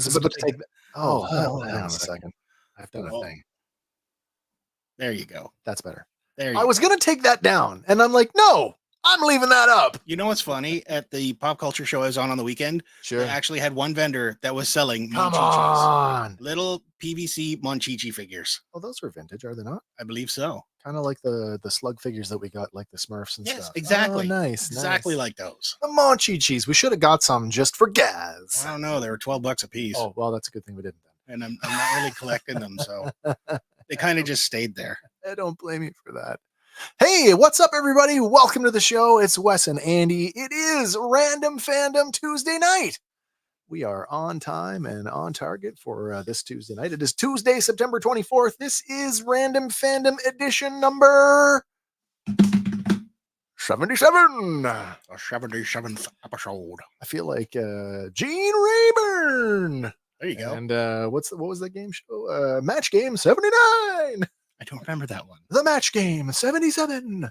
was about to take that. Oh, hold on a second. I've done a thing. There you go. That's better. There I was going to take that down, and I'm like, no, I'm leaving that up. You know what's funny? At the pop culture show I was on the weekend, sure, they actually had one vendor that was selling little PVC Monchichi figures. Oh, those are vintage, are they not? I believe so. Kind of like the slug figures that we got, like the Smurfs and stuff. Yes, exactly. Oh, nice. Exactly like those. The Monchichis. We should have got some just for Gaz. I don't know. They were $12 a piece. Oh, well, that's a good thing we didn't then. And I'm not really collecting them, so they kind of just stayed there. I don't blame you for that. Hey, what's up, everybody? Welcome to the show. It's Wes and Andy. It is Random Fandom Tuesday night. We are on time and on target for this Tuesday night. It is Tuesday, September 24th. This is Random Fandom edition number 77. The 77th episode. I feel like Gene Rayburn. There you go. And what was that game show? Match Game 79. I don't remember that one. The Match Game 77.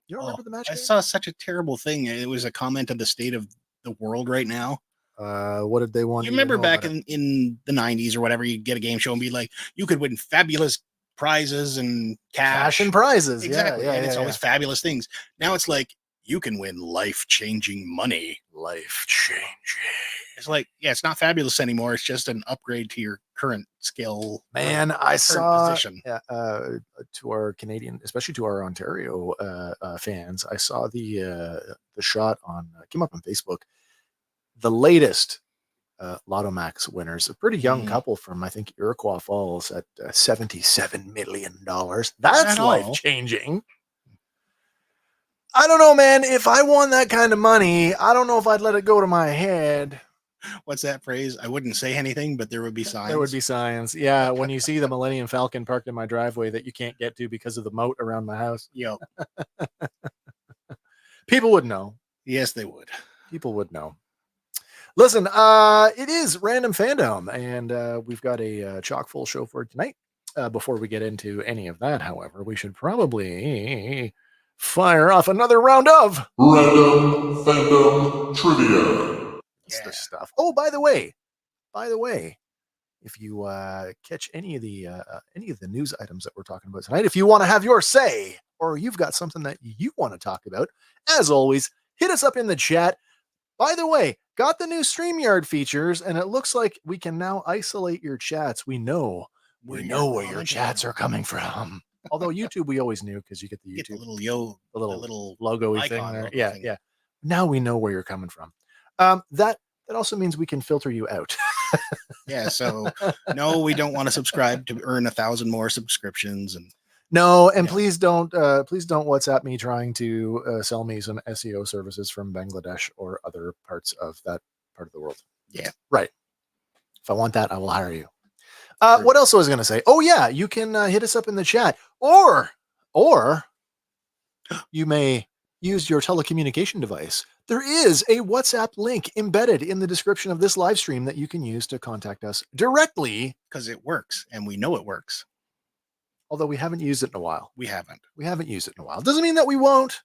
You don't remember the Match Game? I saw such a terrible thing. It was a comment of the state of the world right now. What did they want? You remember back in the 90s or whatever, you'd get a game show and be like, you could win fabulous prizes and cash and prizes. Exactly. And it's always fabulous things. Now it's like, you can win life-changing money. Life-changing. It's like, yeah, it's not fabulous anymore. It's just an upgrade to your current skill. Man, I saw to our Canadian, especially to our Ontario fans, I saw the shot on came up on Facebook. The latest Lotto Max winners, a pretty young couple from, I think, Iroquois Falls at $77 million. That's life-changing. I don't know, man. If I won that kind of money, I don't know if I'd let it go to my head. What's that phrase? I wouldn't say anything, but there would be signs. There would be signs. Yeah, when you see the Millennium Falcon parked in my driveway that you can't get to because of the moat around my house. Yep. People would know. Yes, they would. People would know. Listen, it is Random Fandom, and we've got a chock full show for tonight. Before we get into any of that, however, we should probably fire off another round of Random Fandom Trivia. That's the stuff. Oh, by the way, if you catch any of the news items that we're talking about tonight, if you want to have your say or you've got something that you want to talk about, as always, hit us up in the chat. By the way, got the new StreamYard features, and it looks like we can now isolate your chats. We know where your chats are coming from. Although YouTube, we always knew because you get the YouTube, get the little logo-y thing there. Yeah. Now we know where you're coming from. That also means we can filter you out. Yeah. So no, we don't want to subscribe to earn 1,000 more subscriptions. And no, and please don't WhatsApp me trying to sell me some SEO services from Bangladesh or other parts of that part of the world. Yeah. Right. If I want that, I will hire you. What else was I going to say? Oh yeah, you can hit us up in the chat, or you may use your telecommunication device. There is a WhatsApp link embedded in the description of this live stream that you can use to contact us directly. Because it works, and we know it works. Although we haven't used it in a while. We haven't used it in a while. Doesn't mean that we won't.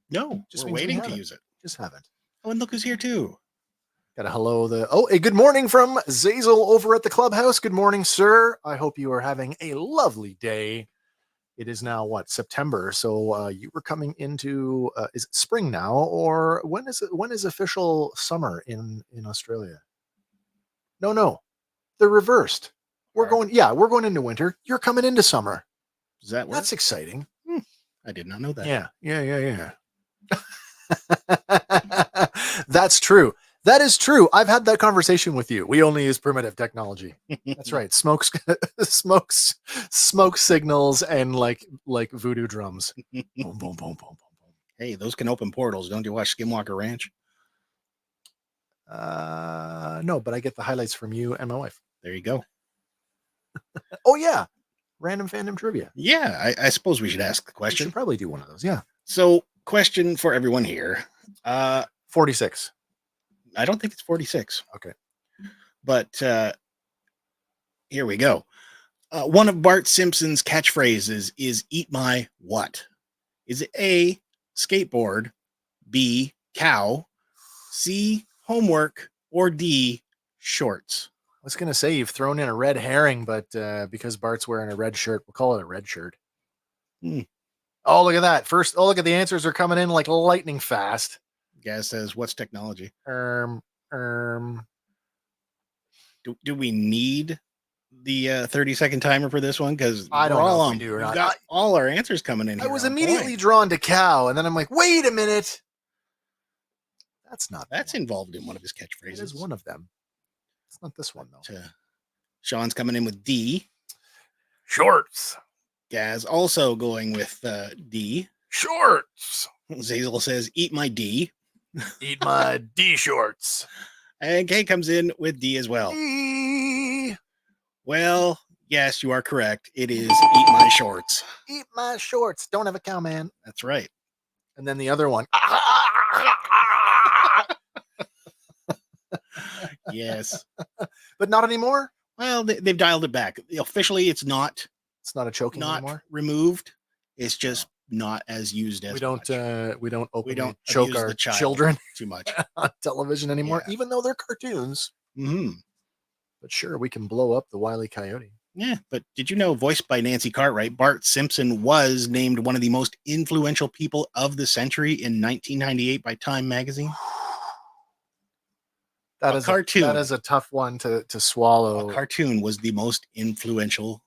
No, just we're waiting to use it. Just haven't. Oh, and look who's here too. Got a hello. A good morning from Zazel over at the clubhouse. Good morning, sir. I hope you are having a lovely day. It is now September. So you were coming into is it spring now, or when is official summer in Australia? No. They're reversed. We're going into winter. You're coming into summer. Is that That's exciting. I did not know that. Yeah. That's true. That is true. I've had that conversation with you. We only use primitive technology. That's right. Smoke signals and like voodoo drums. Boom, boom, boom, boom, boom, boom. Hey, those can open portals. Don't you watch Skinwalker Ranch? No, but I get the highlights from you and my wife. There you go. Oh yeah. Random Fandom Trivia. Yeah, I suppose we should ask the question. We should probably do one of those. Yeah. So, question for everyone here. 46. I don't think it's 46. Okay. But here we go. One of Bart Simpson's catchphrases is "Eat my what?" Is it A, skateboard, B, cow, C, homework, or D, shorts? was going to say you've thrown in a red herring, but because Bart's wearing a red shirt, we'll call it a red shirt. Hmm. Oh, look at that. First, oh, look at the answers are coming in like lightning fast. Gaz says, what's technology? Do Do we need the 30-second timer for this one? Because I don't know if we do or we've not. got all our answers coming in I here. was on immediately point. drawn to cow, and then I'm like, wait a minute. That's not That's the one. involved in one of his It catchphrases. is one of them. It's not this one, though. Sean's coming in with D. Shorts. Gaz also going with D. Shorts. Zazel says, eat my D. Eat my D shorts. And Kay comes in with D as well. D. Well, yes, you are correct. It is eat my shorts. Eat my shorts. Don't have a cow, man. That's right. And then the other one. Yes. But not anymore. Well, they've dialed it back. Officially, it's not It's not a choking not anymore. removed. It's just not as used as We don't much. we don't openly don't choke abuse our the child children too much. on television anymore, Yeah. even though they're cartoons. Mm-hmm. But sure, we can blow up the Wile E. Coyote. Yeah, but did you know, voiced by Nancy Cartwright, Bart Simpson was named one of the most influential people of the century in 1998 by Time magazine? That A is cartoon. That is a tough one to swallow. A cartoon was the most influential.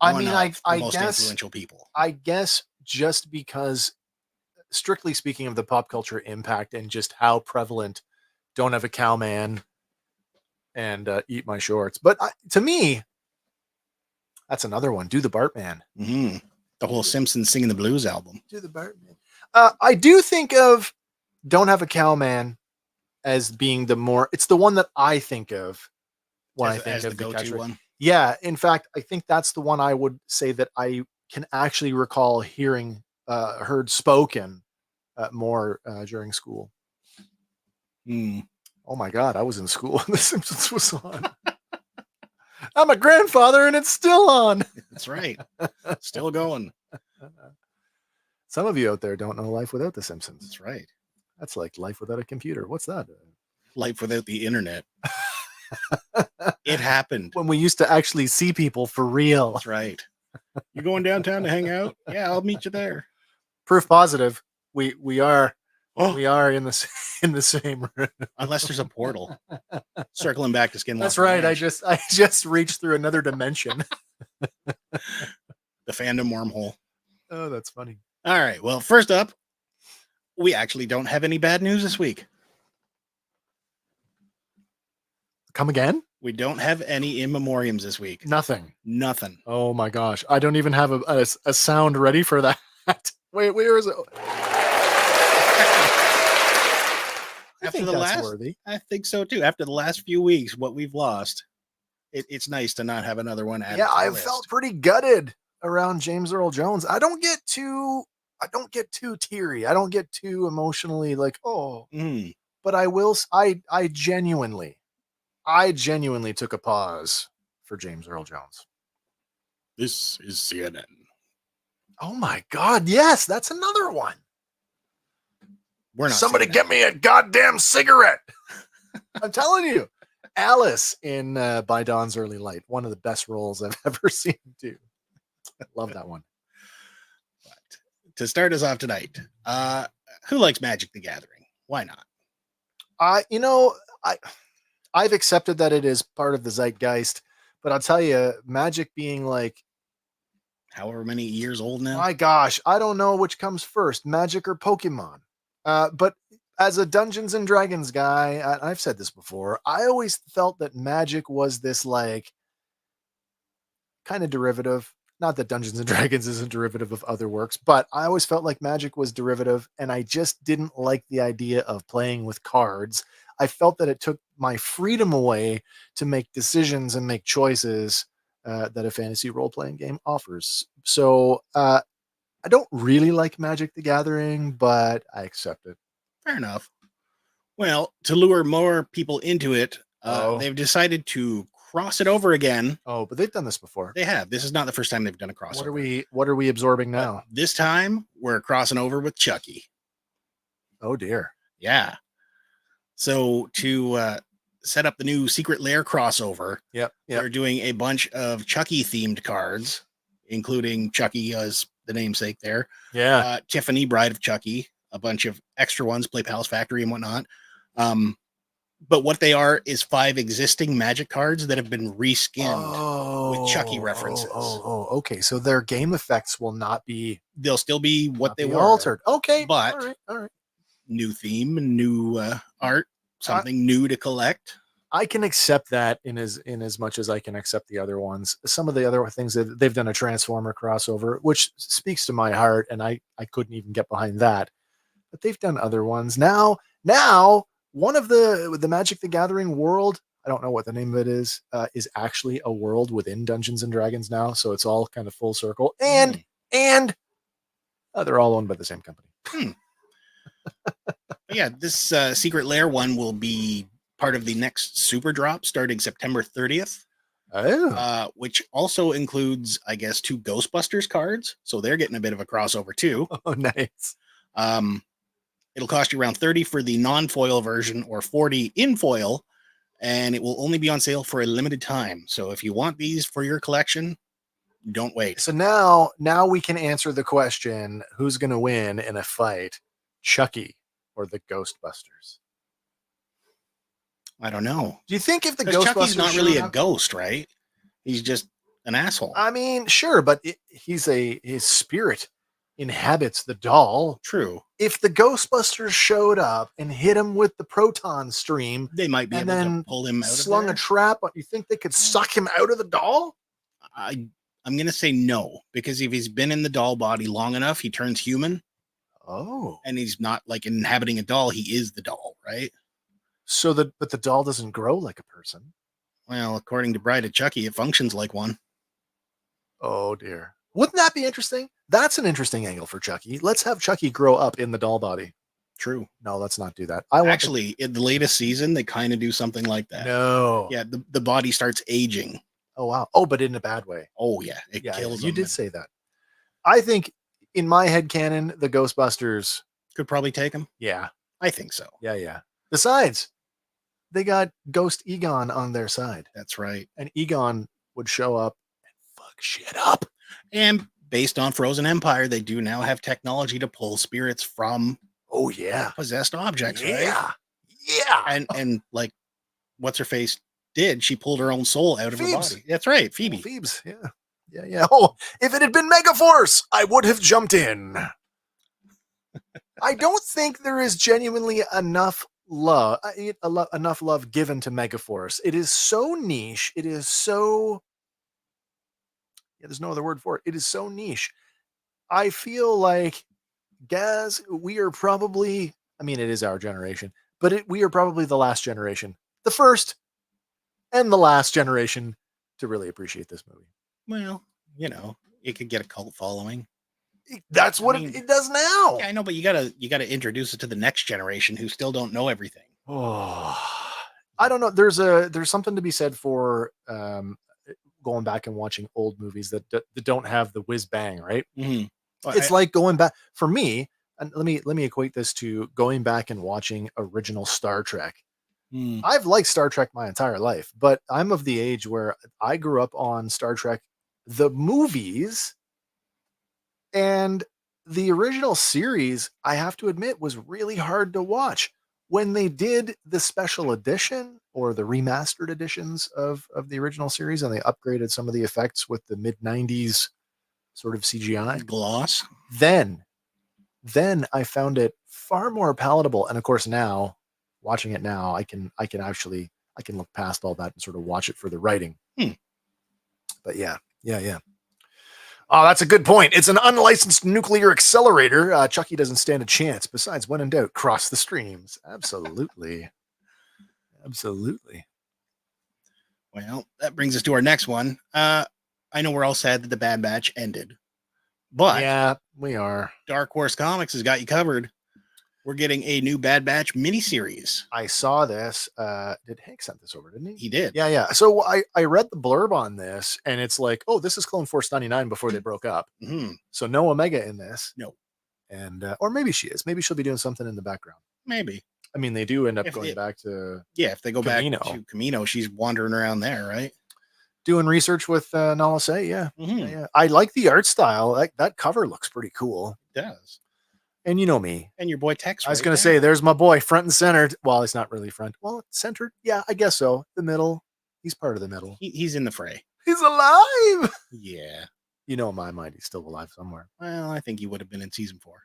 I one mean, of the I most guess influential people. I guess just because, strictly speaking of the pop culture impact and just how prevalent Don't Have a Cow Man and Eat My Shorts. But to me, that's another one. Do the Bartman. Mm-hmm. The whole Simpsons Singing the Blues album. Do the Bartman. I do think of Don't Have a Cow Man as being it's the one that I think of when I think as of the go-to catchphrase. one. Yeah, in fact, I think that's the one I would say that I can actually recall heard spoken more during school. Mm. Oh my God, I was in school when The Simpsons was on. I'm a grandfather and it's still on. That's right. Still going. Some of you out there don't know life without The Simpsons. That's right. That's like life without a computer. What's that? Life without the internet. It happened. When we used to actually see people for real. That's right. You going downtown to hang out? Yeah, I'll meet you there. Proof positive. We are Oh, we are in the same room. unless there's a portal. Circling back to Skinwalker That's right. Ranch. I just reached through another dimension. The fandom wormhole. Oh, that's funny. All right. Well, first up, we actually don't have any bad news this week. Come again? We don't have any in memoriams this week. Nothing. Nothing. Oh my gosh. I don't even have a sound ready for that. Wait, where is it? After the last, worthy. I think so too. After the last few weeks, what we've lost, it's nice to not have another one added. Yeah, to the I list. felt pretty gutted around James Earl Jones. I don't get too teary. I don't get too emotionally like, oh, Mm. but I genuinely took a pause for James Earl Jones. This is CNN. Oh my God. Yes, that's another one. We're not. Somebody saying get that. me a goddamn cigarette. I'm telling you. Alice in By Dawn's Early Light. One of the best roles I've ever seen too. Love that one. But to start us off tonight, who likes Magic the Gathering? Why not? I've accepted that it is part of the zeitgeist, but I'll tell you, Magic being like, However many years old now. my gosh, I don't know which comes first, Magic or Pokemon. But as a Dungeons and Dragons guy, I've said this before, I always felt that Magic was this like kind of derivative. Not that Dungeons and Dragons isn't derivative of other works, but I always felt like Magic was derivative, and I just didn't like the idea of playing with cards. I felt that it took my freedom away to make decisions and make choices that a fantasy role-playing game offers. So I don't really like Magic the Gathering, but I accept it. Fair enough. Well, to lure more people into it, they've decided to cross it over again. Oh, but they've done this before. They have. This is not the first time they've done a crossover. What are we absorbing now? But this time, we're crossing over with Chucky. Oh dear. Yeah. So to set up the new Secret Lair crossover. Yep. They're doing a bunch of Chucky themed cards, including Chucky as the namesake there. Yeah. Tiffany, Bride of Chucky, a bunch of extra ones, Play Palace Factory and whatnot. But what they are is 5 existing Magic cards that have been reskinned with Chucky references. Okay. So their game effects will not be. They'll still be what they were. Altered. Okay. But all right. New theme, new art, something new to collect. I can accept that in as much as I can accept the other ones. Some of the other things that they've done a Transformer crossover, which speaks to my heart, and I couldn't even get behind that. But they've done other ones. Now one of the Magic the Gathering world, I don't know what the name of it is actually a world within Dungeons and Dragons now. So it's all kind of full circle. And they're all owned by the same company. Yeah, this Secret Lair one will be part of the next Super Drop starting September 30th. Which also includes, I guess, 2 Ghostbusters cards. So they're getting a bit of a crossover too. Oh, nice. It'll cost you around $30 for the non-foil version or $40 in foil, and it will only be on sale for a limited time. So if you want these for your collection, don't wait. So now we can answer the question, who's going to win in a fight, Chucky or the Ghostbusters? I don't know. Do you think if the Ghostbusters Chucky's not really a ghost, right? He's just an asshole. I mean, sure, but his spirit inhabits the doll. True. If the Ghostbusters showed up and hit him with the proton stream, they might be able to pull him out. Slung a trap. You think they could suck him out of the doll? I'm going to say no, because if he's been in the doll body long enough, he turns human. Oh. And he's not like inhabiting a doll. He is the doll, right? So but the doll doesn't grow like a person. Well, according to Bride of Chucky, it functions like one. Oh dear. Wouldn't that be interesting? That's an interesting angle for Chucky. Let's have Chucky grow up in the doll body. True. No, let's not do that. Actually, in the latest season, they kind of do something like that. No. Yeah, the body starts aging. Oh, wow. Oh, but in a bad way. Oh, yeah. It kills you did say that. I think in my headcanon, the Ghostbusters could probably take him. Yeah. I think so. Yeah. Besides, they got Ghost Egon on their side. That's right. And Egon would show up and fuck shit up. And based on Frozen Empire, they do now have technology to pull spirits from possessed objects, right? Yeah. And like what's her face did, she pulled her own soul out of her body. That's right, Phoebe. Phoebes, yeah. Oh, if it had been Megaforce, I would have jumped in. I don't think there is genuinely enough love given to Megaforce. It is so niche. It is so there's no other word for it. It is so niche. I feel like, Gaz, we are probably, it is our generation, but we are probably the last generation, the first and the last generation to really appreciate this movie. Well, it could get a cult following. That's what it does now. Yeah, I know, but you gotta introduce it to the next generation who still don't know everything. Oh, I don't know. There's something to be said for going back and watching old movies that don't have the whiz bang, right? Mm-hmm. Well, it's like going back for me. And let me equate this to going back and watching original Star Trek. I've liked Star Trek my entire life, but I'm of the age where I grew up on Star Trek, the movies, and the original series, I have to admit, was really hard to watch. When they did the special edition or the remastered editions of the original series, and they upgraded some of the effects with the mid-90s sort of CGI gloss, then I found it far more palatable. And of course, now watching it now, I can look past all that and sort of watch it for the writing. But yeah. Oh, that's a good point. It's an unlicensed nuclear accelerator. Chucky doesn't stand a chance. Besides, when in doubt, cross the streams. Absolutely. Well, that brings us to our next one. I know we're all sad that the Bad Batch ended, but yeah, we are. Dark Horse Comics has got you covered. We're getting a new Bad Batch miniseries. I saw this. Did Hank send this over, didn't he? He did. Yeah. So I read the blurb on this, and it's like, oh, this is Clone Force 99 before they broke up. Mm-hmm. So no Omega in this. No. And or maybe she is. Maybe she'll be doing something in the background. Maybe. I mean, they do end up If going it- back to if they go Camino. back to Camino, she's wandering around there, right? doing research with Nala Say. Yeah. Mhm. Yeah. I like the art style. That cover looks pretty cool. It does. And you know me. And your boy Tex. I was right going to there. say, there's my boy front and centered. Well, it's not really front. Well, centered. Yeah, I guess so. The middle. He's part of the middle. He's in the fray. He's alive. Yeah. You know, in my mind, he's still alive somewhere. Well, I think he would have been in season 4.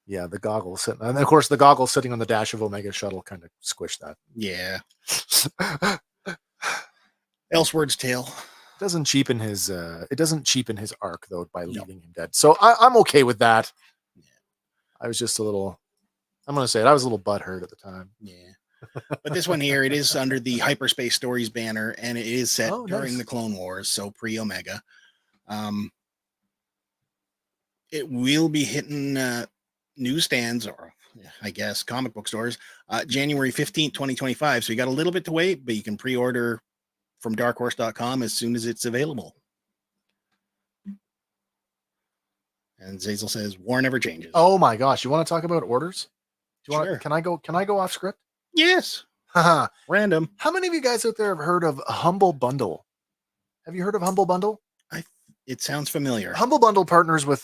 Yeah, the goggles sitting, and of course, the goggles sitting on the dash of Omega Shuttle kind of squished that. Yeah. Elseworld's tale. It doesn't cheapen his arc though by leaving him dead. So I'm okay with that. Yeah. I was just a little. I'm gonna say it. I was a little butthurt at the time. Yeah. But this one here, it is under the Hyperspace Stories banner, and it is set during nice. the Clone Wars, so pre-Omega. It will be hitting newsstands, or I guess comic book stores, January 15th, 2025. So you got a little bit to wait, but you can pre-order from darkhorse.com as soon as it's available. And Zazel says, war never changes. Oh my gosh! You want to talk about orders? Do you Sure. want? Can I go? Can I go off script? Yes. Haha. Random. How many of you guys out there have heard of Humble Bundle? Have you heard of Humble Bundle? It sounds familiar. Humble Bundle partners with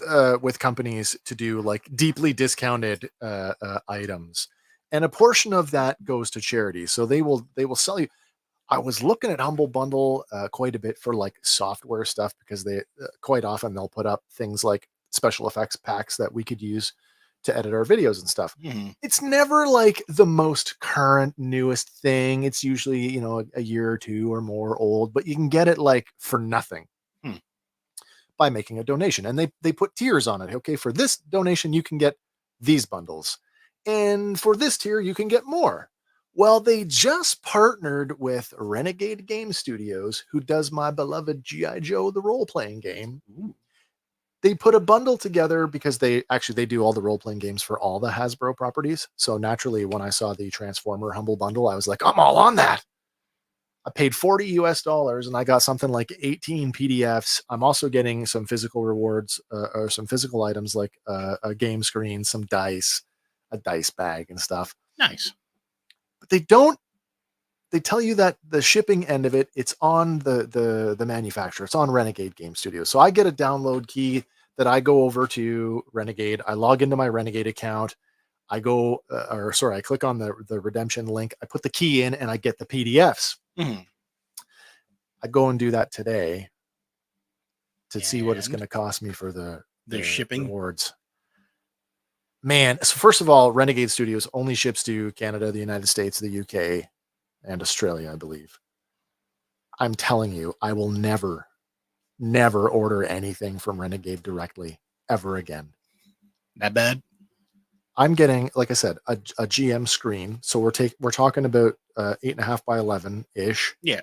companies to do like deeply discounted items, and a portion of that goes to charity. So they will sell you. I was looking at Humble Bundle quite a bit for like software stuff, because they quite often they'll put up things like special effects packs that we could use to edit our videos and stuff. Mhm. It's never like the most current, newest thing. It's usually, you know, a year or two or more old, but you can get it like for nothing by making a donation. And they put tiers on it. Okay, for this donation, you can get these bundles. And for this tier, you can get more. Well, they just partnered with Renegade Game Studios, who does my beloved G.I. Joe, the role-playing game. Ooh. They put a bundle together because they do all the role-playing games for all the Hasbro properties. So naturally, when I saw the Transformer Humble Bundle, I was like, I'm all on that. I paid $40 US and I got something like 18 PDFs. I'm also getting some physical rewards or some physical items like a game screen, some dice, a dice bag and stuff. Nice. But they tell you that the shipping end of it, it's on the manufacturer. It's on Renegade Game Studios. So I get a download key that I go over to Renegade. I log into my Renegade account. I go, I click on the redemption link. I put the key in and I get the PDFs. Mhm. I go and do that today to see what it's And? going to cost me for the shipping? rewards. Man, so first of all, Renegade Studios only ships to Canada, the United States, the UK, and Australia, I believe. I'm telling you, I will never order anything from Renegade directly ever again. That bad? I'm getting, like I said, a GM screen. So we're talking about 8.5 by 11 ish. Yeah.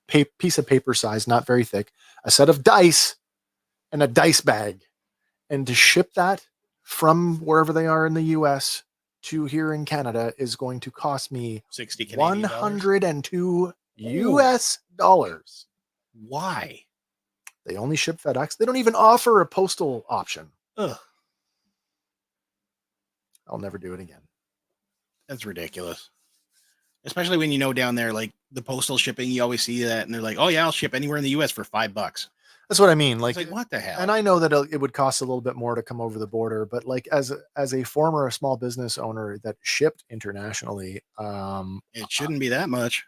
Piece of paper size, not very thick. A set of dice and a dice bag, and to ship that from wherever they are in the US to here in Canada is going to cost me 60 Canadian dollars. 102 US dollars. Why? They only ship FedEx. They don't even offer a postal option. Ugh. I'll never do it again. That's ridiculous. Especially when you know down there, like the postal shipping, you always see that, and they're like, "Oh yeah, I'll ship anywhere in the U.S. for $5." That's what I mean. It's like, what the hell? And I know that it would cost a little bit more to come over the border, but like as a former small business owner that shipped internationally, It shouldn't be that much.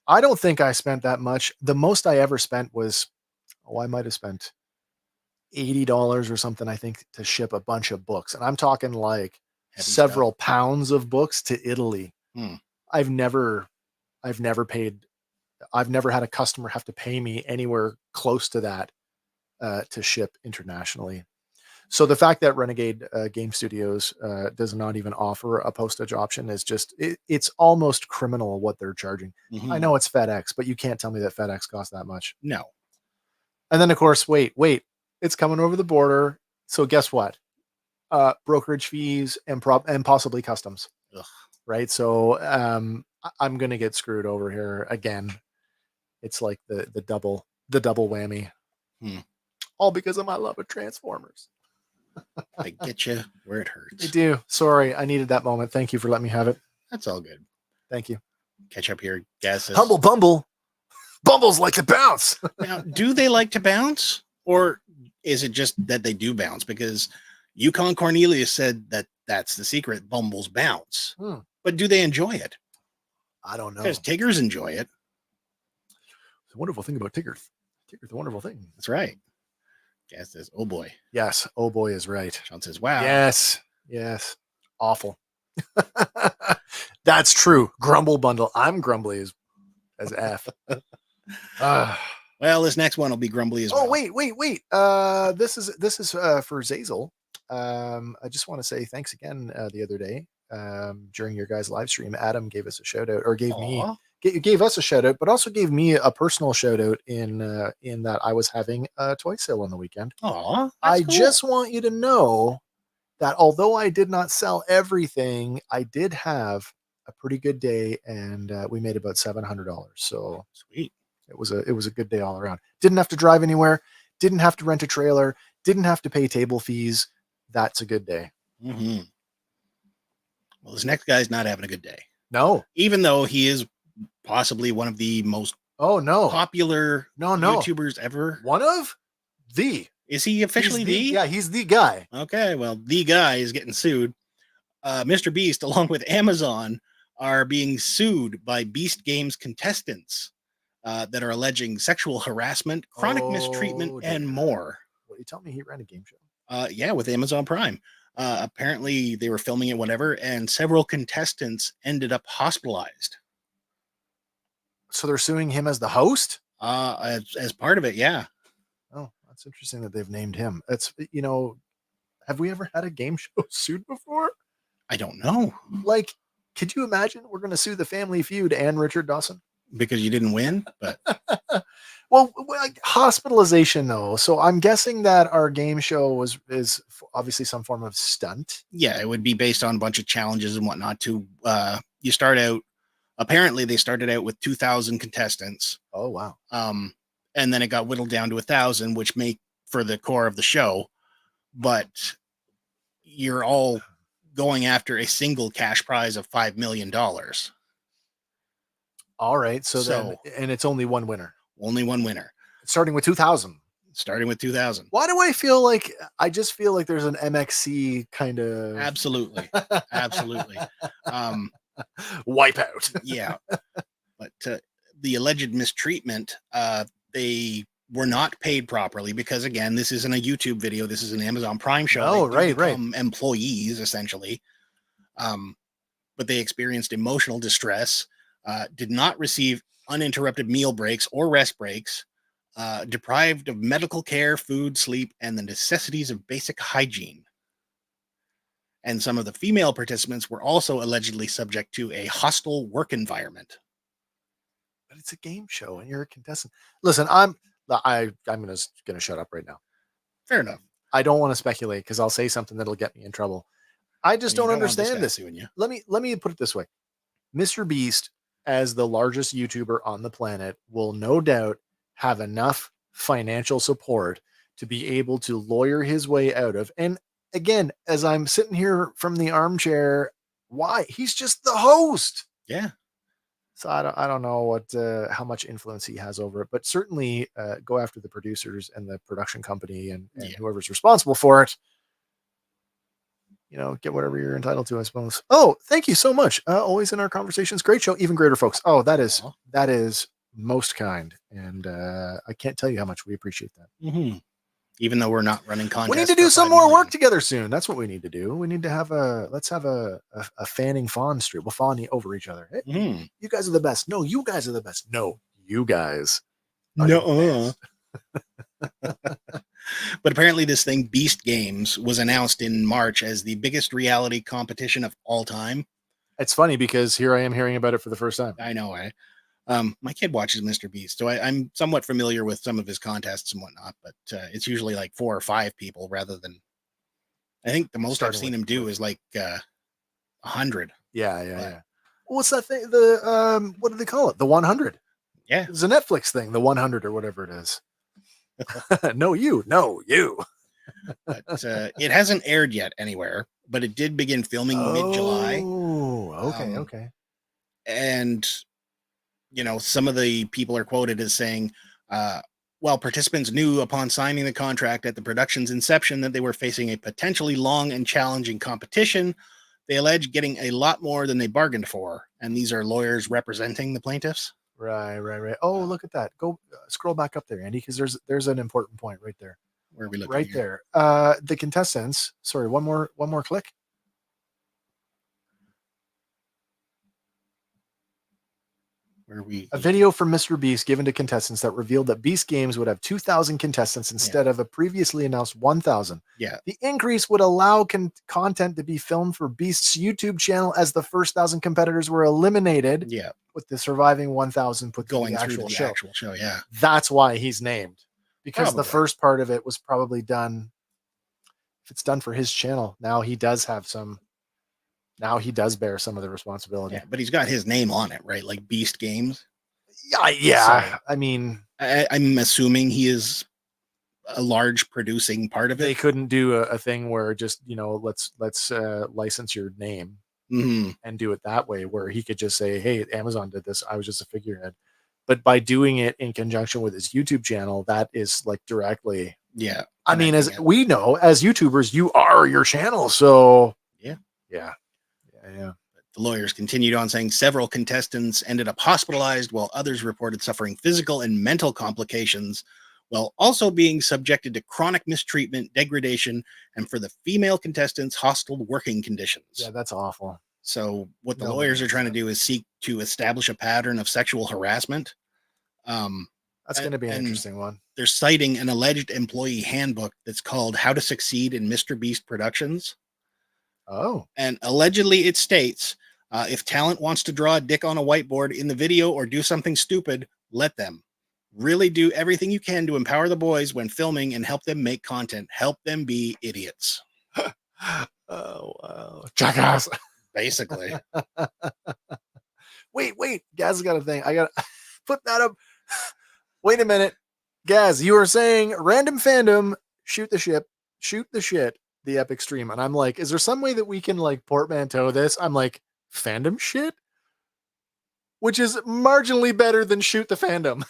I don't think I spent that much. The most I ever spent was, I might have spent $80 or something, I think, to ship a bunch of books, and I'm talking like Heavy several pounds of books to Italy. I've never had a customer have to pay me anywhere close to that to ship internationally. So the fact that Renegade Game Studios does not even offer a postage option is just, it's almost criminal what they're charging. Mhm. I know it's FedEx, but you can't tell me that FedEx costs that much. No. And then of course, wait, it's coming over the border. So guess what? Brokerage fees and possibly customs. Ugh. Right. So I'm going to get screwed over here again. It's like the double whammy. All because of my love of Transformers. I get you where it hurts. I do. Sorry, I needed that moment. Thank you for letting me have it. That's all good. Thank you. Catch up here, guesses. Humble Bumble. Bumbles like to bounce. Now, do they like to bounce, or is it just that they do bounce? Because Yukon Cornelius said that that's the secret. Bumbles bounce. But do they enjoy it? I don't know. Because Tiggers enjoy it. It's a wonderful thing about Tigger. Tigger's a wonderful thing. That's right. Gas says, oh boy. Yes. Oh boy is right. Sean says, wow. Yes. Yes. Awful. That's true. Grumble bundle. I'm grumbly as F. Well, this next one will be grumbly as well. Oh, wait. This is for Zazel. I just want to say thanks again the other day. During your guys' live stream, Adam gave us a shout out, or gave us a shout out, but also gave me a personal shout out in that I was having a toy sale on the weekend. I cool. Just want you to know that although I did not sell everything, I did have a pretty good day, and we made about $700. So sweet. It was a good day all around. Didn't have to drive anywhere. Didn't have to rent a trailer. Didn't have to pay table fees. That's a good day. Mm-hmm. Well, this next guy's not having a good day. No. Even though he is possibly one of the most popular YouTubers ever. One of the. Is he officially the? Yeah, he's the guy. Okay, well, the guy is getting sued. Mr. Beast, along with Amazon, are being sued by Beast Games contestants that are alleging sexual harassment, chronic mistreatment, and more. What, you tell me he ran a game show? Yeah, with Amazon Prime. Apparently they were filming it, whatever, and several contestants ended up hospitalized. So they're suing him as the host? As part of it, yeah. Oh, that's interesting that they've named him. It's, have we ever had a game show sued before? I don't know. Like, could you imagine we're going to sue the Family Feud and Richard Dawson? Because you didn't win, but well, hospitalization though. So I'm guessing that our game show is obviously some form of stunt. Yeah, it would be based on a bunch of challenges and whatnot. You start out. Apparently, they started out with 2,000 contestants. Oh wow! And then it got whittled down to 1,000, which make for the core of the show. But you're all going after a single cash prize of $5 million. All right. So then, and it's only one winner. Only one winner. Starting with 2,000. Starting with 2,000. Why do I feel like there's an MXC kind of absolutely. Wipeout. Yeah. But the alleged mistreatment, they were not paid properly because, again, this isn't a YouTube video. This is an Amazon Prime show. Oh, right. Employees, essentially. But they experienced emotional distress, did not receive uninterrupted meal breaks or rest breaks, deprived of medical care, food, sleep, and the necessities of basic hygiene. And some of the female participants were also allegedly subject to a hostile work environment. But it's a game show and you're a contestant. Listen, I'm gonna shut up right now. Fair enough. I don't want to speculate because I'll say something that'll get me in trouble. I just don't understand this. Let me put it this way. Mr. Beast, as the largest YouTuber on the planet, will no doubt have enough financial support to be able to lawyer his way out of. And again, as I'm sitting here from the armchair, why? He's just the host. Yeah. So I don't know how much influence he has over it, but certainly go after the producers and the production company and whoever's responsible for it. Get whatever you're entitled to, I suppose. Oh, thank you so much. Always in our conversations. Great show. Even greater, folks. Oh, that is most kind. And I can't tell you how much we appreciate that. Mm-hmm. Even though we're not running contests. We need to do some more work together soon. That's what we need to do. We need to let's have a fanning fawn streak. We'll fawn over each other. Hey, you guys are the best. No, you guys are the best. No, you guys. No. But apparently this thing, Beast Games, was announced in March as the biggest reality competition of all time. It's funny because here I am hearing about it for the first time. I know, my kid watches Mr. Beast, so I'm somewhat familiar with some of his contests and whatnot, but it's usually like 4 or 5 people rather than, I think the most I've seen him do is like 100. Yeah. What's that thing? The what do they call it? The 100. Yeah. It's a Netflix thing, the 100 or whatever it is. No, you. But it hasn't aired yet anywhere, but it did begin filming mid-July. Oh, okay. And, some of the people are quoted as saying, while participants knew upon signing the contract at the production's inception that they were facing a potentially long and challenging competition, they allege getting a lot more than they bargained for. And these are lawyers representing the plaintiffs. Right. Oh, look at that. Go scroll back up there, Andy, because there's an important point right there. Where are we looking? Right here? there. The contestants. Sorry, one more click. Where are we? A video from Mr. Beast given to contestants that revealed that Beast Games would have 2,000 contestants instead of a previously announced 1,000. Yeah. The increase would allow content to be filmed for Beast's YouTube channel as the first 1,000 competitors were eliminated. Yeah. With the surviving 1,000 put going the through actual the actual show. Yeah. That's why he's named. Because the Probably. first part of it was probably done. If it's done for his channel, now he does bear some of the responsibility. Yeah, but he's got his name on it, right? Like Beast Games. Yeah. So, I mean, I'm assuming he is a large producing part of it. They couldn't do a thing where just, let's license your name and do it that way, where he could just say, hey, Amazon did this. I was just a figurehead. But by doing it in conjunction with his YouTube channel, that is like directly. Yeah. I mean, as we know, as YouTubers, you are your channel. So yeah. The lawyers continued on saying several contestants ended up hospitalized while others reported suffering physical and mental complications while also being subjected to chronic mistreatment, degradation, and for the female contestants, hostile working conditions. Yeah, that's awful. So what the lawyers are trying to do is seek to establish a pattern of sexual harassment. That's going to be an interesting one. They're citing an alleged employee handbook that's called How to Succeed in Mr. Beast Productions. Oh. And allegedly it states, if talent wants to draw a dick on a whiteboard in the video or do something stupid, let them. Really do everything you can to empower the boys when filming and help them make content. Help them be idiots. Oh, wow. Jackass. Basically. Wait. Gaz has got a thing. I got to put that up. Wait a minute. Gaz, you were saying Random Fandom, shoot the shit, the epic stream. And I'm like, is there some way that we can like portmanteau this? I'm like, fandom shit? Which is marginally better than shoot the fandom.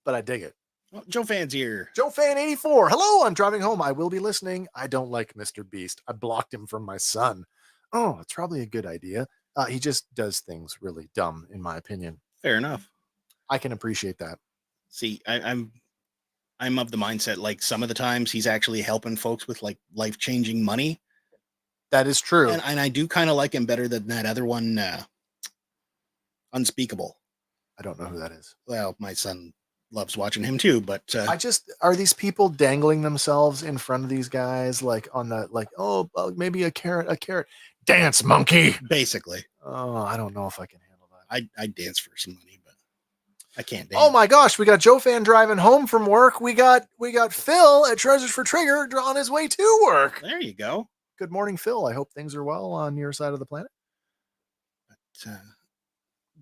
But I dig it. Well, Joe Fan's here. Joe Fan 84. Hello, I'm driving home. I will be listening. I don't like Mr. Beast. I blocked him from my son. Oh, it's probably a good idea. He just does things really dumb, in my opinion. Fair enough. I can appreciate that. See, I'm of the mindset, like some of the times he's actually helping folks with like life-changing money. That is true. And I do kind of like him better than that other one, Unspeakable. I don't know who that is. Well, my son loves watching him too, but are these people dangling themselves in front of these guys like on the maybe a carrot dance monkey basically. Oh, I don't know if I can handle that. I dance for some money, but I can't dance. Oh my gosh, we got Joe Fan driving home from work. We got Phil at Treasures for Trigger on his way to work. There you go. Good morning, Phil. I hope things are well on your side of the planet. But,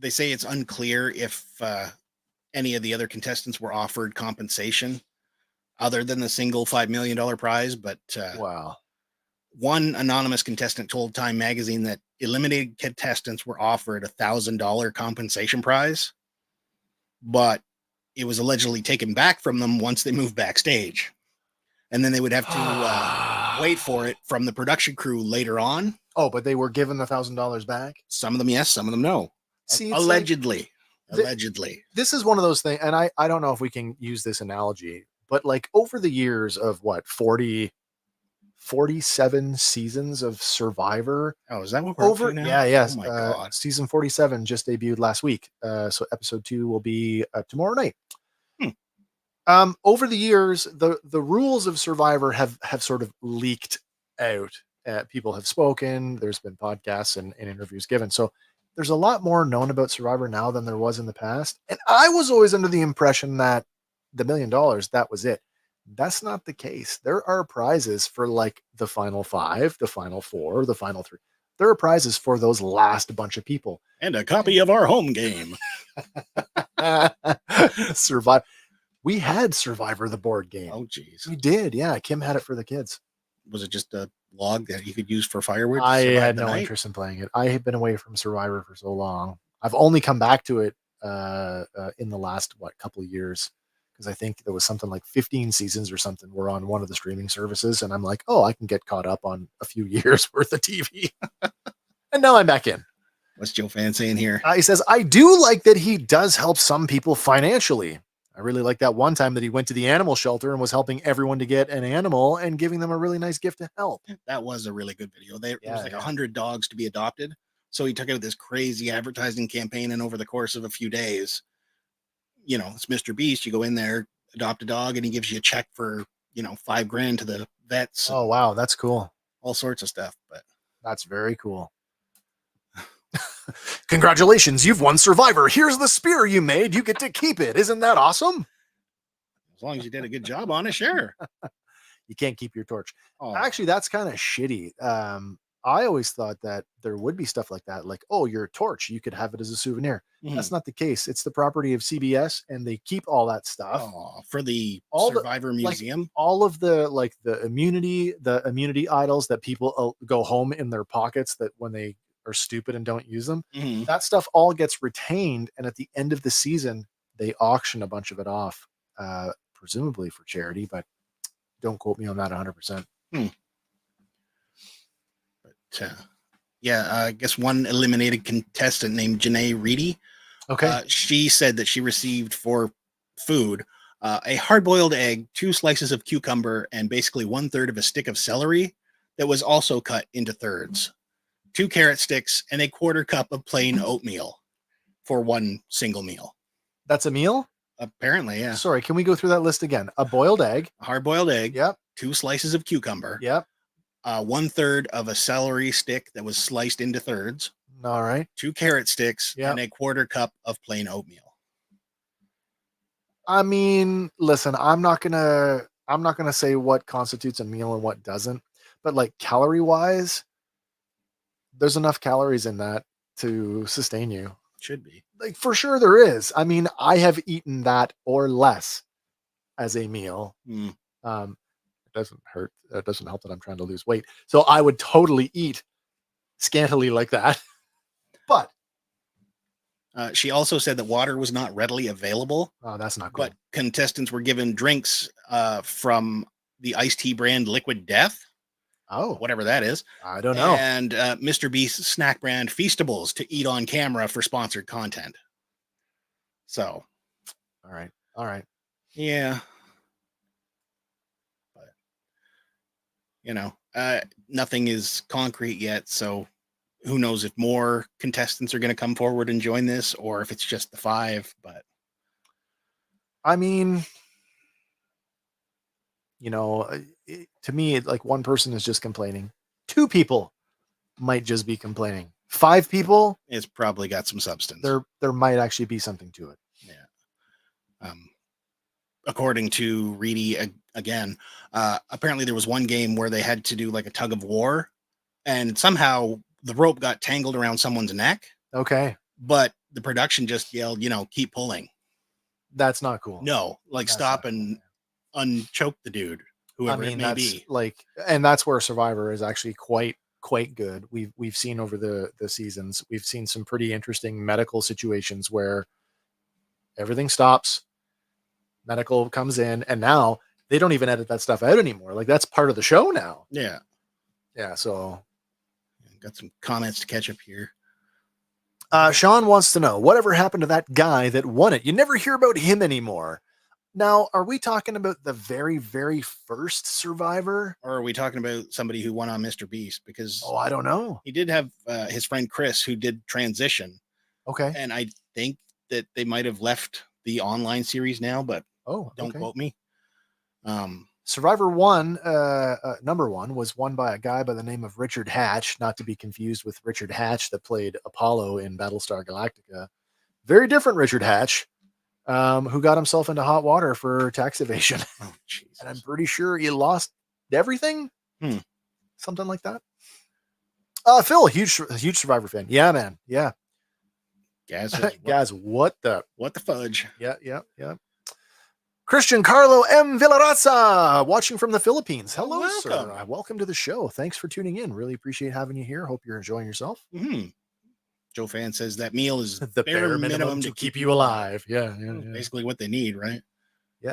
they say it's unclear if any of the other contestants were offered compensation other than the single $5 million prize. But wow. One anonymous contestant told Time magazine that eliminated contestants were offered $1,000 compensation prize, but it was allegedly taken back from them once they moved backstage. And then they would have to wait for it from the production crew later on. Oh, but they were given the $1,000 back? Some of them, yes. Some of them, no. See, allegedly. Allegedly. This is one of those things, and I don't know if we can use this analogy, but like over the years of 47 seasons of Survivor. Oh, is that what we're over now? Yeah, yes. Oh my God. Season 47 just debuted last week. So episode 2 will be tomorrow night. Over the years, the rules of Survivor have sort of leaked out. People have spoken. There's been podcasts and interviews given. So there's a lot more known about Survivor now than there was in the past. And I was always under the impression that the $1 million, that was it. That's not the case. There are prizes for like the final 5, the final 4, the final 3. There are prizes for those last bunch of people. And a copy of our home game. Survive. We had Survivor the board game. Oh, geez. We did. Yeah, Kim had it for the kids. Was it just a log that you could use for firewood? I had no interest in playing it. I had been away from Survivor for so long. I've only come back to it in the last couple of years, because I think there was something like 15 seasons or something were on one of the streaming services, and I'm like, oh, I can get caught up on a few years worth of TV. And now I'm back in. What's Joe Fan saying here? He says, I do like that he does help some people financially. I really like that one time that he went to the animal shelter and was helping everyone to get an animal and giving them a really nice gift to help. That was a really good video. There was like 100 dogs to be adopted. So he took out this crazy advertising campaign, and over the course of a few days, you know, it's Mr. Beast. You go in there, adopt a dog, and he gives you a check for, you know, $5,000 to the vets. Oh, wow. That's cool. All sorts of stuff. But that's very cool. Congratulations, you've won Survivor. Here's the spear you made. You get to keep it. Isn't that awesome? As long as you did a good job on it, sure. You can't keep your torch. Oh. Actually, that's kind of shitty. I always thought that there would be stuff like that, like, oh, your torch, you could have it as a souvenir. Mhm. That's not the case. It's the property of CBS, and they keep all that stuff. Oh, for the All Survivor Museum. Like, all of the immunity idols that people go home in their pockets that when they are stupid and don't use them, Mhm. that stuff all gets retained, and at the end of the season they auction a bunch of it off, presumably for charity, but don't quote me on that 100%. But I guess one eliminated contestant named Janae Reedy, okay, she said that she received for food a hard-boiled egg, 2 slices of cucumber, and basically 1/3 of a stick of celery that was also cut into thirds, 2 carrot sticks, and a 1/4 cup of plain oatmeal for one single meal. that's a meal? Apparently, yeah. Sorry, can we go through that list again? A boiled egg. A hard-boiled egg. Yep. 2 slices of cucumber. Yep. 1/3 of a celery stick that was sliced into thirds. All right. 2 carrot sticks. Yep. And a 1/4 cup of plain oatmeal. I mean, listen, I'm not gonna say what constitutes a meal and what doesn't, but like calorie wise, there's enough calories in that to sustain you. Should be. Like, for sure there is. I mean, I have eaten that or less as a meal. It doesn't hurt. It doesn't help that I'm trying to lose weight. So I would totally eat scantily like that. But she also said that water was not readily available. oh, that's not cool. But contestants were given drinks from the iced tea brand Liquid Death. Oh, Whatever that is. I don't know. And Mr. Beast's snack brand Feastables to eat on camera for sponsored content. So. All right. Yeah. But, you know, nothing is concrete yet. So who knows if more contestants are going to come forward and join this, or if it's just the 5. But I mean, you know, to me, like, one person is just complaining. 2 people might just be complaining. 5 people, it's probably got some substance. there might actually be something to it. Yeah. According to Reedy, again, apparently there was one game where they had to do like a tug of war, and somehow the rope got tangled around someone's neck. Okay. But the production just yelled, you know, keep pulling. That's not cool. No, like That's stop not and unchoke the dude, whoever it may that's be. like, and that's where Survivor is actually quite good. We've seen over the seasons, we've seen some pretty interesting medical situations where everything stops, medical comes in, and now they don't even edit that stuff out anymore. Like, that's part of the show now. Yeah. So Got some comments to catch up here. Sean wants to know, whatever happened to that guy that won it? You never hear about him anymore. Now, are we talking about the very, very first Survivor? Or are we talking about somebody who won on Mr. Beast? Because Oh, I don't know. he did have his friend Chris, who did transition. Okay. And I think that they might have left the online series now, but Oh, don't okay. quote me. Survivor 1, number 1, was won by a guy by the name of Richard Hatch, not to be confused with Richard Hatch that played Apollo in Battlestar Galactica. Very different Richard Hatch, who got himself into hot water for tax evasion. Oh, Jesus. And I'm pretty sure he lost everything. Something like that. Phil, huge Survivor fan. Yeah, man. Yeah. Gaz, Guys, what the fudge? Yeah. Christian Carlo M. Villaraza, watching from the Philippines. Hello, Welcome. sir. Welcome to the show. Thanks for tuning in. Really appreciate having you here. Hope you're enjoying yourself. Joe Fan says that meal is The bare minimum to keep you alive. Yeah. Basically what they need, right?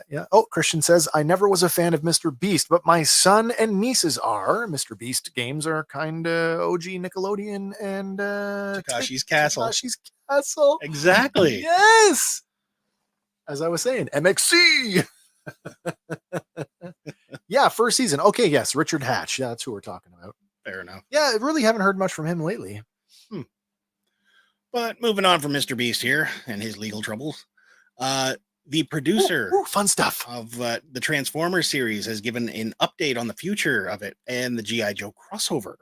Yeah. Oh, Christian says, I never was a fan of Mr. Beast, but my son and nieces are. Mr. Beast games are kind of OG Nickelodeon and Takashi's Castle. Takashi's Castle. Exactly. Yes. As I was saying, MXC. Yeah, first season. Okay, yes, Richard Hatch. Yeah, that's who we're talking about. Fair enough. Yeah, I really haven't heard much from him lately. But moving on from Mr. Beast here and his legal troubles, the producer Fun stuff. of the Transformers series has given an update on the future of it and the G.I. Joe crossover.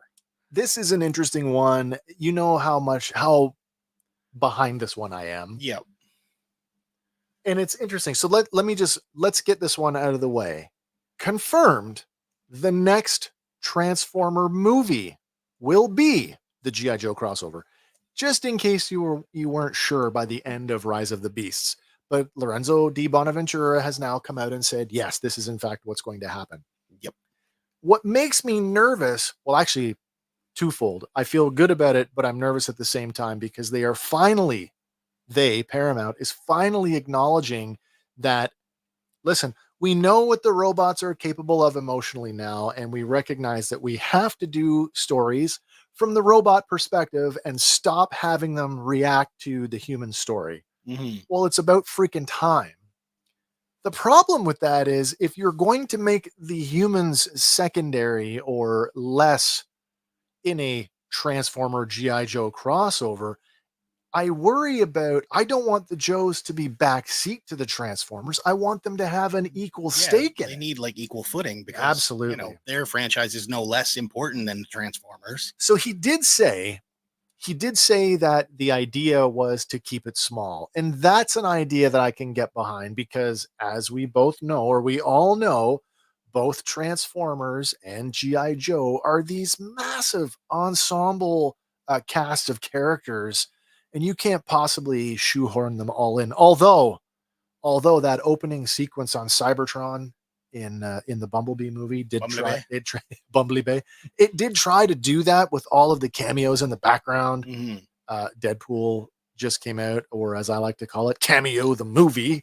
This is an interesting one. You know how behind this one I am. Yep. And it's interesting. So let's get this one out of the way. Confirmed, the next Transformer movie will be the G.I. Joe crossover. Just in case you weren't sure by the end of Rise of the Beasts. But Lorenzo Di Bonaventura has now come out and said, yes, this is in fact what's going to happen. Yep. What makes me nervous, well, actually twofold. I feel good about it, but I'm nervous at the same time because Paramount is finally acknowledging that, listen, we know what the robots are capable of emotionally now, and we recognize that we have to do stories from the robot perspective and stop having them react to the human story. Well, it's about freaking time. The problem with that is if you're going to make the humans secondary or less in a Transformer G.I. Joe crossover, I don't want the Joes to be backseat to the Transformers. I want them to have an equal stake in it. They need like equal footing because Absolutely. Their franchise is no less important than the Transformers. So he did say that the idea was to keep it small. And that's an idea that I can get behind because as we both know, or we all know, both Transformers and G.I. Joe are these massive ensemble cast of characters, and you can't possibly shoehorn them all in. Although that opening sequence on Cybertron in the Bumblebee movie Bumblebee, it did try to do that with all of the cameos in the background. Deadpool just came out, or as I like to call it, Cameo the movie.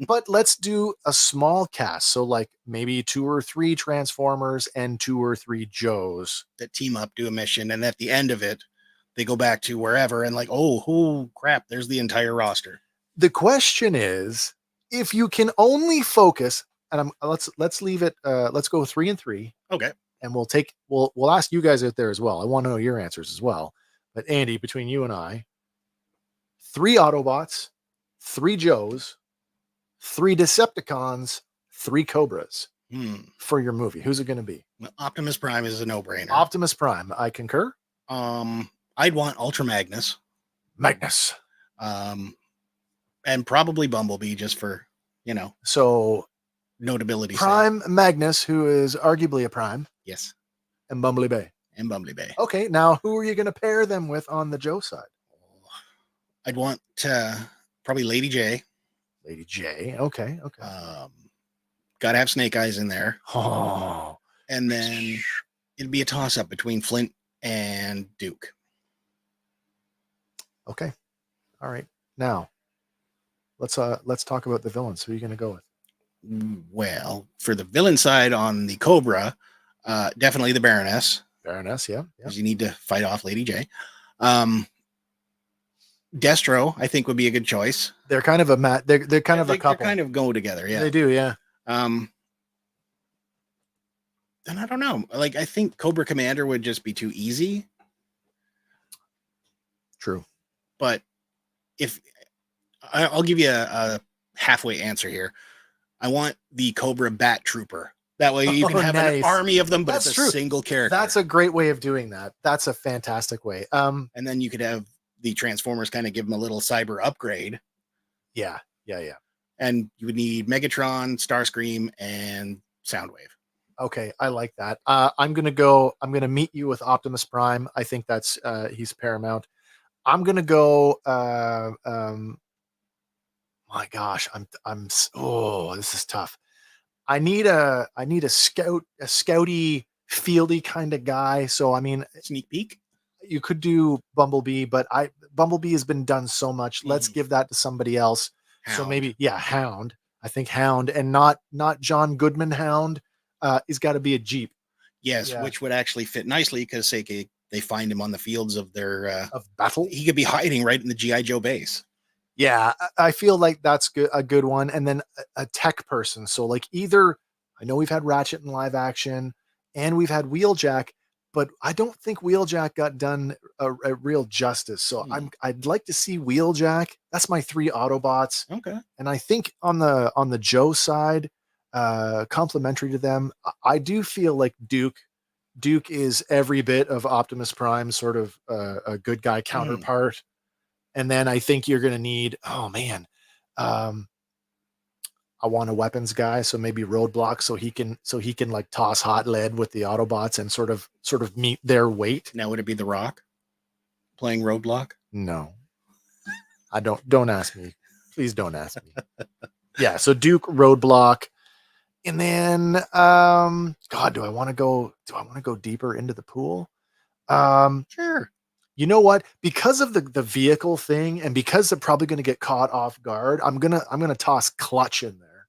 But let's do a small cast, so like maybe 2 or 3 Transformers and 2 or 3 Joes that team up, do a mission, and at the end of it they go back to wherever and like, oh crap, there's the entire roster. The question is, if you can only focus, and let's leave it. Let's go 3 and 3. Okay. And we'll ask you guys out there as well. I want to know your answers as well. But Andy, between you and I, 3 Autobots, 3 Joes, 3 Decepticons, 3 Cobras for your movie. Who's it going to be? Optimus Prime is a no-brainer. Optimus Prime. I concur. I'd want Ultra Magnus. And probably Bumblebee just for, so notability. Prime sake. Magnus, who is arguably a Prime. Yes. And Bumblebee. Okay, now who are you going to pair them with on the Joe side? I'd want probably Lady J. Okay. Gotta have Snake Eyes in there. Oh. And then it'd be a toss-up between Flint and Duke. Okay. All right. Now, let's talk about the villains. Who are you going to go with? Well, for the villain side on the Cobra, definitely the Baroness. Yeah. Because you need to fight off Lady J. Destro, I think, would be a good choice. They're kind of a they're kind of a couple. They kind of go together, yeah. They do, yeah. Then I don't know. Like, I think Cobra Commander would just be too easy. True. But if I'll give you a halfway answer here. I want the Cobra Bat Trooper. That way you can have an army of them, but it's a single character. That's a great way of doing that. That's a fantastic way. And then you could have the Transformers kind of give them a little cyber upgrade. Yeah. And you would need Megatron, Starscream, and Soundwave. Okay, I like that. I'm gonna meet you with Optimus Prime. I think that's he's paramount. I'm gonna go. my gosh, oh, this is tough. I need a scouty, fieldy kind of guy. So I mean, Sneak peek. you could do Bumblebee, but Bumblebee has been done so much. Let's give that to somebody else. So Hound. maybe, yeah, Hound. I think Hound, and not John Goodman Hound. He's got to be a Jeep. Yes, Yeah. which would actually fit nicely because they find him on the fields of their Of battle. he could be hiding right in the G.I. Joe base. Yeah, I feel like that's a good one. And then a tech person. So like either, I know we've had Ratchet in live action and we've had Wheeljack, but I don't think Wheeljack got done a real justice. So I'd like to see Wheeljack. That's my 3 Autobots. Okay. And I think on the Joe side, complementary to them, I do feel like Duke is every bit of Optimus Prime, sort of a good guy counterpart. And then I think you're going to need, oh man, I want a weapons guy. So maybe Roadblock, so he can like toss hot lead with the Autobots and sort of meet their weight. Now, would it be The Rock playing Roadblock? No, I don't ask me. Please don't ask me. Yeah. So Duke, Roadblock. And then, God, do I want to go deeper into the pool? Sure. You know what? Because of the vehicle thing, and because they're probably going to get caught off guard, I'm gonna toss Clutch in there,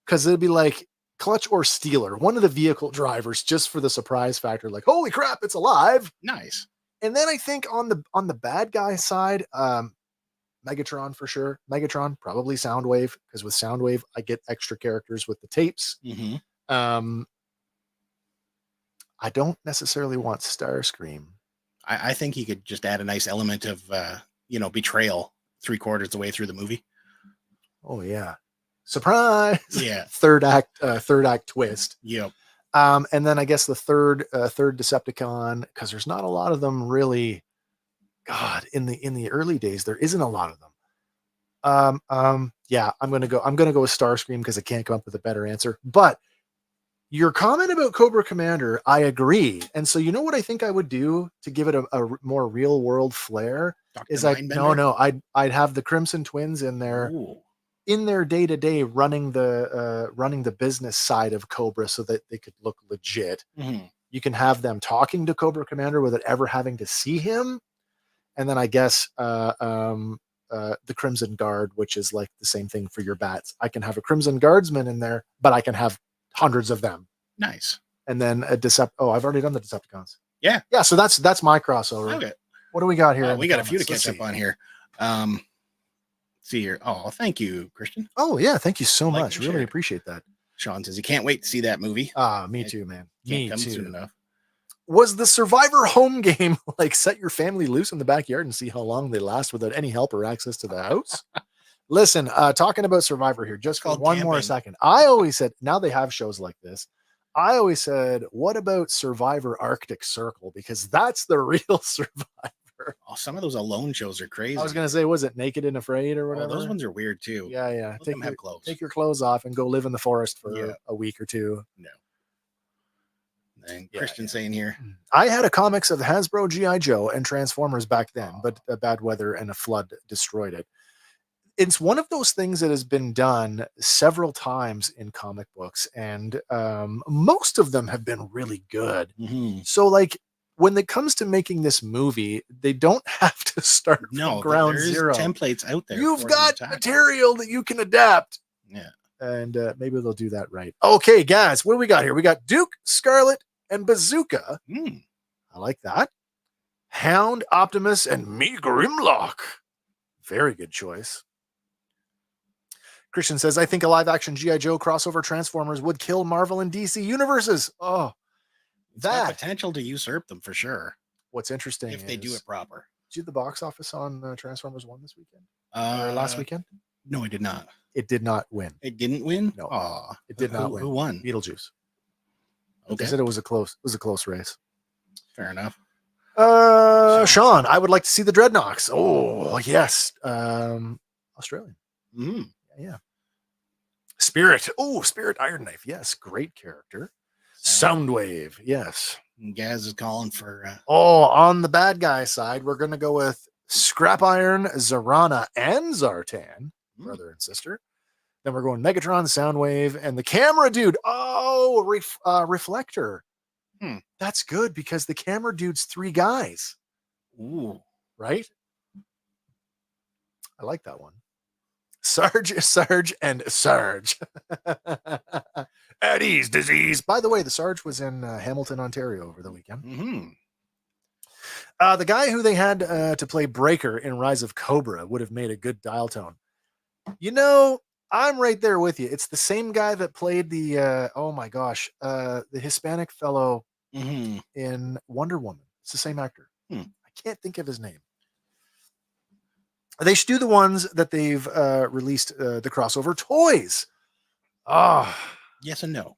because it'd be like Clutch or Steeler, one of the vehicle drivers, just for the surprise factor. Like, holy crap, it's alive! Nice. And then I think on the bad guy side, Megatron for sure. Megatron, probably Soundwave, because with Soundwave I get extra characters with the tapes. Mm-hmm. I don't necessarily want Starscream. I think he could just add a nice element of, betrayal 3/4 the way through the movie. Oh yeah, surprise! Yeah, third act twist. Yep. And then I guess the third Decepticon, because there's not a lot of them really. God, in the early days, there isn't a lot of them. Yeah, I'm gonna go with Starscream because I can't come up with a better answer. But your comment about Cobra Commander, I agree. And so, you know what I think I would do to give it a more real world flair is I'd have the Crimson Twins in there. Ooh. In their day to day running the business side of Cobra so that they could look legit. Mm-hmm. You can have them talking to Cobra Commander without ever having to see him. And then I guess the Crimson Guard, which is like the same thing for your bats. I can have a Crimson Guardsman in there, but I can have hundreds of them. Nice. And then I've already done the Decepticons. Yeah. Yeah. So that's my crossover. Okay. What do we got here? We got a few to catch up on here. See here. Oh, thank you, Christian. Oh yeah. Thank you so much. Really appreciate that. Sean says he can't wait to see that movie. Me too, man. Me too. Soon enough. Was the Survivor home game like set your family loose in the backyard and see how long they last without any help or access to the house? Listen, talking about Survivor here, just for one more second. I always said, now they have shows like this. I always said, what about Survivor Arctic Circle? Because that's the real Survivor. Oh, some of those alone shows are crazy. I was going to say, was it Naked and Afraid or whatever? Oh, those ones are weird too. Yeah. Take your clothes off and go live in the forest for a week or two. No. And Christian saying here, I had a comics of Hasbro G.I. Joe and Transformers back then, but bad weather and a flood destroyed it. It's one of those things that has been done several times in comic books, and most of them have been really good. Mm-hmm. So like when it comes to making this movie, they don't have to start from ground zero. Templates out there. You've got material that you can adapt. Yeah. And maybe they'll do that right. Okay, guys, what do we got here? We got Duke, Scarlet, and Bazooka. I like that. Hound, Optimus, and me, Grimlock. Very good choice. Christian says, I think a live-action G.I. Joe crossover Transformers would kill Marvel and DC universes. Oh, it's got potential to usurp them for sure. What's interesting if they do it proper. Did you do the box office on Transformers 1 this weekend? Or last weekend? No, I did not. It did not win. It didn't win? No. Oh, it did not win. Who won? Beetlejuice. Okay. They said it was a close race. Fair enough. Sean, I would like to see the Dreadnoks. Oh, yes. Australian. Yeah. Spirit. Oh, Spirit Iron Knife. Yes. Great character. Soundwave. Yes. Gaz is calling for. On the bad guy side, we're going to go with Scrap Iron, Zarana, and Zartan. brother and sister. Then we're going Megatron, Soundwave, and the camera dude. Oh, Reflector. That's good because the camera dude's 3 guys. Ooh. Right? I like that one. Sarge, and Sarge. Eddie's disease. By the way, the Sarge was in Hamilton, Ontario over the weekend. Mm-hmm. The guy who they had to play Breaker in Rise of Cobra would have made a good dial tone. You know, I'm right there with you. It's the same guy that played the the Hispanic fellow in Wonder Woman. It's the same actor. I can't think of his name. They should do the ones that they've released, the crossover toys. Yes and no.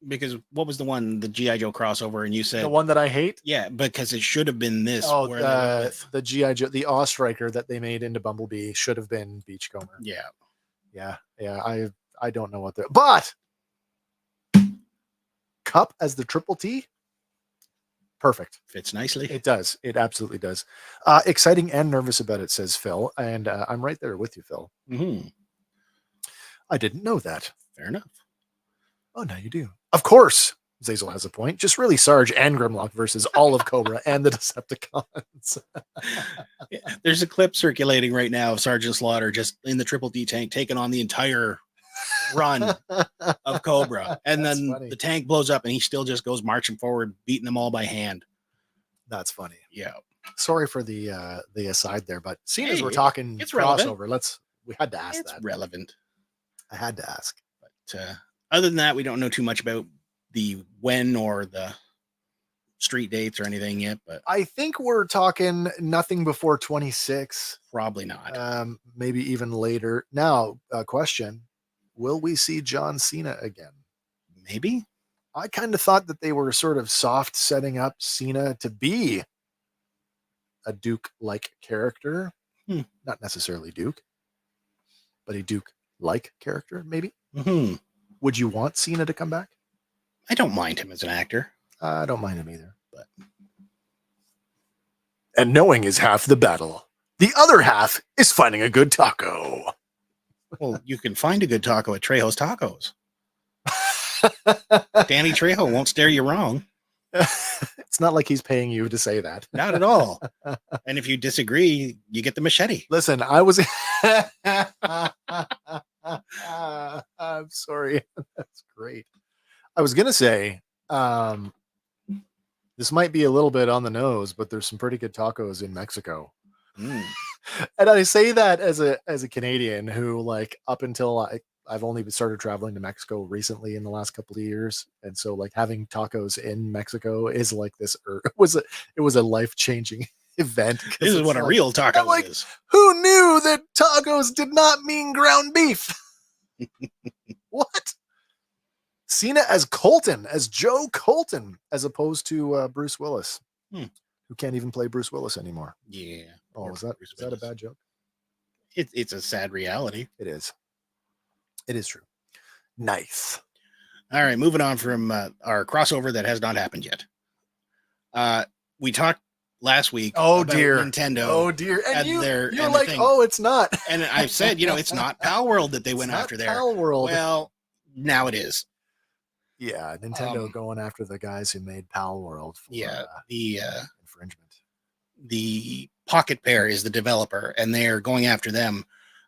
Because what was the one, the G.I. Joe crossover, and you said... The one that I hate? Yeah, because it should have been this. Oh, the G.I. Joe, the Awe Striker that they made into Bumblebee should have been Beachcomber. Yeah. I don't know what they're... But! Cup as the Triple T? Perfect. Fits nicely. It does. It absolutely does. Exciting and nervous about it, says Phil. And I'm right there with you, Phil. I didn't know that. Fair enough. Oh, now you do. Of course, Zazel has a point. Just really Sarge and Grimlock versus all of Cobra and the Decepticons. There's a clip circulating right now of Sergeant Slaughter just in the Triple D tank taking on the entire run of Cobra. And then the tank blows up and he still just goes marching forward, beating them all by hand. That's funny. Yeah. Sorry for the aside there, but seeing as we're talking it's crossover, we had to ask it's that. It's relevant. I had to ask. But other than that, we don't know too much about the when or the street dates or anything yet. But I think we're talking nothing before 26. Probably not. Maybe even later. Now, question. Will we see John Cena again? Maybe. I kind of thought that they were sort of soft setting up Cena to be a Duke-like character. Not necessarily Duke, but a Duke-like character, maybe. Would you want Cena to come back? I don't mind him as an actor. I don't mind him either. But and knowing is half the battle. The other half is finding a good taco. Well, you can find a good taco at Trejo's Tacos. Danny Trejo won't stare you wrong. It's not like he's paying you to say that. Not at all. And if you disagree, you get the machete. Listen, I was... I'm sorry. That's great. I was going to say, this might be a little bit on the nose, but there's some pretty good tacos in Mexico. And I say that as a Canadian who, like, up until I've only started traveling to Mexico recently in the last couple of years, and so like having tacos in Mexico is like this. It was a life-changing event. This is what a real taco is. Who knew that tacos did not mean ground beef? What? Cena as Colton, as Joe Colton, as opposed to Bruce Willis, who can't even play Bruce Willis anymore. Yeah. Oh, is that a bad joke? It's a sad reality. It is. It is true. Nice. All right, moving on from our crossover that has not happened yet. We talked last week about Nintendo. Oh dear. And you're like, thing. Oh, it's not. And I said, it's not Pal World that they went after there. Pal World. Well, now it is. Yeah, Nintendo going after the guys who made Pal World for the infringement. The Pocket Pair is the developer, and they're going after them.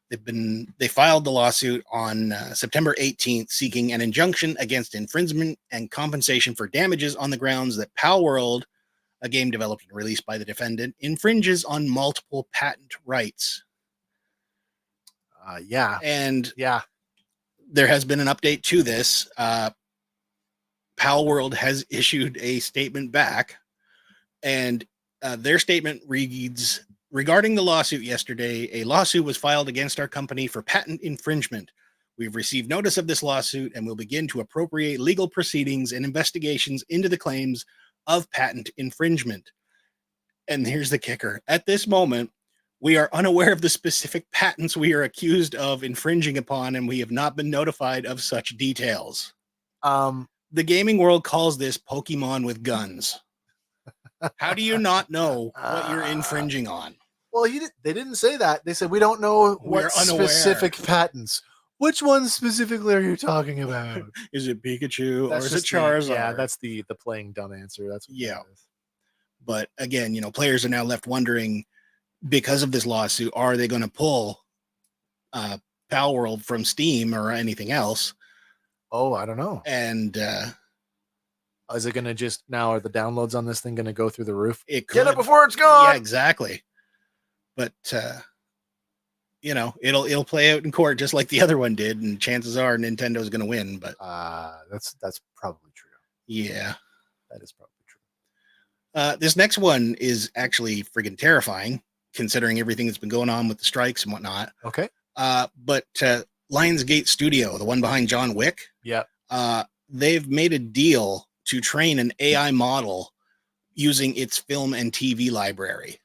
They filed the lawsuit on September 18th, seeking an injunction against infringement and compensation for damages on the grounds that Pal World, a game developed and released by the defendant, infringes on multiple patent rights. And there has been an update to this. Pal World has issued a statement back, and their statement reads, regarding the lawsuit yesterday, a lawsuit was filed against our company for patent infringement. We've received notice of this lawsuit and will begin to appropriate legal proceedings and investigations into the claims of patent infringement. And here's the kicker. At this moment, we are unaware of the specific patents we are accused of infringing upon, and we have not been notified of such details. The gaming world calls this Pokemon with guns. How do you not know what you're infringing on? Well, they didn't say that. They said we don't know We're what unaware. specific patents. Which ones specifically are you talking about? Is it Pikachu or is it just Charizard? yeah, that's the playing dumb answer. That's what Yeah. that is. But again, players are now left wondering, because of this lawsuit, are they going to pull Pal World from Steam or anything else? Oh, I don't know. And Is it going to just now? Are the downloads on this thing going to go through the roof? it could. Get it before it's gone. Yeah, exactly. But it'll play out in court just like the other one did, and chances are Nintendo's going to win. But that's probably true. Yeah, that is probably true. This next one is actually friggin' terrifying, considering everything that's been going on with the strikes and whatnot. Okay. But Lionsgate Studio, the one behind John Wick, yeah, they've made a deal to train an AI model using its film and TV library.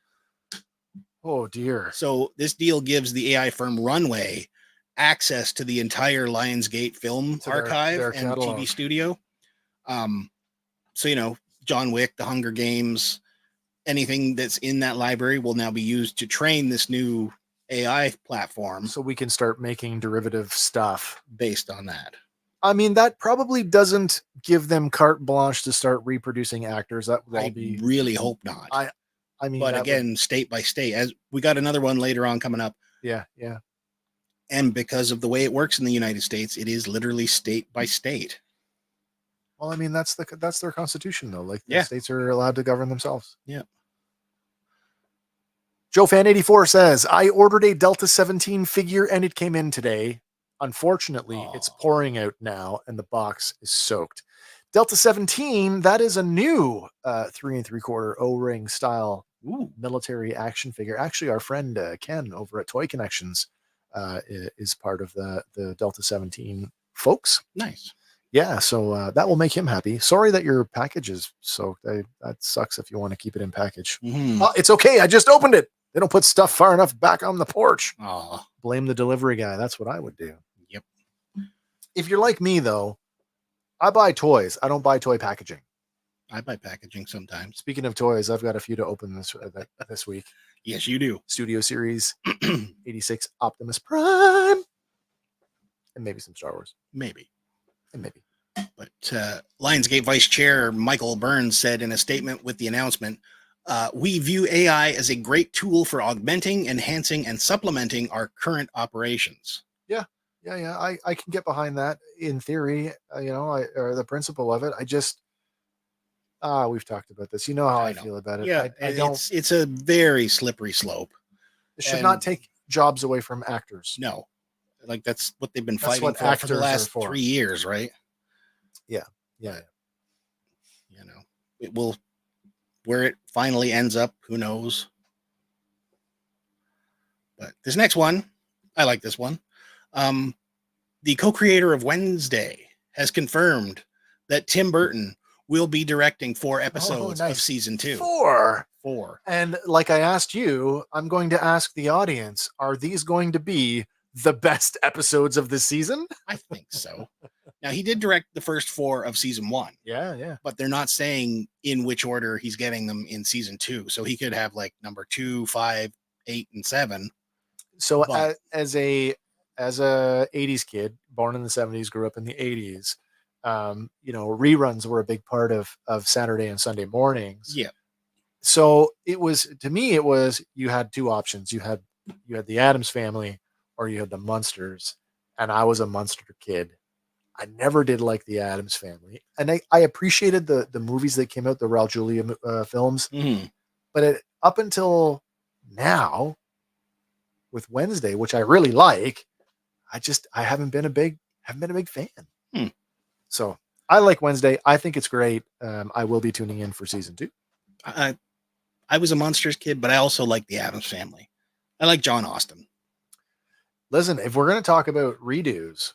Oh dear. So this deal gives the AI firm Runway access to the entire Lionsgate film archive their and catalog. TV studio. So, John Wick, The Hunger Games, anything that's in that library will now be used to train this new AI platform. So we can start making derivative stuff based on that. I mean, that probably doesn't give them carte blanche to start reproducing actors. That would all be. Really hope not. I mean, but again, state by state, as we got another one later on coming up. Yeah, yeah. And because of the way it works in the United States, it is literally state by state. Well, I mean, that's their constitution, though. Like, the states are allowed to govern themselves. Yeah. JoeFan84 says, I ordered a Delta 17 figure and it came in today. Unfortunately, it's pouring out now and the box is soaked. Delta 17, that is a new 3 3/4 O-ring style military action figure. Actually, our friend Ken over at Toy Connections is part of the Delta 17 folks. Nice. Yeah, so that will make him happy. Sorry that your package is soaked. That sucks if you want to keep it in package. Mm-hmm. It's okay. I just opened it. They don't put stuff far enough back on the porch. Oh. Blame the delivery guy. That's what I would do. Yep. If you're like me, though, I buy toys. I don't buy toy packaging. I buy packaging sometimes. Speaking of toys, I've got a few to open this week. Yes, you do. Studio Series 86 Optimus Prime. And maybe some Star Wars. Maybe. And maybe. But Lionsgate Vice Chair Michael Burns said in a statement with the announcement, we view AI as a great tool for augmenting, enhancing, and supplementing our current operations. Yeah. I can get behind that in theory, or the principle of it. I just, we've talked about this. You know how I feel about it. Yeah, I don't. It's a very slippery slope. It should not take jobs away from actors. No, like that's what they've been fighting for the last 3 years, right? Yeah. It will. Where it finally ends up, who knows? But this next one, I like this one. The co-creator of Wednesday has confirmed that Tim Burton will be directing 4 episodes of season 2. 4. And like I asked you, I'm going to ask the audience, are these going to be the best episodes of the season? I think so. Now, he did direct the first 4 of season 1. Yeah. But they're not saying in which order he's getting them in season 2. So he could have like number 2, 5, 8, and 7. So as a 80s kid, born in the 70s, grew up in the 80s, reruns were a big part of Saturday and Sunday mornings. Yeah. So to me, you had 2 options. You had the Addams Family or you had the Munsters. And I was a Munster kid. I never did like the Addams Family. And I appreciated the movies that came out, the Raul Julia films. Mm-hmm. But up until now, with Wednesday, which I really like, I haven't been a big fan. So I like Wednesday. I think it's great. I will be tuning in for season 2. I was a Monsters kid, but I also like the Addams Family. I like John Austen. Listen, if we're going to talk about redos,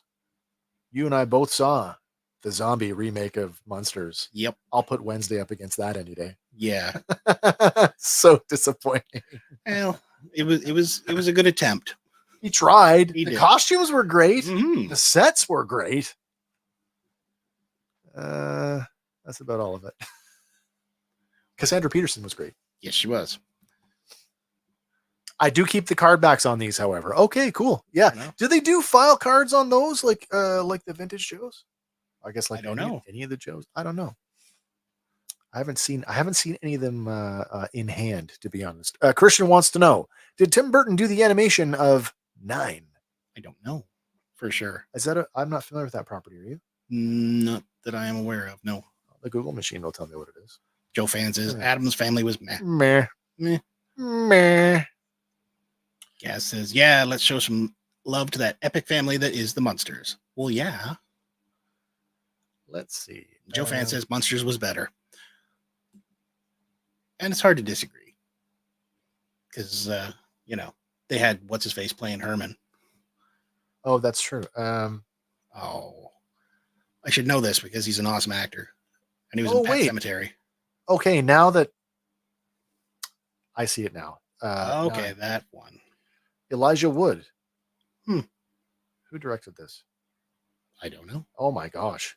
you and I both saw the zombie remake of Monsters. Yep. I'll put Wednesday up against that any day. Yeah. So disappointing. Well, it was a good attempt. He tried. He did. Costumes were great. Mm-hmm. The sets were great. That's about all of it. Cassandra Peterson was great. Yes, she was. I do keep the card backs on these, however. Okay, cool. Yeah. You know? Do they do file cards on those like the vintage shows? I guess like I don't know. any of the shows. I don't know. I haven't seen any of them in hand, to be honest. Christian wants to know: did Tim Burton do the animation of 9? I don't know for sure. Is that I'm not familiar with that property. Are you? Not that I am aware of. No. The Google machine will tell me what it is. Joe Fan says Yeah. Adam's Family was meh. Meh. Meh. Meh. Gaz says, yeah, let's show some love to that epic family that is the Munsters. Well, yeah. Let's see. Joe Fan says Munsters was better. And it's hard to disagree. Because, they had what's-his-face playing Herman. Oh, that's true. Oh. I should know this because he's an awesome actor. And he was Oh, in Pet wait. Sematary. Okay, now that I see it now. Okay, 9. that one. Elijah Wood. Hmm. Who directed this? I don't know. Oh my gosh.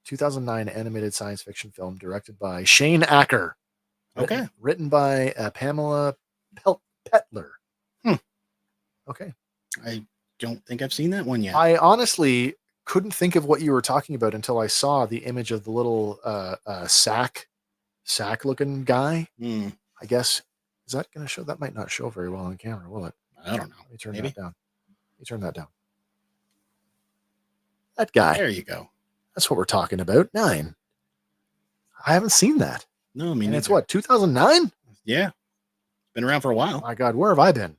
2009 animated science fiction film directed by Shane Acker. Okay. Written by Pamela Petler. Hmm. Okay. I don't think I've seen that one yet. I honestly couldn't think of what you were talking about until I saw the image of the little sack looking guy. Hmm. I guess. Is that going to show? That might not show very well on camera, will it? I don't know. Let me turn Maybe. that down. Let me turn that down. That guy. There you go. That's what we're talking about. 9. I haven't seen that. No, I mean, And it's what, 2009? Yeah. It's been around for a while. My God, where have I been?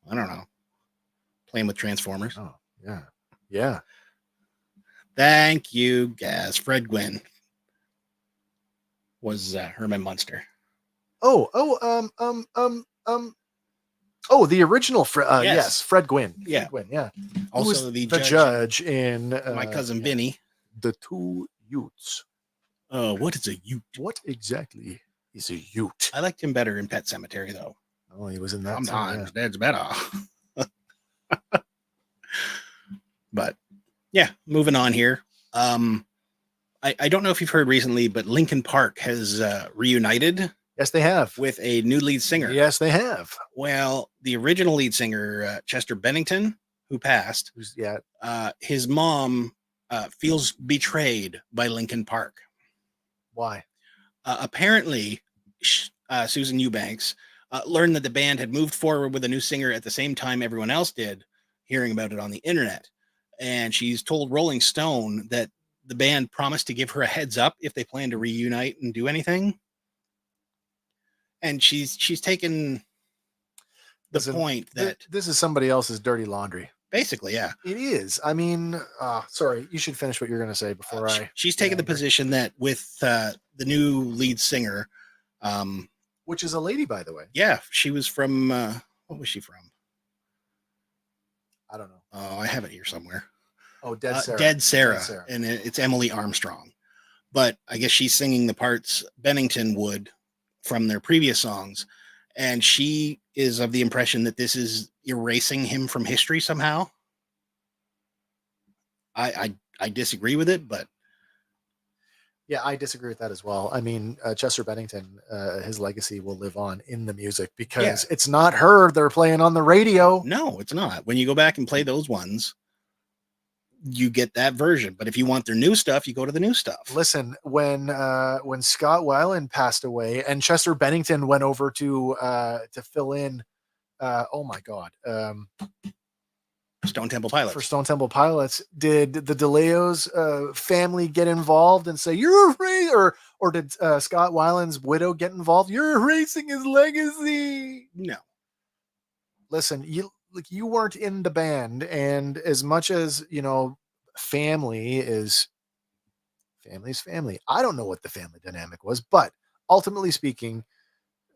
I don't know. Playing with Transformers. Oh, yeah. Yeah. Thank you, Gaz. Fred Gwynn was Herman Munster. The original yes, Fred Gwynn. Yeah. Fred Gwynn, yeah. Also the the judge in My Cousin yeah, Vinny. The Two Utes. What is a Ute? What exactly is a Ute? I liked him better in Pet Sematary, though. Oh, he was in that. Sometimes Dad's better. But yeah, moving on here. I don't know if you've heard recently, but Linkin Park has reunited. Yes, they have. With a new lead singer. Yes, they have. Well, the original lead singer, Chester Bennington, who passed, his mom feels betrayed by Linkin Park. Why? Apparently, Susan Eubanks learned that the band had moved forward with a new singer at the same time everyone else did, hearing about it on the internet. And she's told Rolling Stone that the band promised to give her a heads up if they plan to reunite and do anything. And she's taken the point that this is somebody else's dirty laundry. Basically, yeah. It is. I mean, sorry, you should finish what you're going to say before she's taken the position that with the new lead singer, which is a lady, by the way. Yeah, she was from what was she from? I don't know. Oh, I have it here somewhere. Oh, Dead Sarah. Dead Sarah. And it's Emily Armstrong. But I guess she's singing the parts Bennington would from their previous songs, and she is of the impression that this is erasing him from history somehow. I disagree with it, but yeah, I disagree with that as well. I mean, Chester Bennington, his legacy will live on in the music because it's not her they're playing on the radio. No, it's not. When you go back and play those ones, you get that version. But if you want their new stuff, you go to the new stuff. Listen, when Scott Weiland passed away and Chester Bennington went over to fill in, oh my God, Stone Temple Pilots. For Stone Temple Pilots, did the DeLeo's family get involved and say you're erasing, or did Scott Weiland's widow get involved? You're erasing his legacy. No. Listen, you weren't in the band, and as much as family is family. I don't know what the family dynamic was, but ultimately speaking,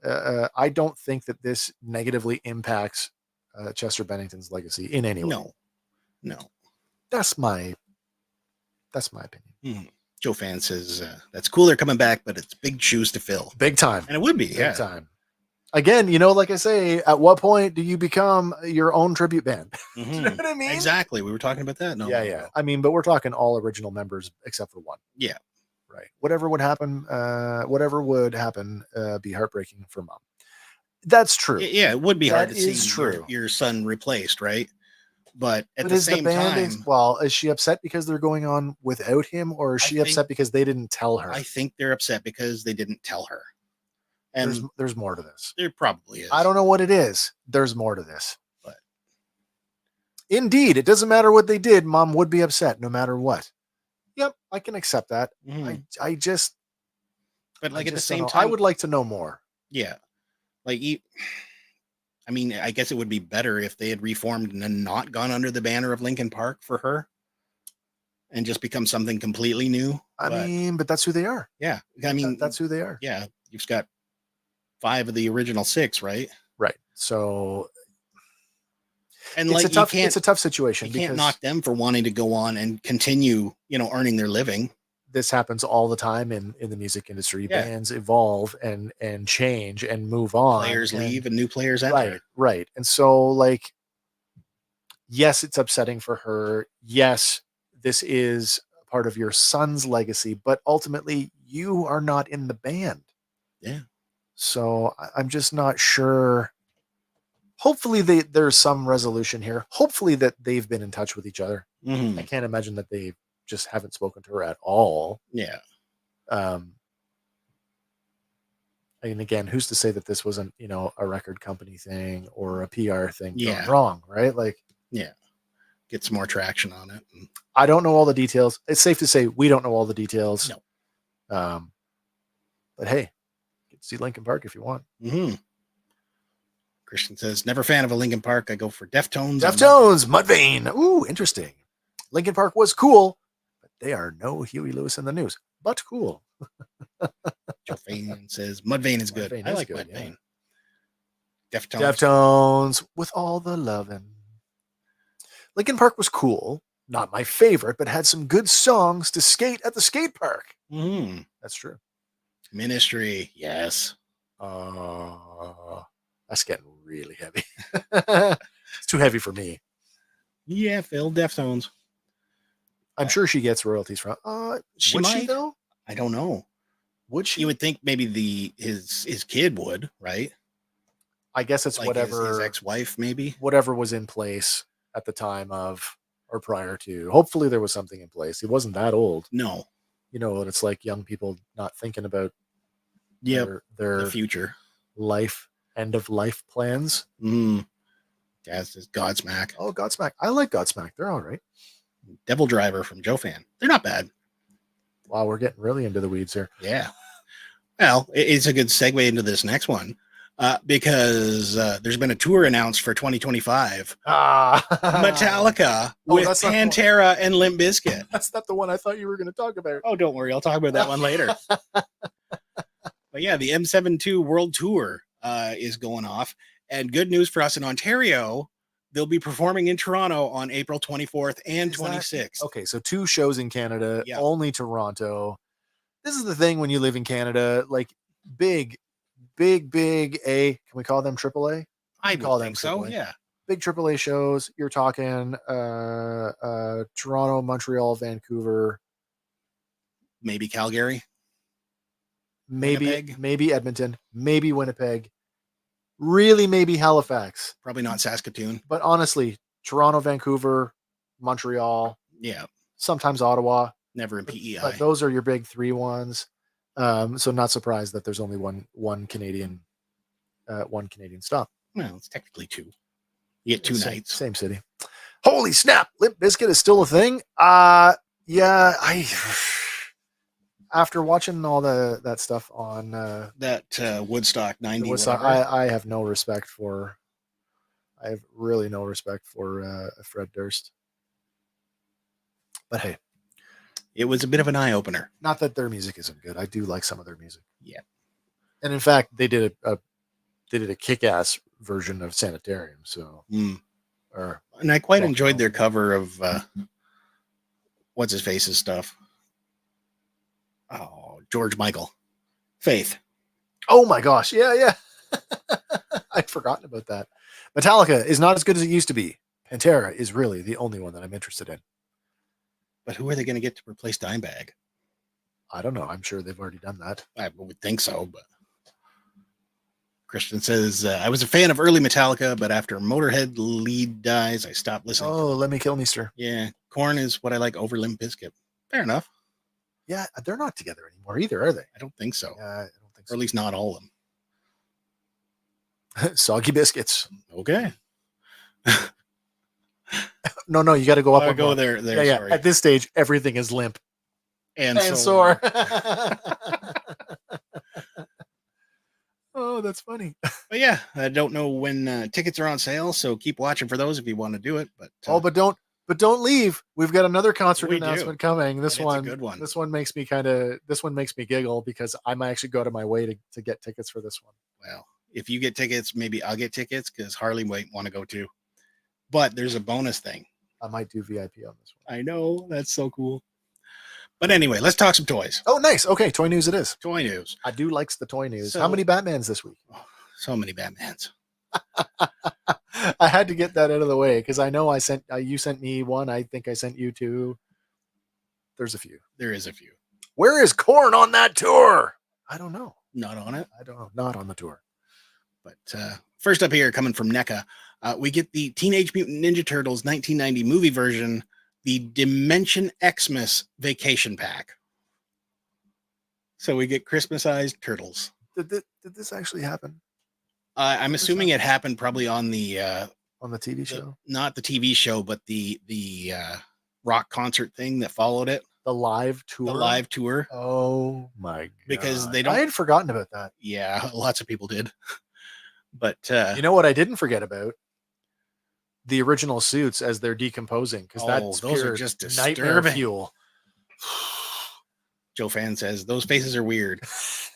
I don't think that this negatively impacts Chester Bennington's legacy in any way. No. That's my opinion. Mm-hmm. Joe Fan says that's cool. They're coming back, but it's big shoes to fill. Big time, and it would be big time. Again, like I say, at what point do you become your own tribute band? Mm-hmm. You know what I mean? Exactly. We were talking about that. No. Yeah. I mean, but we're talking all original members except for one. Yeah. Right. Whatever would happen, be heartbreaking for Mom. That's true. Yeah, it would be hard That to is see true. your son replaced, right? But at But the is the same band time, well, is she upset because they're going on without him, or is I she think- upset because they didn't tell her? I think they're upset because they didn't tell her. And There's more to this. there probably is. I don't know what it is. There's more to this. But indeed, it doesn't matter what they did. Mom would be upset no matter what. Yep, I can accept that. Mhm. I just, But like I at the just don't same know. time, I would like to know more. yeah. Like I mean, I guess it would be better if they had reformed and then not gone under the banner of Linkin Park for her and just become something completely new. I But mean, but that's who they are. yeah, I mean, That's who they are. yeah, you've got 5 of the original 6, right? Right. So And it's like a tough, you can't, it's a tough situation you because can't knock them for wanting to go on and continue, earning their living. this happens all the time in the music industry. Yeah. Bands evolve and change and move on. Players and- leave and new players enter. Right. And so, like, yes, it's upsetting for her. Yes, this is part of your son's legacy, but ultimately, you are not in the band. Yeah. So I'm just not sure. Hopefully, there's some resolution here. Hopefully, that they've been in touch with each other. Mhm. I can't imagine that they just haven't spoken to her at all. Yeah. And again, who's to say that this wasn't, a record company thing or a PR thing Yeah. gone wrong, right? Like, Yeah. Get some more traction on it. I don't know all the details. It's safe to say we don't know all the details. No. But hey, get to see Linkin Park if you want. Mm-hmm. Christian says, never fan of a Linkin Park. I go for Deftones. Deftones, Mudvayne. Ooh, interesting. Linkin Park was cool, but they are no Huey Lewis in the news. But cool. Joe Fain says, Mudvayne is good. Mudvayne I is like good, Mudvayne. Deftones. Deftones with all the lovin'. Linkin Park was cool. Not my favorite, but had some good songs to skate at the skate park. Mm-hmm. That's true. Ministry. Yes. That's getting really heavy. It's too heavy for me. Yeah, Phil, Deftones. I'm sure she gets royalties from. She Would might. she though? I don't know. Would she? You would think maybe his kid would, right? I guess it's Like whatever his ex-wife, maybe. whatever was in place at the time of or prior to. Hopefully there was something in place. He wasn't that old. No. You know, and it's like young people not thinking about Yep. their The future. life, end of life plans. Mm. Daz says Godsmack. Oh, Godsmack. I like Godsmack. They're all right. Devil Driver from Joe Fan. They're not bad. Wow, we're getting really into the weeds here. Yeah. Well, it's a good segue into this next one because there's been a tour announced for 2025. Metallica with that's not the one. Pantera and Limp Bizkit. That's not the one I thought you were going to talk about. Oh, don't worry. I'll talk about that one later. But yeah, the M72 World Tour is going off. And good news for us in Ontario, they'll be performing in Toronto on April 24th and 26th. Okay, so 2 shows in Canada, Yeah. only Toronto. This is the thing when you live in Canada, like big A. Can we call them AAA? I call would them think so. AAA. Yeah. Big AAA shows. You're talking Toronto, Montreal, Vancouver, Maybe Calgary. maybe Winnipeg? maybe Edmonton, maybe Winnipeg, really maybe Halifax. Probably not Saskatoon. But honestly, Toronto, Vancouver, Montreal, Yeah. sometimes Ottawa. Never in PEI. But those are your big 3 ones. So not surprised that there's only one Canadian stop. Well, it's technically 2. You get 2 Same- nights. Same city. Holy snap! Limp Bizkit is still a thing. Yeah, after watching all that stuff on That Woodstock 90. Woodstock, whatever. I have no respect for. I have really no respect for Fred Durst. But hey, It was a bit of an eye opener. not that their music isn't good. I do like some of their music. Yeah. And in fact, they did a kick-ass version of Sanitarium. So, or And I quite Well, enjoyed no. their cover of what's his face's stuff. Oh, George Michael. Faith. oh my gosh, yeah. I'd forgotten about that. Metallica is not as good as it used to be. Pantera is really the only one that I'm interested in. But who are they going to get to replace Dimebag? I don't know. I'm sure they've already done that. I would think so, but Christian says, I was a fan of early Metallica, but after Motorhead lead dies, I stopped listening. Oh, let me kill Meester. Yeah, Korn is what I like over Limp Bizkit. Fair enough. Yeah, they're not together anymore either, are they? I don't think so. Yeah, I don't think Or so. at least not all of them. Soggy biscuits. Okay. No, you got to go up. I'll one go more. there. Yeah. Sorry. At this stage, everything is limp And and sore. Oh, that's funny. But yeah, I don't know when tickets are on sale, so keep watching for those if you want to do it. But But don't leave. We've got another concert We do. announcement coming. This And it's a one, good one. This one makes me giggle because I might actually go to my way to get tickets for this one. well, if you get tickets, maybe I'll get tickets because Harley might want to go too. But there's a bonus thing. I might do VIP on this one. I know, that's so cool. But anyway, let's talk some toys. Oh, nice. Okay, toy news it is. Toy news. I do likes the toy news. So- How many Batmans this week? Oh, so many Batmans. I had to get that out of the way because I know you sent me one. I think I sent you two. There's a few. There is a few. Where is Korn on that tour? I don't know. Not on it. I don't know. Not on the tour. But first up here, coming from NECA, we get the Teenage Mutant Ninja Turtles 1990 movie version, the Dimension Xmas Vacation Pack. So we get Christmasized turtles. Did this actually happen I'm assuming it happened probably on the TV show? not the TV show, but the rock concert thing that followed it. The live tour. The live tour. Oh my god! Because they don't- I had forgotten about that. Yeah, lots of people did. But You know what I didn't forget about? The original suits as they're decomposing because that's those are pure just nightmare disturbing. fuel. Joe Fan says those faces are weird,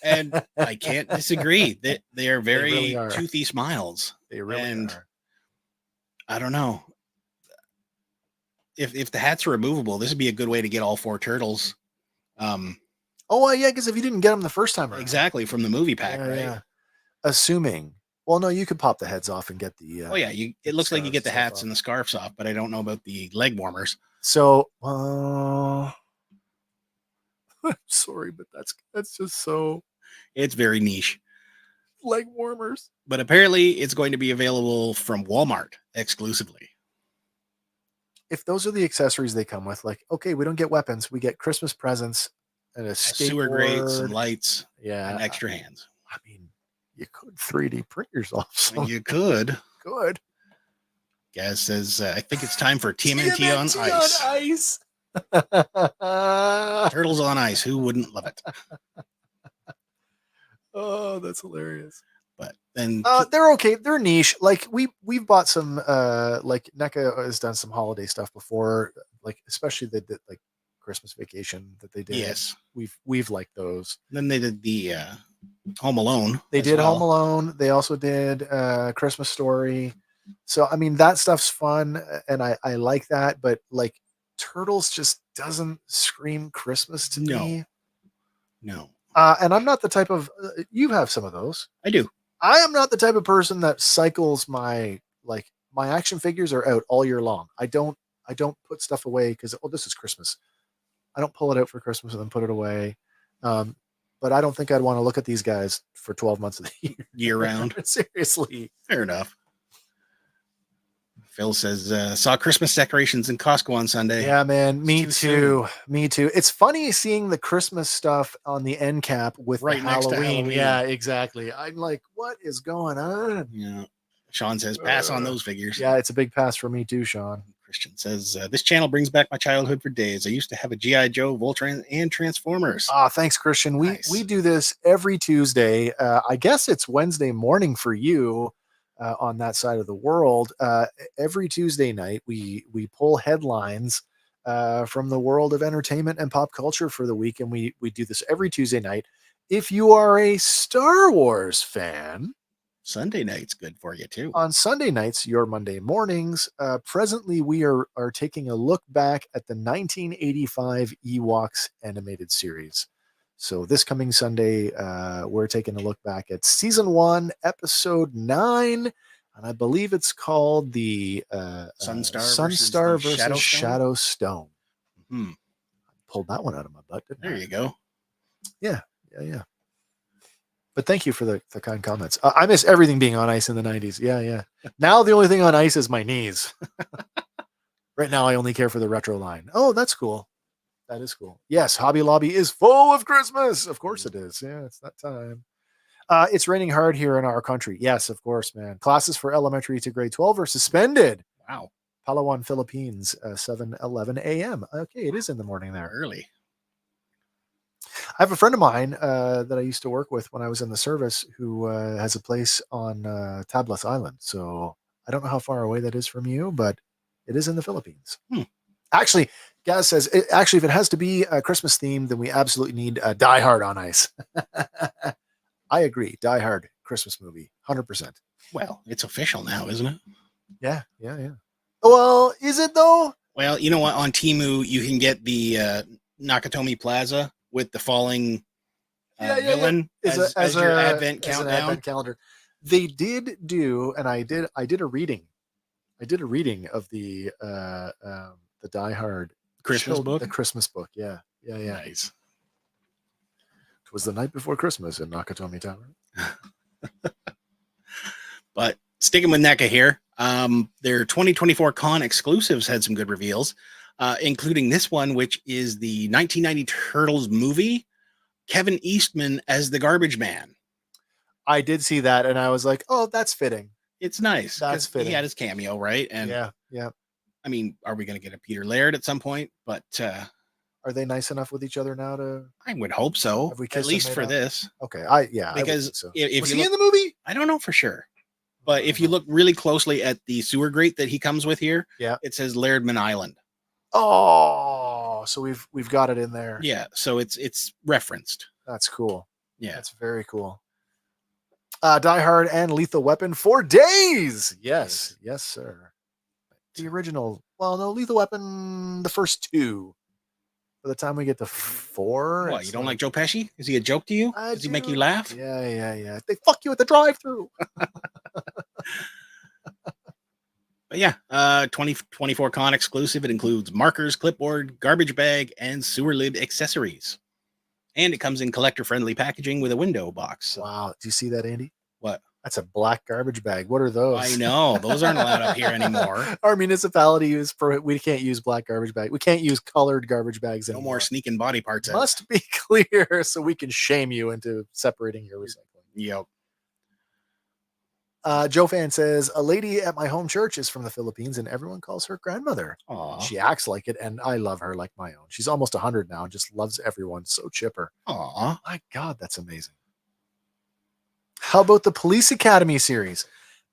and I can't disagree. They are very really are. toothy smiles. They really And are. I don't know if the hats are removable. This would be a good way to get all four turtles. Oh, well, yeah, because if you didn't get them the first time around. Exactly from the movie pack, Yeah, right? yeah. Assuming. Well, no, you could pop the heads off and get the. Oh yeah, it looks like you get the scarves hats off. and the scarves off, but I don't know about the leg warmers. So, sorry, but that's just so It's very niche. leg warmers. But apparently it's going to be available from Walmart exclusively. If those are the accessories they come with, like, okay, we don't get weapons, we get Christmas presents and a Sewer grates and skateboard. lights Yeah, and extra hands. I mean, you could 3D print yourself. So You could. good. Gaz says, I think it's time for TMNT on ice. Turtles on ice. Who wouldn't love it? Oh, that's hilarious. But then They're okay. They're niche. Like we've bought some like NECA has done some holiday stuff before, like especially the like Christmas Vacation that they did. yes. We've liked those. Then they did the Home Alone. They as did well. Home Alone. They also did Christmas Story. So I mean that stuff's fun and I like that, but like Turtles just doesn't scream Christmas to No. me. No, And I'm not the type of you have some of those. I do. I am not the type of person that cycles my action figures are out all year long. I don't put stuff away because this is Christmas. I don't pull it out for Christmas and then put it away. But I don't think I'd want to look at these guys for 12 months of the year. Year round. Seriously. Fair enough. Phil says, saw Christmas decorations in Costco on Sunday. Yeah, man. Me too too. Me too. It's funny seeing the Christmas stuff on the end cap with Right the next to Halloween. Halloween. Yeah, exactly. I'm like, what is going on? Yeah. Sean says, pass on those figures. Yeah, it's a big pass for me too, Sean. Christian says, this channel brings back my childhood for days. I used to have a G.I. Joe, Voltron, and Transformers. Thanks, Christian. Nice. We do this every Tuesday. I guess it's Wednesday morning for you on that side of the world. Every Tuesday night, we pull headlines from the world of entertainment and pop culture for the week, and we do this every Tuesday night. If you are a Star Wars fan, Sunday night's good for you, too. on Sunday nights, your Monday mornings, presently we are taking a look back at the 1985 Ewoks animated series. So this coming Sunday, we're taking a look back at season 1, episode 9, and I believe it's called the Sunstar versus Shadow Stone. Hmm. Pulled that one out of my butt, didn't There I? you go. Yeah. But thank you for the kind comments. I miss everything being on ice in the 90s. Yeah. Now the only thing on ice is my knees. Right now, I only care for the retro line. Oh, that's cool. That is cool. Yes, Hobby Lobby is full of Christmas. Of course it is. Yeah, it's that time. It's raining hard here in our country. Yes, of course, man. Classes for elementary to grade 12 are suspended. Wow. Palawan, Philippines, 7:11 a.m. Okay, it is in the morning there. Early. I have a friend of mine that I used to work with when I was in the service who has a place on Tablas Island. So I don't know how far away that is from you, but it is in the Philippines. Actually, Gaz says, if it has to be a Christmas theme, then we absolutely need Die Hard on ice. I agree. Die Hard Christmas movie, 100%. Well, it's official now, isn't it? Yeah. Well, is it though? Well, you know what? On Temu, you can get the Nakatomi Plaza with the falling villain as your advent countdown. An advent calendar. They did do, and I did a reading. I did a reading of the Die Hard Christmas book. The Christmas book. Yeah. Nice. It was the night before Christmas in Nakatomi Tower. But sticking with NECA here, their 2024 con exclusives had some good reveals, including this one, which is the 1990 Turtles movie, Kevin Eastman as the Garbage Man. I did see that, and I was like, oh, that's fitting. It's nice. That's fitting. He had his cameo, right? And yeah. I mean, are we going to get a Peter Laird at some point? But are they nice enough with each other now to? I would hope so. Have we at least for up? this. Okay, because so. if was you he look, in the movie? I don't know for sure, but if you look really closely at the sewer grate that he comes with here, it says Lairdman Island. Oh, so we've got it in there. Yeah, so it's referenced. That's cool. Yeah, that's very cool. Die Hard and Lethal Weapon for days. Yes, sir. The original. Well, no, Lethal Weapon, the first two. By the time we get to 4, what, you don't like Joe Pesci? Is he a joke to you? Does he make you laugh? Yeah. They fuck you at the drive-thru. But yeah, 2024 con exclusive. It includes markers, clipboard, garbage bag, and sewer lid accessories. And it comes in collector-friendly packaging with a window box. Wow. Do you see that, Andy? What? That's a black garbage bag. What are those? I know. Those aren't allowed up here anymore. Our municipality we can't use black garbage bag. We can't use colored garbage bags anymore. No more sneaking body parts out. Must be clear so we can shame you into separating your recycling. Yep. Joe Fan says, a lady at my home church is from the Philippines and everyone calls her grandmother. Aww. She acts like it and I love her like my own. She's almost 100 now and just loves everyone. So chipper. Aw. My God, that's amazing. How about the Police Academy series?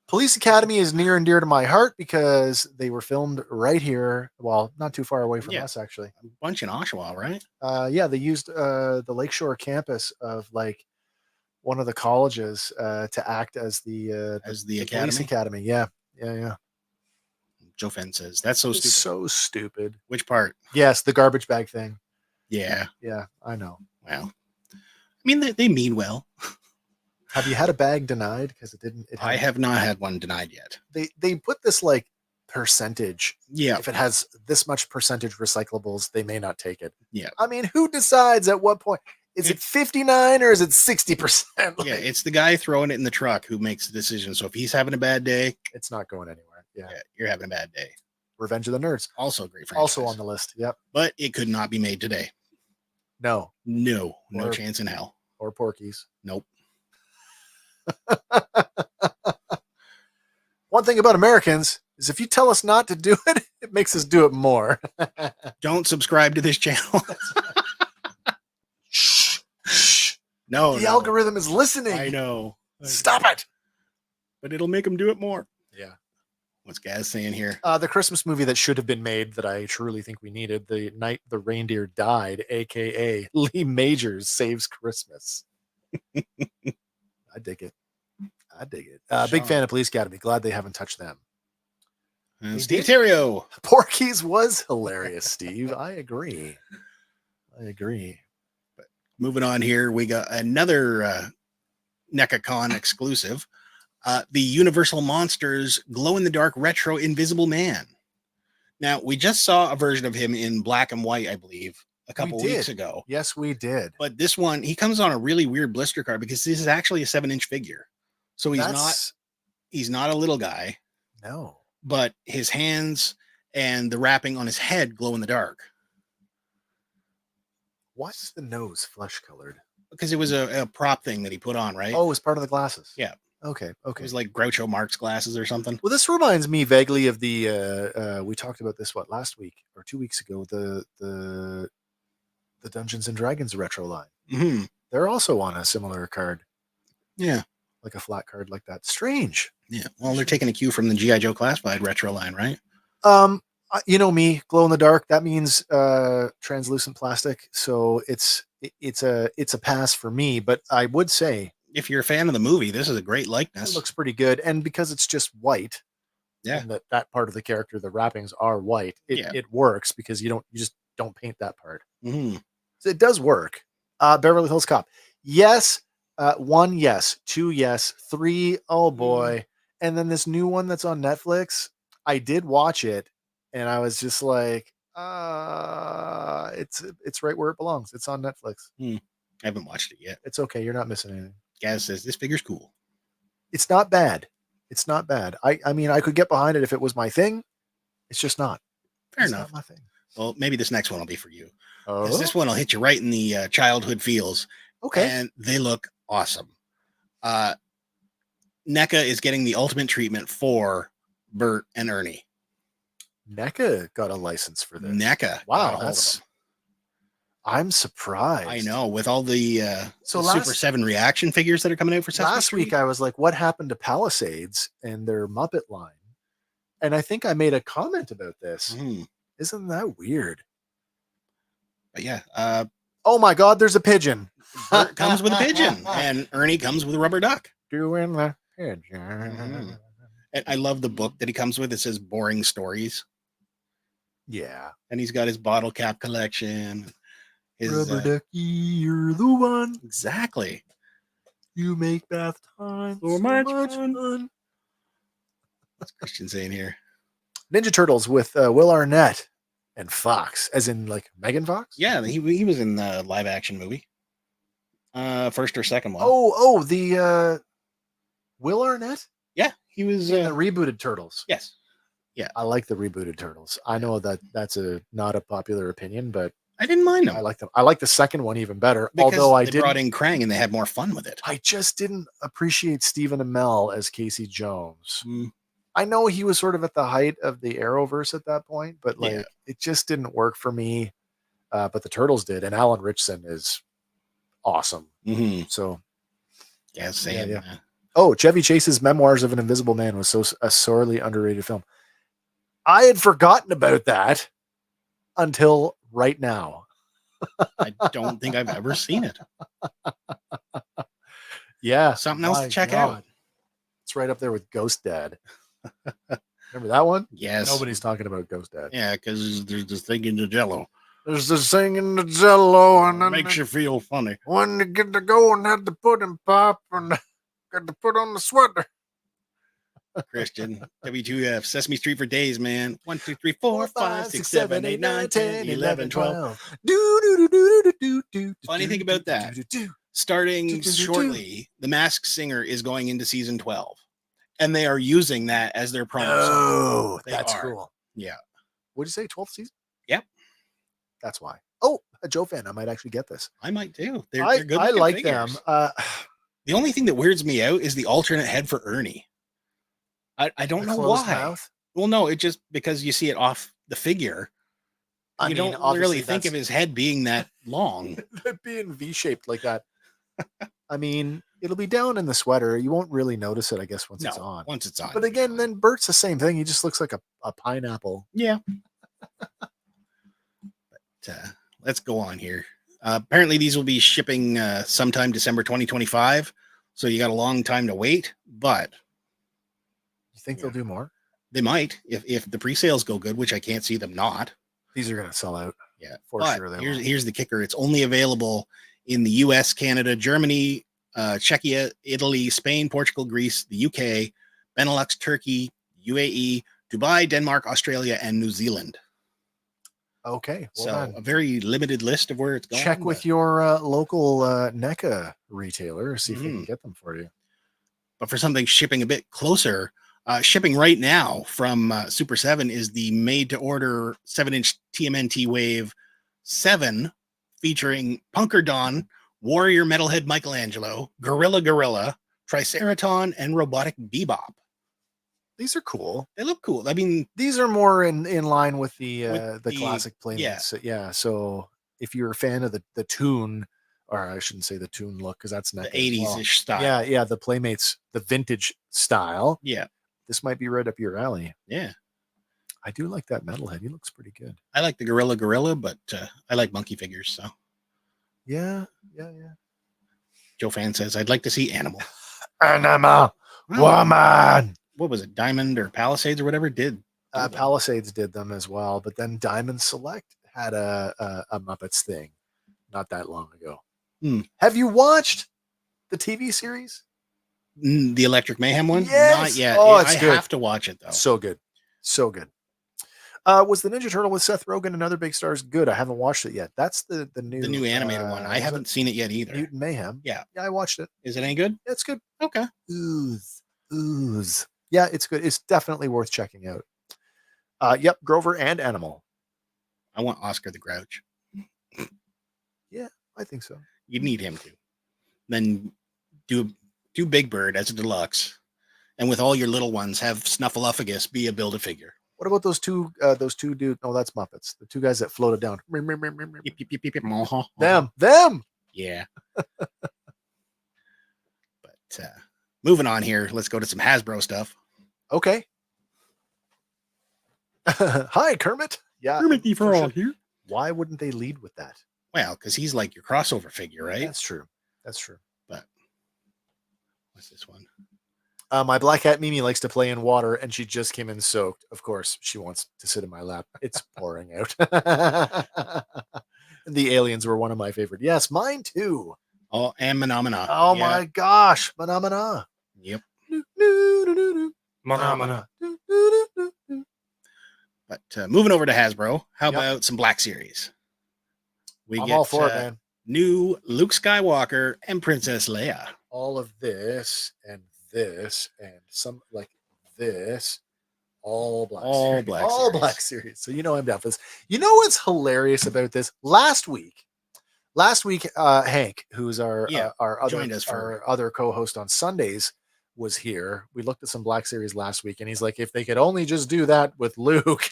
Police Academy is near and dear to my heart because they were filmed right here. Well, not too far away from us, actually. A bunch in Oshawa, right? They used the Lakeshore campus of like one of the colleges to act as the academy? Police Academy. Yeah. Joe Fenn says, that's so stupid. So stupid. Which part? Yes, the garbage bag thing. Yeah, I know. Well, I mean, they mean well. Have you had a bag denied? Because I have not had one denied yet. They put this like percentage. Yeah. If it has this much percentage recyclables, they may not take it. Yeah. I mean, who decides at what point? Is it 59 or is it 60%? Yeah, it's the guy throwing it in the truck who makes the decision. So if he's having a bad day, it's not going anywhere. Yeah, you're having a bad day. Revenge of the Nerds. Also a great franchise. Also on the list. Yep. But it could not be made today. No Chance in hell. Or Porky's. Nope. One thing about Americans is if you tell us not to do it, it makes us do it more. Don't subscribe to this channel. Shh. No, the algorithm is listening. I know. Stop it. But it'll make them do it more. Yeah. What's Gaz saying here? The Christmas movie that should have been made that I truly think we needed, The Night the Reindeer Died, a.k.a. Lee Majors Saves Christmas. I dig it. Big fan of Police Academy. Glad they haven't touched them. And Steve Terrio. Porky's was hilarious, Steve. I agree. But moving on here, we got another NECACon exclusive. The Universal Monsters glow-in-the-dark retro Invisible Man. Now, we just saw a version of him in black and white, I believe, a couple weeks ago. Yes, we did. But this one, he comes on a really weird blister card because this is actually a 7-inch figure. So he's not a little guy. No. But his hands and the wrapping on his head glow in the dark. Why is the nose flesh colored? Because it was a prop thing that he put on, right? Oh, it was part of the glasses. Yeah. Okay. It was like Groucho Marx glasses or something. Well, this reminds me vaguely of the we talked about this last week or 2 weeks ago, the Dungeons and Dragons retro line. Mm-hmm. They're also on a similar card. Yeah. Like a flat card like that. Strange. Yeah. Well, they're taking a cue from the G.I. Joe Classified retro line, right? You know me, glow in the dark. That means translucent plastic. So it's a pass for me. But I would say, if you're a fan of the movie, this is a great likeness. It looks pretty good, and because it's just white, yeah, and that part of the character, the wrappings are white. It works because you just don't paint that part. Mm-hmm. So it does work. Beverly Hills Cop, yes. 1, yes. 2, yes. 3, oh boy. And then this new one that's on Netflix, I did watch it, and I was just like, it's right where it belongs. It's on Netflix. I haven't watched it yet. It's okay. You're not missing anything. Gaz says this figure's cool. It's not bad. It's not bad. I mean, I could get behind it if it was my thing. It's just not. Fair it's enough. Not my thing. Well, maybe this next one will be for you. Oh, this one will hit you right in the childhood feels. Okay. And they look awesome. NECA is getting the ultimate treatment for Bert and Ernie. NECA got a license for this. NECA. Wow, I'm surprised. I know, with all the Super 7 reaction figures that are coming out for Sesame last Street. week I was like, what happened to Palisades and their Muppet line? And I think I made a comment about this. Isn't that weird? But yeah. Oh my God, there's a pigeon. Bert comes with a pigeon, and Ernie comes with a rubber duck. Doing the pigeon. And I love the book that he comes with. It says Boring Stories. Yeah. And he's got his bottle cap collection. His, Rubber ducky, you're the one. Exactly. You make bath time so much fun. What's Christian saying here? Ninja Turtles with Will Arnett and Fox, as in like Megan Fox? Yeah, he was in the live action movie. First or second one. Oh, the Will Arnett? Yeah, he was in the rebooted Turtles. Yes. Yeah. I like the rebooted Turtles. I know that's not a popular opinion, but I didn't mind them. I like them. I like the second one even better. Because although they brought in Krang and they had more fun with it. I just didn't appreciate Stephen Amell as Casey Jones. I know he was sort of at the height of the Arrowverse at that point, but it just didn't work for me. But the Turtles did, and Alan Ritchson is awesome. So, yeah, same. Yeah. Oh, Chevy Chase's Memoirs of an Invisible Man was a sorely underrated film. I had forgotten about that until right now. I don't think I've ever seen it. Yeah. Something else to check out. It's right up there with Ghost Dad. Remember that one? Yes. Nobody's talking about Ghost Dad. Yeah, because there's this thing in the Jello. There's this thing in the Jello, and then makes you feel funny. When you get to go and have to put in pop and got to put on the sweater. Christian, W2F, Sesame Street for days, man. 1, 2, 3, 4, 5, 6, 7, 8, 9, 10, 11, 12. Funny thing about that, starting shortly, The Masked Singer is going into season 12. And they are using that as their promo. Oh, that's cool. Yeah. What'd you say, 12th season? Yep. That's why. Oh, a Joe fan. I might actually get this. I might too. They're good. I like figures. them. The only thing that weirds me out is the alternate head for Ernie. I don't know why. Mouth? Well, no, it just because you see it off the figure. You don't really think of his head being that long. Being V-shaped like that. I mean, it'll be down in the sweater. You won't really notice it, I guess, once it's on. Once it's on. But again, then Bert's the same thing. He just looks like a pineapple. Yeah. But let's go on here. Apparently, these will be shipping sometime December 2025. So you got a long time to wait. But you think they'll do more? They might if the pre-sales go good, which I can't see them not. These are going to sell out. Yeah, for sure. Here's the kicker. It's only available in the US, Canada, Germany, Czechia, Italy, Spain, Portugal, Greece, the UK, Benelux, Turkey, UAE, Dubai, Denmark, Australia, and New Zealand. Okay. Well, So then, a very limited list of where it's going. check with but- your local NECA retailer, see if they can Mhm. get them for you. But for something shipping a bit closer, shipping right now from Super 7 is the made-to-order 7-inch TMNT Wave 7 featuring Punker Don, Warrior Metalhead Michelangelo, Gorilla, Triceraton, and Robotic Bebop. These are cool. They look cool. I mean, These are more in line with the the- classic Playmates. Yeah. So if you're a fan of the Toon, or I shouldn't say the Toon look because that's the NECA as 80s-ish style. Yeah, the Playmates, the vintage style. Yeah. This might be right up your alley. Yeah. I do like that Metalhead. He looks pretty good. I like the Gorilla, but I like monkey figures. So Yeah. Joe Fan says, I'd like to see Animal. Anima Well, woman. what was it? Diamond or Palisades or whatever did. Palisades did them as well, but then Diamond Select had a Muppets thing not that long ago. Have you watched the TV series? The Electric Mayhem one? Yes. Not yet. Oh, Yeah, it's I good. have to watch it though. So good. Was the Ninja Turtle with Seth Rogen and other big stars good? I haven't watched it yet. That's the new animated one. I haven't seen it yet either. Mutant Mayhem. Yeah. Yeah, I watched it. Is it any good? It's good. Okay. Ooze. Yeah, it's good. It's definitely worth checking out. Yep, Grover and Animal. I want Oscar the Grouch. I think so. You need him to. Then do Big Bird as a deluxe, and with all your little ones, have Snuffleupagus be a Build-A-Figure. What about those two dudes? No, that's Muppets. The two guys that floated down. Them. Yeah. But moving on here, let's go to some Hasbro stuff. Okay. Hi, Kermit. Yeah. Kermit for all sure. here. Why wouldn't they lead with that? Well, because he's like your crossover figure, right? That's true. But what's this one? My black cat Mimi likes to play in water, and she just came in soaked. Of course, she wants to sit in my lap. It's pouring out. The aliens were one of my favorite. Yes, mine too. Oh, and Phenomena. Oh my gosh, Phenomena. Yep. Phenomena. But moving over to Hasbro, how about some Black Series? We I'm get all for it, man. new Luke Skywalker and Princess Leia. All of this and some like this, all Black All Series. Black all Series. Black Series. So you know I'm down for this. You know what's hilarious about this? Last week, Hank, who's our joined us for- our other co-host on Sundays, was here. We looked at some Black Series last week, and he's like, if they could only just do that with Luke.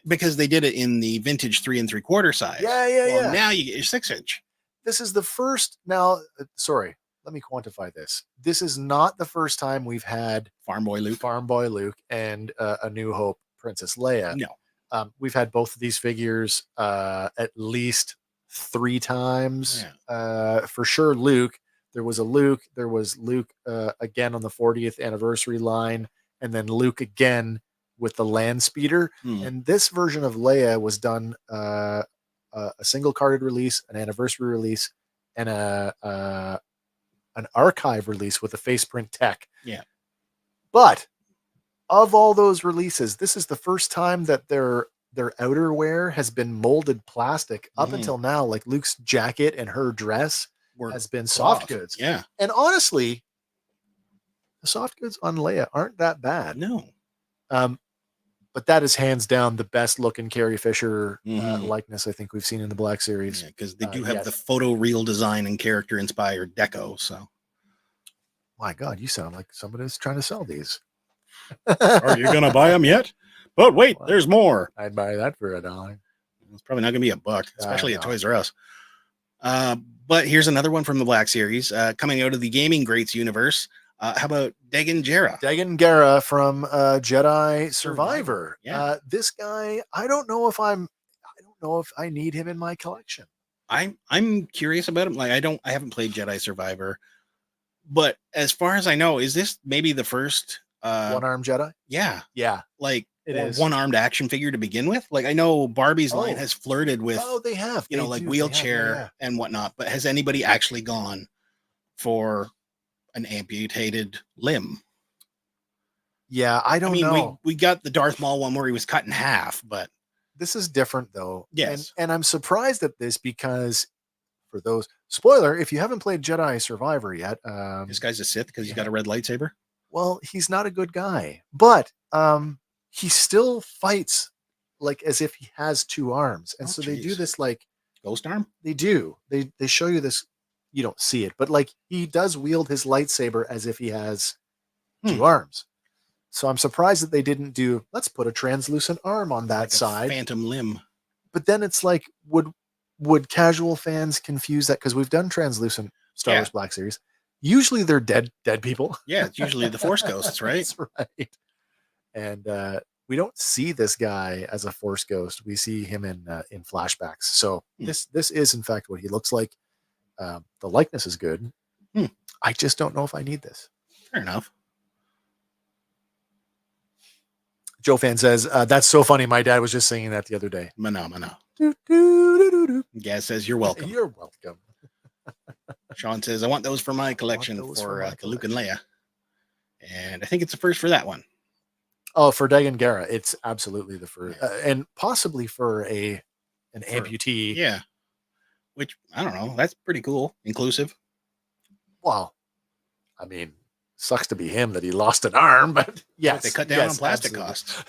Because they did it in the vintage 3 3/4 size. Yeah. Now you get your 6-inch. This is the first. Now, sorry, let me quantify this. This is not the first time we've had Farm Boy Luke. and A New Hope Princess Leia. No. We've had both of these figures at least 3 times. For sure, Luke. There was Luke again on the 40th anniversary line, and then Luke again with the land speeder. And this version of Leia was done a single carded release, an anniversary release, and an archive release with a face print tech. Yeah. But of all those releases, this is the first time that their outerwear has been molded plastic. Up until now, like Luke's jacket and her dress has been soft goods. Yeah. And honestly, the soft goods on Leia aren't that bad. No. But that is hands down the best looking Carrie Fisher likeness I think we've seen in the Black Series. Because they do have the photo real design and character inspired deco. So, my God, you sound like somebody who's trying to sell these. are you going to buy them yet? But wait, there's more. I'd buy that for $1. It's probably not going to be $1, especially at Toys R Us. But here's another one from the Black Series coming out of the Gaming Greats universe. How about Dagan Gera? Dagan Gera from Jedi Survivor. Yeah. This guy, I don't know if I need him in my collection. I'm curious about him. Like I haven't played Jedi Survivor, but as far as I know, is this maybe the first One-armed Jedi? Yeah. Like it is one-armed action figure to begin with. Like I know Barbie's line has flirted with they have. You know, like wheelchair and whatnot, but has anybody actually gone for an amputated limb? Yeah, I don't know. We got the Darth Maul one where he was cut in half, but This is different though. Yes. And I'm surprised at this because for those spoiler, if you haven't played Jedi Survivor yet, This guy's a Sith because he's got a red lightsaber. well, he's not a good guy, but he still fights like as if he has two arms. And Oh, so they do jeez. this like Ghost arm? they do. They show you this, you don't see it, but like he does wield his lightsaber as if he has two arms. So I'm surprised that they didn't do let's put a translucent arm on that Like a side. phantom limb. But then it's like would casual fans confuse that because we've done translucent Star Wars Black Series. Usually they're dead people. Yeah, it's usually the Force ghosts, right? That's right. And we don't see this guy as a Force ghost. We see him in flashbacks. So this is in fact what he looks like. The likeness is good. I just don't know if I need this. Fair enough. Joe Fan says, that's so funny. My dad was just singing that the other day. Mano. Gaz says, you're welcome. You're welcome. Sean says, I want those for my collection for Luke and Leia. And I think it's the first for that one. Oh, for Dagan Gera, it's absolutely the first. And possibly for an amputee. Yeah. Which, I don't know. That's pretty cool. Inclusive. Wow. I mean, sucks to be him that he lost an arm, but yes. They cut down on plastic costs.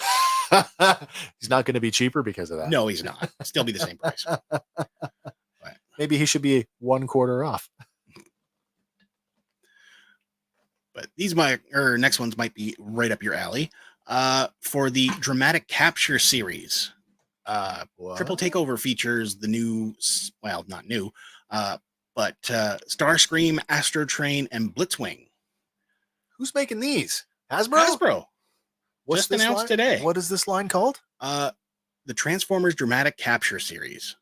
He's not going to be cheaper because of that. No, he's not. Still be the same price. But maybe he should be 1/4 off. But these next ones might be right up your alley. For the Dramatic Capture series, Triple Takeover features the new, well, not new, but Starscream, Astro Train, and Blitzwing. Who's making these? Hasbro. What's just announced today. What is this line called? The Transformers Dramatic Capture series.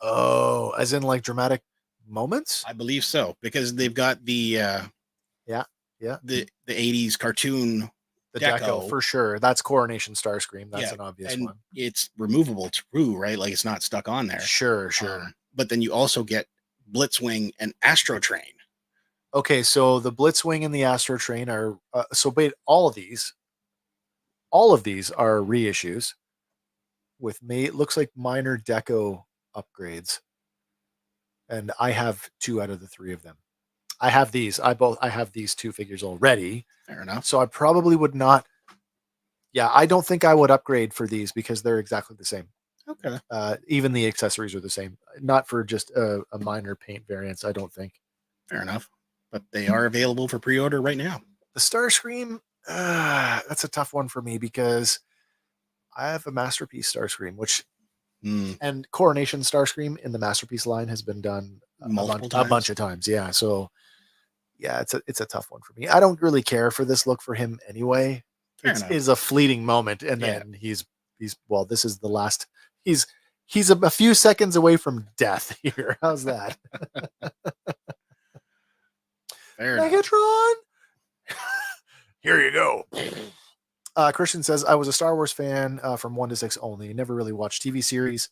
Oh, as in like dramatic moments? I believe so, because they've got the the 80s cartoon. The Deco for sure. That's Coronation Starscream. That's an obvious one. It's removable too, right? Like it's not stuck on there. Sure. But then you also get Blitzwing and Astro Train. Okay, so the Blitzwing and the Astro Train are all of these are reissues with it looks like minor deco upgrades. And I have 2 out of the 3 of them. I have these. I have these 2 figures already. Fair enough. So I probably would not. Yeah, I don't think I would upgrade for these because they're exactly the same. Okay. Even the accessories are the same. Not for just a minor paint variance, I don't think. Fair enough. But they are available for pre-order right now. The Starscream, that's a tough one for me because I have a Masterpiece Starscream, which and Coronation Starscream in the Masterpiece line has been done a bunch of times. Yeah, so yeah, it's a tough one for me. I don't really care for this look for him anyway. It is a fleeting moment, and then he's well. This is the last. He's a few seconds away from death here. How's that? Megatron. Here you go. Christian says, I was a Star Wars fan from 1 to 6 only. Never really watched TV series,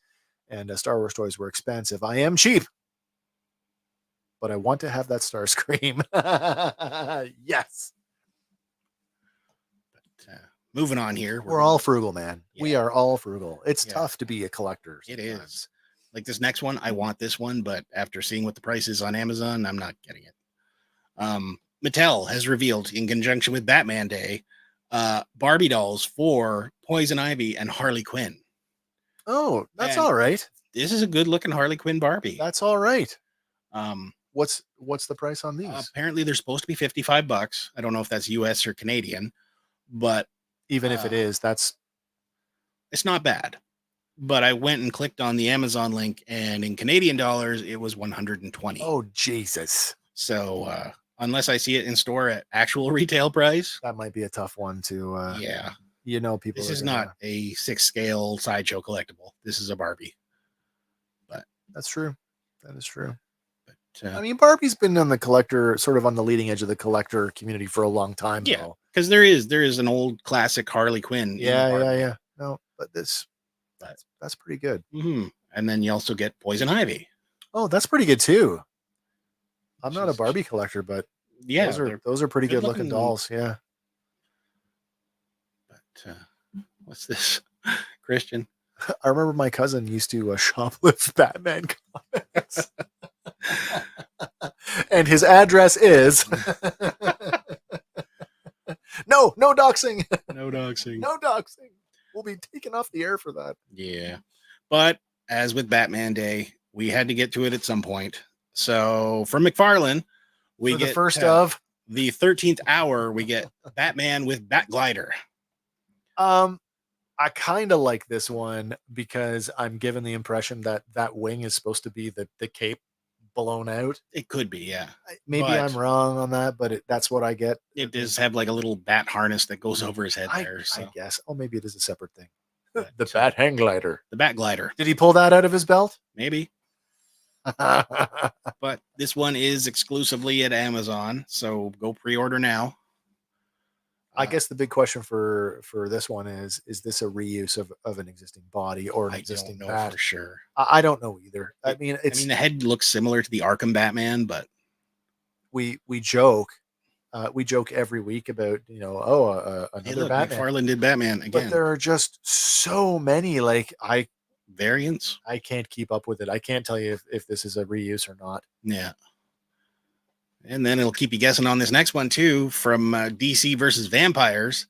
and Star Wars toys were expensive. I am cheap, but I want to have that Starscream. Yes. But, moving on here. We're all frugal, man. Yeah. We are all frugal. It's tough to be a collector. It is. Like this next one, I want this one, but after seeing what the price is on Amazon, I'm not getting it. Mattel has revealed, in conjunction with Batman Day, Barbie dolls for Poison Ivy and Harley Quinn. Oh, that's all right. This is a good looking Harley Quinn Barbie. That's all right. What's the price on these? Apparently they're supposed to be $55. I don't know if that's US or Canadian, but even if it is, it's not bad. But I went and clicked on the Amazon link, and in Canadian dollars, it was $120. Oh, Jesus. So unless I see it in store at actual retail price, that might be a tough one to. Yeah, people. This is not a 6 scale sideshow collectible. This is a Barbie. But that's true. That is true. But I mean, Barbie's been on the collector, sort of on the leading edge of the collector community for a long time. Yeah, because there is an old classic Harley Quinn. Yeah. No, but that's pretty good. Mm-hmm. And then you also get Poison Ivy. Oh, that's pretty good too. I'm not a Barbie collector, but yeah, those are pretty good looking dolls. Yeah. But what's this, Christian? I remember my cousin used to shoplift Batman comics. And his address is no doxing. No doxing. No doxing. We'll be taken off the air for that. Yeah. But as with Batman Day, we had to get to it at some point. So from McFarlane, we For get the first of the 13th hour, we get Batman with Batglider. I kind of like this one because I'm given the impression that that wing is supposed to be the cape blown out. It could be, yeah. Maybe But I'm wrong on that, but that's what I get. it does have like a little bat harness that goes over his head I there. So guess. Oh, maybe it is a separate thing. But, The Bat Hang Glider. the Batglider, Did he pull that out of his belt? maybe. I But this one is exclusively at Amazon, so go pre-order now. guess the big question for this one is this a reuse of an existing body or an I existing don't know bat? for sure. I don't know either. I mean, it's the head looks similar to the Arkham Batman, but we joke every week about another hey, look, Batman. McFarlane did Batman But again. there are just so many. Like Variants. I can't keep up with it. I can't tell you if this is a reuse or not. Yeah. And then it'll keep you guessing on this next one too, from DC versus Vampires,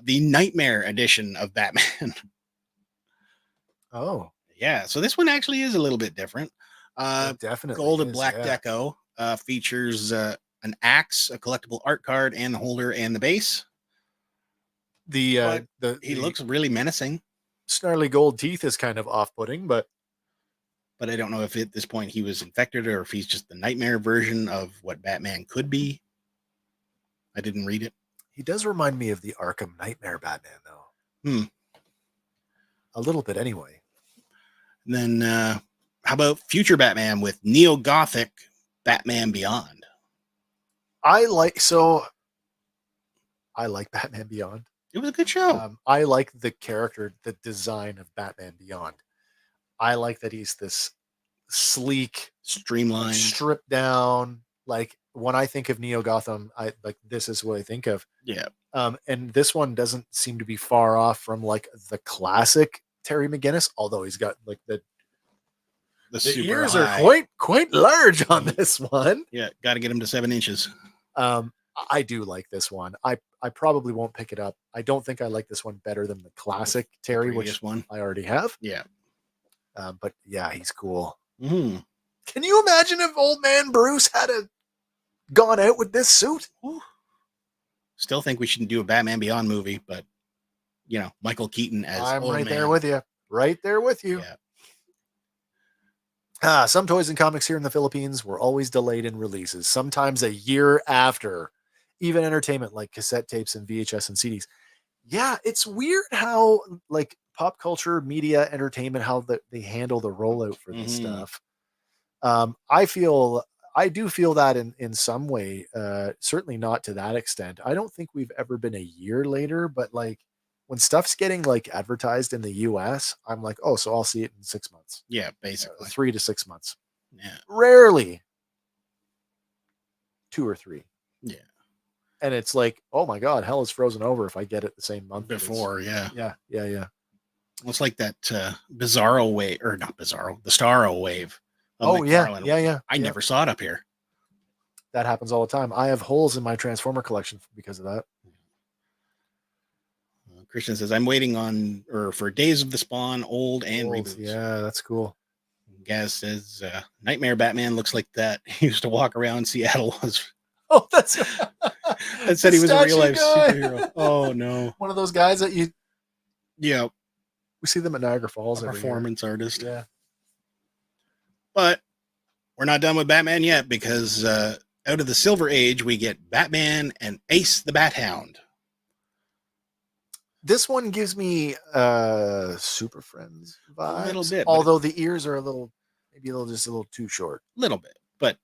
the Nightmare edition of Batman. Oh, Yeah, so this one actually is a little bit different. it definitely Gold and is, black yeah. deco features an axe, a collectible art card, and the holder and the base. The He looks really menacing, snarly gold teeth is kind of off-putting, but but I don't know if at this point he was infected or if he's just the nightmare version of what Batman could be. I didn't read it. he does remind me of the Arkham Nightmare Batman, though. Hmm. A little bit, anyway. And then how about future Batman with neo-gothic Batman Beyond? I like Batman Beyond. It was a good show. I like the character, the design of Batman Beyond. I like that he's this sleek, Streamlined. stripped down. Like when I think of Neo Gotham, this is what I think of. Yeah. And this one doesn't seem to be far off from like the classic Terry McGinnis, although he's got like the super ears high. are quite large on this one. Yeah, got to get him to 7 inches. I do like this one. I probably won't pick it up. I don't think I like this one better than the classic Terry, Previous which one. I already have. Yeah. But yeah, he's cool. Mm-hmm. Can you imagine if old man Bruce had gone out with this suit? Still think we should do a Batman Beyond movie, but Michael Keaton as I'm old right man. there with you. Right there with you. Yeah. Some toys and comics here in the Philippines were always delayed in releases, sometimes a year after. Even entertainment like cassette tapes and VHS and CDs. Yeah, it's weird how like pop culture, media, entertainment, how they handle the rollout for this stuff. I do feel that in some way, certainly not to that extent. I don't think we've ever been a year later, but like when stuff's getting like advertised in the US, I'm like, oh, so I'll see it in 6 months. Yeah, basically. 3 to 6 months. Yeah. Rarely 2 or 3. Yeah. And it's like, oh my God, hell is frozen over if I get it the same month Before, yeah. Yeah. It's like that Bizarro wave, or not Bizarro, the Starro wave. Oh yeah. I never saw it up here. That happens all the time. I have holes in my Transformer collection because of that. Christian says, I'm waiting for Days of the Spawn, old and reboots. Yeah, that's cool. Gaz says, Nightmare Batman looks like that. He used to walk around Seattle. Oh, that's that said he was a real life superhero. Oh no. One of those guys that Yeah. We see them at Niagara Falls. A performance artist. Yeah. But we're not done with Batman yet because out of the Silver Age, we get Batman and Ace the Bat Hound. This one gives me Super Friends vibes. A little bit. Although the ears are just a little too short. A little bit. But,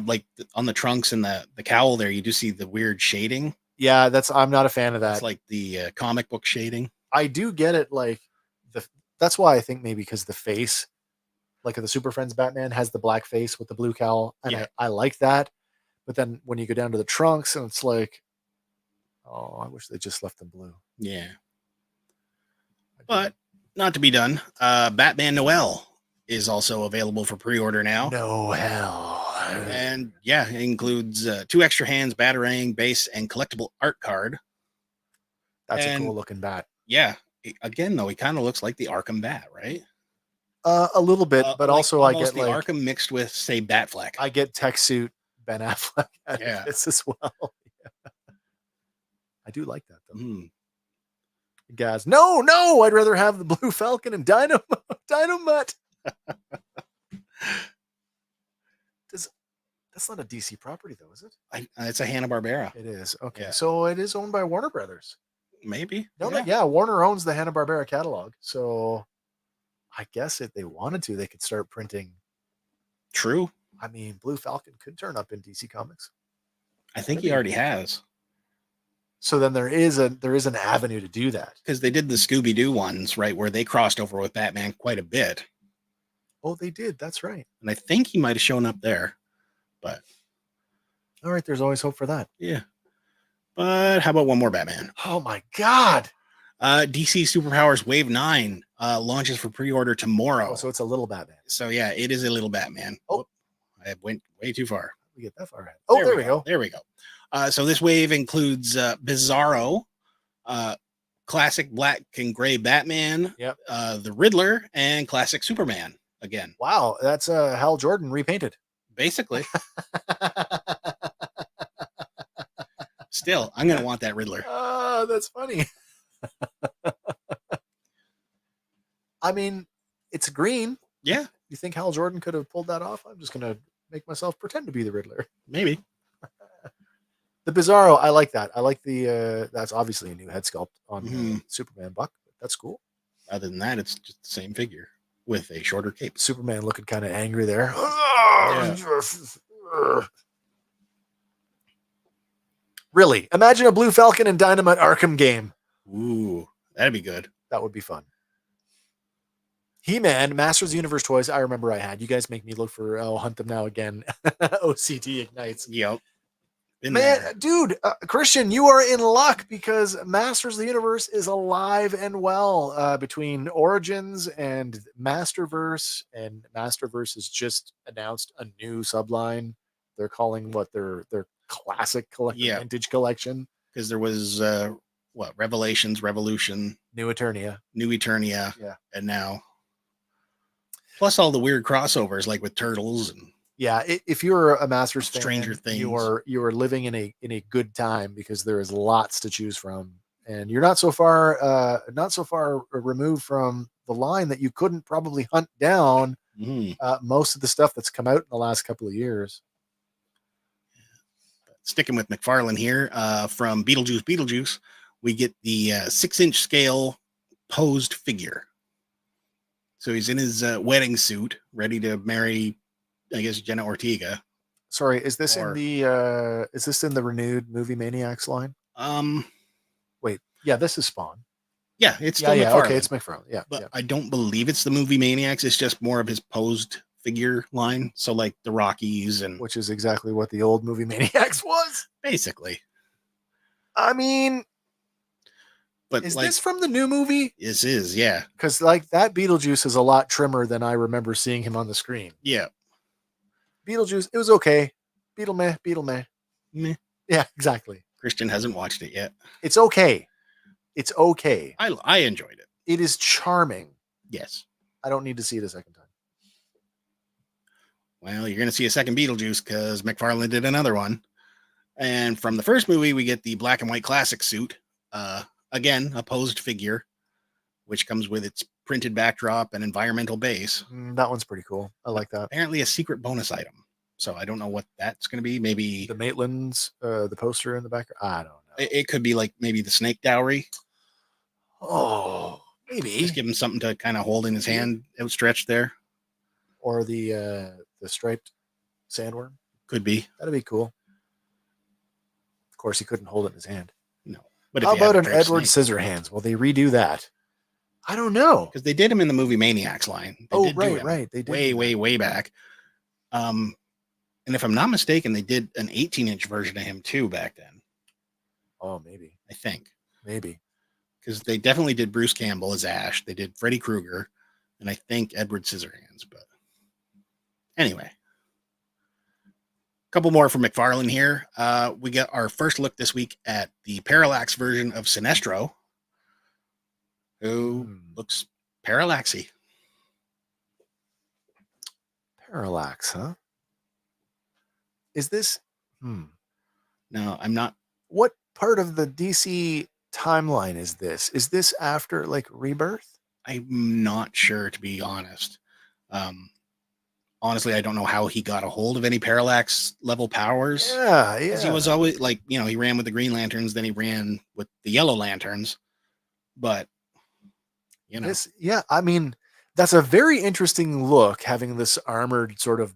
like on the trunks and the cowl there, you do see the weird shading. Yeah, I'm not a fan of that. It's like the comic book shading. I do get it. Like that's why I think maybe because the face, like the Super Friends Batman has the black face with the blue cowl. And I like that. But then when you go down to the trunks and it's like, oh, I wish they just left them blue. Yeah. But not to be done. Batman Noel is also available for pre-order now. No hell. And yeah, it includes 2 extra hands, batarang, base, and collectible art card. That's a and- cool looking bat. Yeah. Again, though, he kind of looks like the Arkham Bat, right? A little bit, but like also I almost get the like Arkham mixed with, say, Batfleck. I get tech suit Ben Affleck out Yeah. of this as well. I do like that though. Mm. Guys, no, I'd rather have the Blue Falcon and Dynamite. That's not a DC property though, is it? It's a Hanna-Barbera. It is. Okay. Yeah. So it is owned by Warner Brothers. Maybe. Yeah, Warner owns the Hanna-Barbera catalog. So I guess if they wanted to, they could start printing. True. I mean, Blue Falcon could turn up in DC Comics. I think he already has. So then there is an avenue to do that. Because they did the Scooby-Doo ones, right, where they crossed over with Batman quite a bit. Oh, they did. That's right. And I think he might have shown up there. But all right, there's always hope for that. yeah. But how about one more Batman? Oh my God. DC Superpowers Wave 9 launches for pre-order tomorrow. Oh, so it's a little Batman. So yeah, it is a little Batman. Oh. Whoop, I went way too far. We get that far ahead. Oh, there we go. There we go. So this wave includes Bizarro, classic black and gray Batman, Yep. the Riddler, and classic Superman again. Wow, that's Hal Jordan repainted. Basically. Still, I'm going to want that Riddler. Oh, that's funny. I mean, it's green. Yeah, You think Hal Jordan could have pulled that off? I'm just going to make myself pretend to be the Riddler. maybe. The Bizarro, I like that. I like the, that's obviously a new head sculpt on Mhm. Superman Buck. That's cool. Other than that, it's just the same figure with a shorter cape. Superman looking kind of angry there. Really? Imagine a Blue Falcon and Dynamite Arkham game. Ooh, that'd be good. That would be fun. He-Man, Masters of the Universe toys. I remember I had. You guys make me look for, hunt them now again. OCD ignites. Yep. Been Man, there. dude, Christian, you are in luck because Masters of the Universe is alive and well between Origins and Masterverse. And Masterverse has just announced a new subline. They're calling what their classic vintage collection. Because there was Revelations, Revolution, New Eternia. New Eternia, Yeah. and now plus all the weird crossovers like with Turtles and Yeah, if you're a Masters fan, Stranger Things. you are living in a good time because there is lots to choose from, and you're not so far removed from the line that you couldn't probably hunt down most of the stuff that's come out in the last couple of years. Sticking with McFarlane here, from Beetlejuice, we get the 6-inch scale posed figure. So he's in his wedding suit, ready to marry, I guess, Jenna Ortega. Sorry, is this in the renewed Movie Maniacs line? Wait, yeah, this is Spawn. Yeah, it's still McFarlane. Okay, it's McFarlane. Yeah, But yeah. I don't believe it's the Movie Maniacs. It's just more of his posed figure line. So like the Rockies and Which is exactly what the old Movie Maniacs was. basically. I mean, But is like this from the new movie? this is, yeah. Because like that Beetlejuice is a lot trimmer than I remember seeing him on the screen. Yeah. Beetlejuice, it was okay. Beetle meh. Meh. Yeah, exactly. Christian hasn't watched it yet. It's okay. It's okay. I enjoyed it. It is charming. Yes. I don't need to see it a second time. Well, you're going to see a second Beetlejuice because McFarlane did another one. And from the first movie, we get the black and white classic suit. Again, a posed figure, which comes with its printed backdrop and environmental base. That one's pretty cool. I like that. Apparently a secret bonus item. So I don't know what that's going to be. Maybe The Maitlands, the poster in the background. I don't know. it could be like maybe the snake dowry. Oh, maybe. Just give him something to kind of hold in his hand outstretched there. Or the striped sandworm. Could be. That'd be cool. Of course, he couldn't hold it in his hand. No. But How about an Edward Scissorhands? Will they redo that? I don't know. Because they did him in the Movie Maniacs line. They did do him right. They did way back. And if I'm not mistaken, they did an 18-inch version of him too back then. Oh, maybe. I think. Maybe. because they definitely did Bruce Campbell as Ash. They did Freddy Krueger, and I think Edward Scissorhands. But anyway, a couple more from McFarlane here. We got our first look this week at the Parallax version of Sinestro, who looks parallaxy. Parallax, huh? Is this? No, I'm not. What part of the DC timeline is this? Is this after like Rebirth? I'm not sure, to be honest. Honestly, I don't know how he got a hold of any parallax level powers. Yeah. He was always like, he ran with the Green Lanterns, then he ran with the Yellow Lanterns. But, I mean, that's a very interesting look, having this armored sort of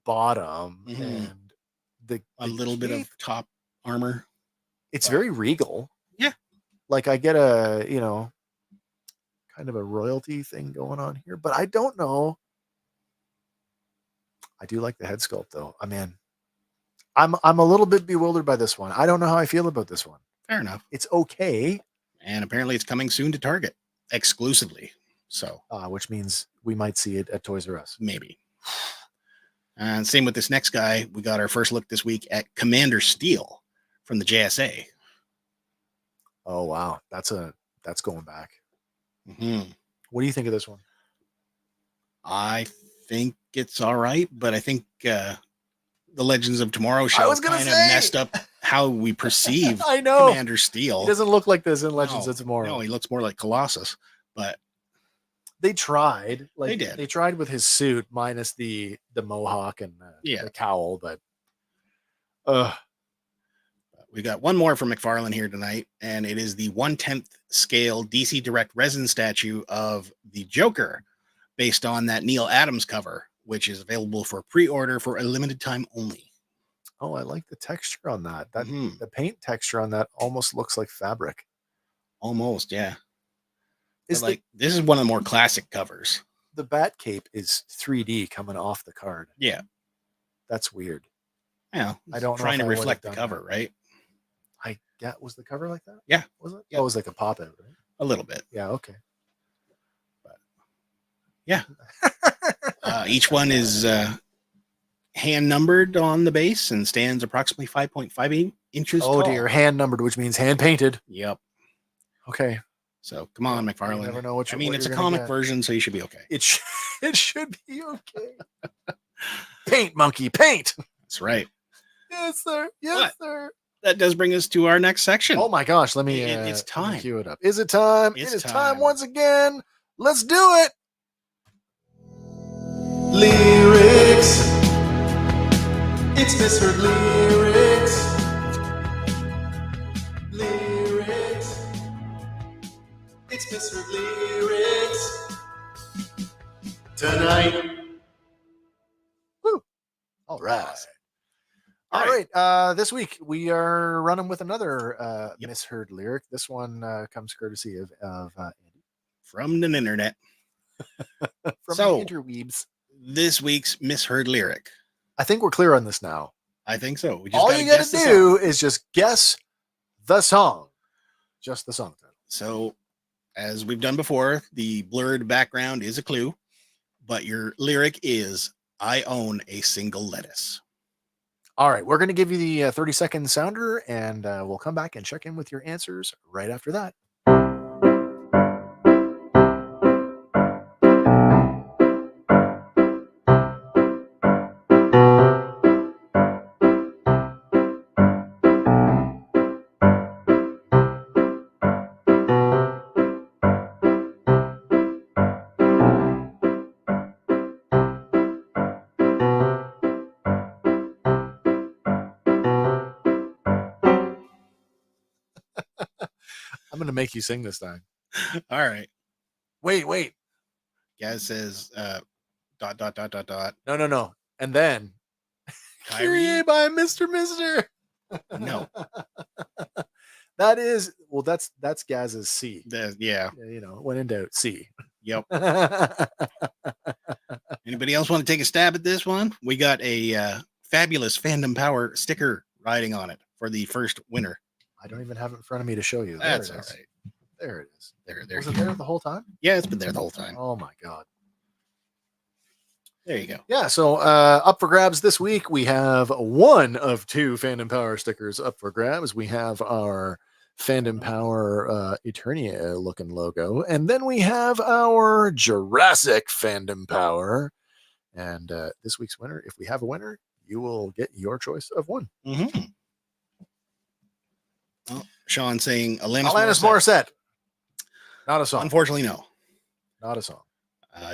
bottom and a little bit of top armor. It's very regal. Yeah. Like I get a, kind of a royalty thing going on here, but I don't know. I do like the head sculpt though. I mean, I'm a little bit bewildered by this one. I don't know how I feel about this one. Fair enough. It's okay. And apparently it's coming soon to Target exclusively. So, which means we might see it at Toys R Us. Maybe. And same with this next guy. We got our first look this week at Commander Steel from the JSA. Oh, wow. That's going back. Mm-hmm. What do you think of this one? I think it's all right, but I think the Legends of Tomorrow show kind of messed up how we perceive I know. Commander Steel. He doesn't look like this in Legends of Tomorrow. No, he looks more like Colossus, but they tried. They did. They tried with his suit minus the mohawk and the cowl, but we got one more from McFarlane here tonight, and it is the 1/10 scale DC Direct resin statue of the Joker, based on that Neil Adams cover, which is available for pre-order for a limited time only. Oh, I like the texture on that. The paint texture on that almost looks like fabric. Almost, yeah. This is one of the more classic covers. The bat cape is 3D coming off the card. Yeah. That's weird. Yeah. I don't know. Trying to reflect the cover, right? Was the cover like that? Yeah. Was it? Yeah. Oh, it was like a pop out, right? A little bit. Yeah, okay. But yeah. Each one is hand numbered on the base and stands approximately 5.58 inches tall. Dear, hand numbered, which means hand painted. Yep. Okay. So come on, McFarlane. You never know what it's a comic version, so you should be okay. It should be okay. Paint, monkey, paint. That's right. Yes, sir. Yes, sir. That does bring us to our next section. Oh my gosh, let me it's time. Let me cue it up. Is it time? It is time once again. Let's do it. Lyrics. It's misheard lyrics. Lyrics. It's misheard lyrics. Tonight. Woo. All right. All right. This week we are running with another misheard lyric. This one comes courtesy of Andy from the internet. From the interweebs. This week's misheard lyric. I think we're clear on this now. I think so. All you got to do is just guess the song. Just the song title. So, as we've done before, the blurred background is a clue, but your lyric is, I own a single lettuce. All right, we're going to give you the 30-second sounder, and we'll come back and check in with your answers right after that. I'm going to make you sing this time. All right. Wait. Gaz says, ... No. And then, Kyrie by Mr. No. That is, well, that's Gaz's C. Yeah. When in doubt, C. Yep. Anybody else want to take a stab at this one? We got a fabulous Fandom Power sticker riding on it for the first winner. I don't even have it in front of me to show you. That's all right. There it is. There. Was it there the whole time? Yeah, it's been there the whole time. Oh my God. There you go. Yeah, so up for grabs this week, we have one of two Fandom Power stickers up for grabs. We have our Fandom Power Eternia looking logo, and then we have our Jurassic Fandom Power. And this week's winner, if we have a winner, you will get your choice of one. Mm-hmm. Oh, Sean saying Alanis Morissette. Not a song. Unfortunately, no. Not a song.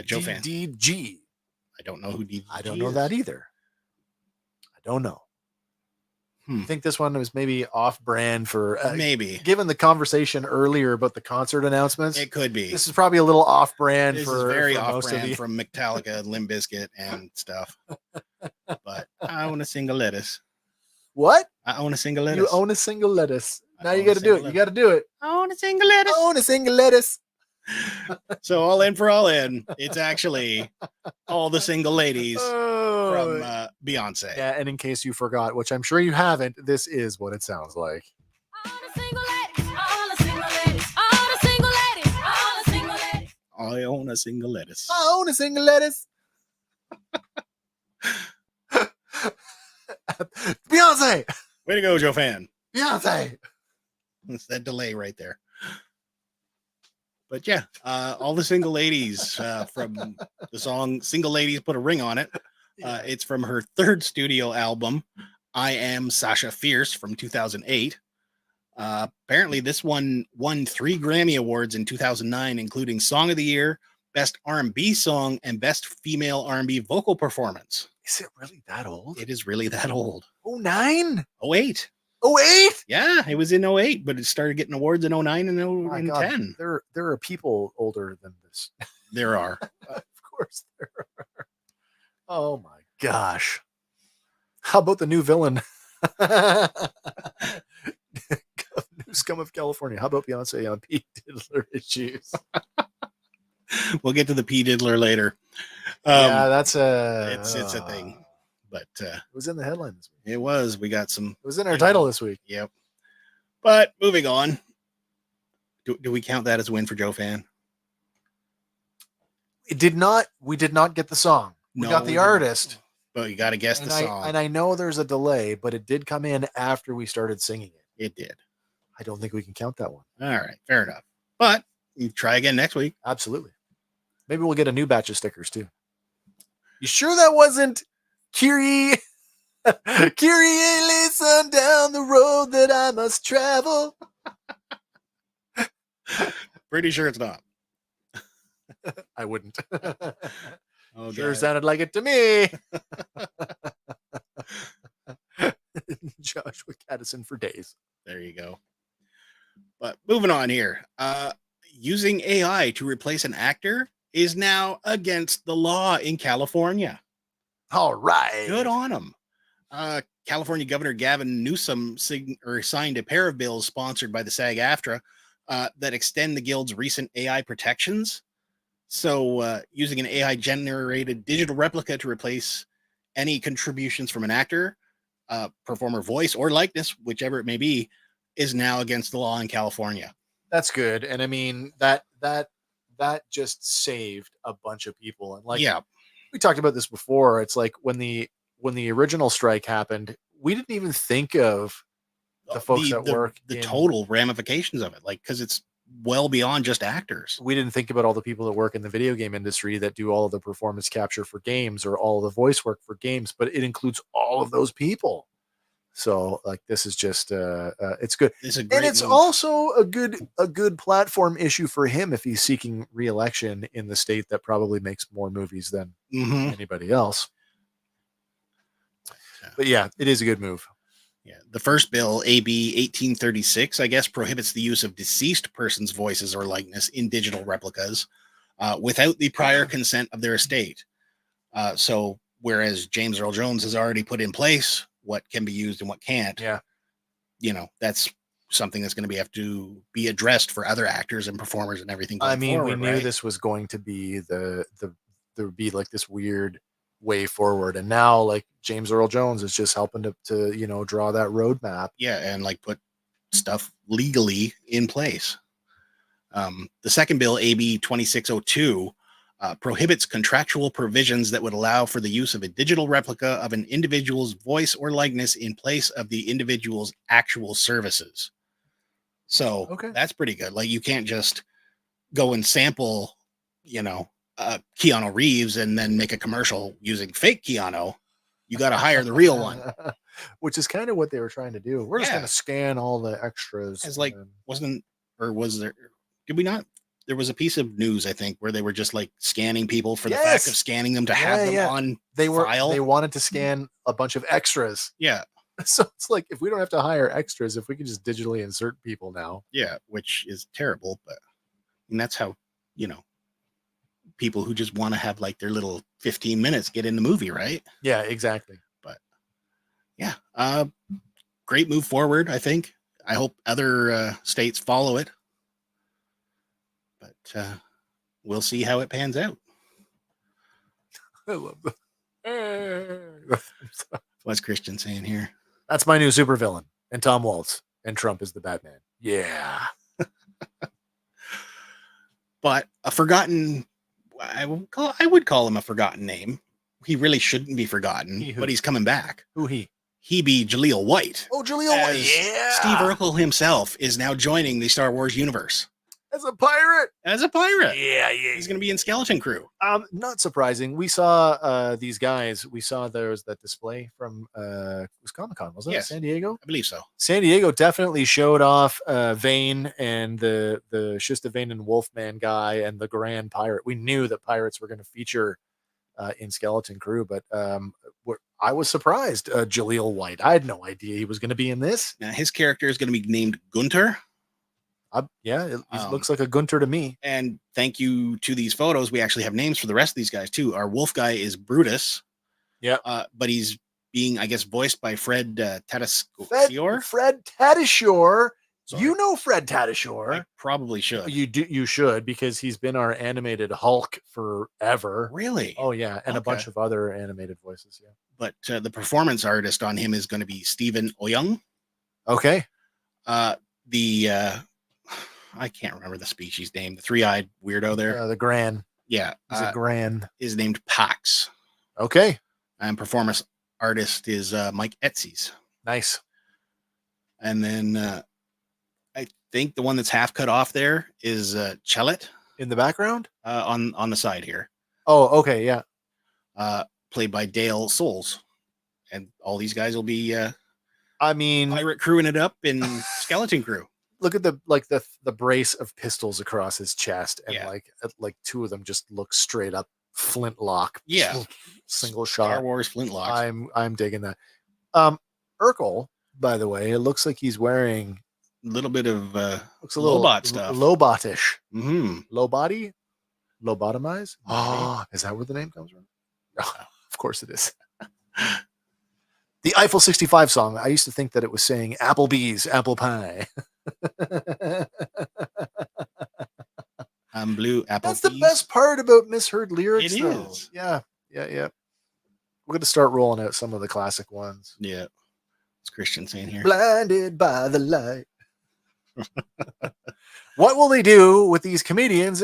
Joe Fan. DDG. I don't know who DDG I don't know that either. I don't know. I think this one was maybe off-brand for maybe. Given the conversation earlier about the concert announcements, It could be. this is probably a little off-brand This for is very for most of off-brand the. from Metallica and Limp Bizkit and stuff. But I want a single lettuce. What? I own a single lettuce. You own a single lettuce. I Now you own got a to do it. single You got to do it. I own a single lettuce. I own a single lettuce. So all in for all in. It's actually all the single ladies from Beyonce. Yeah, and in case you forgot, which I'm sure you haven't, this is what it sounds like. I own a single lettuce. I own a single lettuce. Beyonce. Way to go, Joe Fan. Beyonce. It's that delay right there. But yeah, all the single ladies from the song Single Ladies Put a Ring on It. It's from her third studio album, I Am Sasha Fierce from 2008. Apparently this one won 3 Grammy Awards in 2009, including Song of the Year, Best R&B Song, and Best Female R&B Vocal Performance. Is it really that old? It is really that old. 09? 08. 08? Yeah, it was in 08, but it started getting awards in 09 and My in God, 10. There are people older than this. There are. Of course there are. Oh my gosh. How about the new villain? New scum of California. How about Beyonce on P. Diddler issues? We'll get to the P. Diddler later. Yeah, that's it's a thing. But it was in the headline this week. it was. We got some. It was in our title this week. Yep. But moving on. Do we count that as a win for Joe Fan? It did not. We did not get the song. We got the artist. But you got to guess the song. And I know there's a delay, but it did come in after we started singing it. It did. I don't think we can count that one. All right. Fair enough. But you try again next week. Absolutely. Maybe we'll get a new batch of stickers too. You sure that wasn't Kyrie? Kyrie, listen down the road that I must travel. Pretty sure it's not. I wouldn't. Oh, Sure God. sounded like it to me. Joshua Caddison for days. There you go. But moving on here. Using AI to replace an actor is now against the law in California. All right. Good on them. California Governor Gavin Newsom signed a pair of bills sponsored by the SAG-AFTRA that extend the Guild's recent AI protections. So using an AI-generated digital replica to replace any contributions from an actor, performer voice, or likeness, whichever it may be, is now against the law in California. That's good. And I mean, that just saved a bunch of people. And like, Yeah. we talked about this before. It's like when the original strike happened, we didn't even think of the folks that work the total ramifications of it, like, because it's well beyond just actors. We didn't think about all the people that work in the video game industry that do all of the performance capture for games or all the voice work for games, but it includes all of those people. So like, this is just it's good. It's a great And it's move. also a good platform issue for him if he's seeking re-election in the state that probably makes more movies than anybody else. But yeah, it is a good move. Yeah, the first bill, AB 1836, I guess, prohibits the use of deceased persons' voices or likeness in digital replicas without the prior consent of their estate. So whereas James Earl Jones has already put in place what can be used and what can't, that's something that's going to have to be addressed for other actors and performers and everything. I mean, forward, we knew right? this was going to be there would be like this weird way forward, and now like James Earl Jones is just helping to draw that roadmap. Yeah, and like put stuff legally in place. The second bill, AB 2602, prohibits contractual provisions that would allow for the use of a digital replica of an individual's voice or likeness in place of the individual's actual services. So Okay. that's pretty good. Like, you can't just go and sample, Keanu Reeves and then make a commercial using fake Keanu. You got to hire the real one. Which is kind of what they were trying to do. We're just Yeah. going to scan all the extras. As like, and was there, did we not? There was a piece of news, I think, where they were just like scanning people for the Yes. fact of scanning them to have Yeah, them yeah. on they file. wanted to scan a bunch of extras. Yeah. So it's like, if we don't have to hire extras, if we can just digitally insert people now. Yeah. Which is terrible. But and that's how, people who just want to have like their little 15 minutes get in the movie, right? Yeah, exactly. But yeah, great move forward, I think. I hope other states follow it. But we'll see how it pans out. I love that. What's Christian saying here? That's my new supervillain. And Tom Waltz. And Trump is the Batman. Yeah. But a forgotten, I would call him a forgotten name. He really shouldn't be forgotten, but he's coming back. Who he? He be Jaleel White. Oh, Jaleel White. Yeah. Steve Urkel himself is now joining the Star Wars universe As a pirate. as a pirate. Yeah. He's going to be in Skeleton Crew. Not surprising. We saw these guys. We saw there was that display from it was Comic-Con, wasn't Yes. it? San Diego. I believe so. San Diego definitely showed off Vane and the Shista Vane and Wolfman guy and the Grand Pirate. We knew that pirates were going to feature in Skeleton Crew, but I was surprised. Jaleel White. I had no idea he was going to be in this. Now, his character is going to be named Gunter. It looks like a Gunter to me. And thank you to these photos, we actually have names for the rest of these guys too. Our wolf guy is Brutus. Yeah. But he's being, I guess, voiced by Fred Tatasciore. Fred Tatasciore. Sorry. You know Fred Tatasciore. I probably should. You should, because he's been our animated Hulk forever. Really? Oh yeah, and a Okay. bunch of other animated voices. Yeah. But the performance artist on him is going to be Stephen Oyung. Okay. I can't remember the species name. The three-eyed weirdo there. The Gran. Yeah. He's a Gran. Is named Pax. Okay. And performance artist is Mike Etzies. Nice. And then I think the one that's half cut off there is Chelet In the background. on the side here, Oh, okay. Yeah. played by Dale Souls. And all these guys will be I mean, pirate crewing it up in Skeleton Crew. look at the brace of pistols across his chest, and Yeah. like two of them just look straight up flintlock. Yeah. Single Star shot. Wars flintlock. I'm digging that. Urkel, by the way, it looks like he's wearing A little bit of looks a little Lobot stuff. Lobotish. Mm-hmm. Low body? Lobotomize? Oh, is that where the name comes from? Of course it is. The Eiffel 65 song. I used to think that it was saying Applebee's apple pie. I'm blue apple. That's the best part about misheard lyrics. It though. is. Yeah. We're going to start rolling out some of the classic ones. Yeah. What's Christian saying here? Blinded by the light. What will they do with these comedian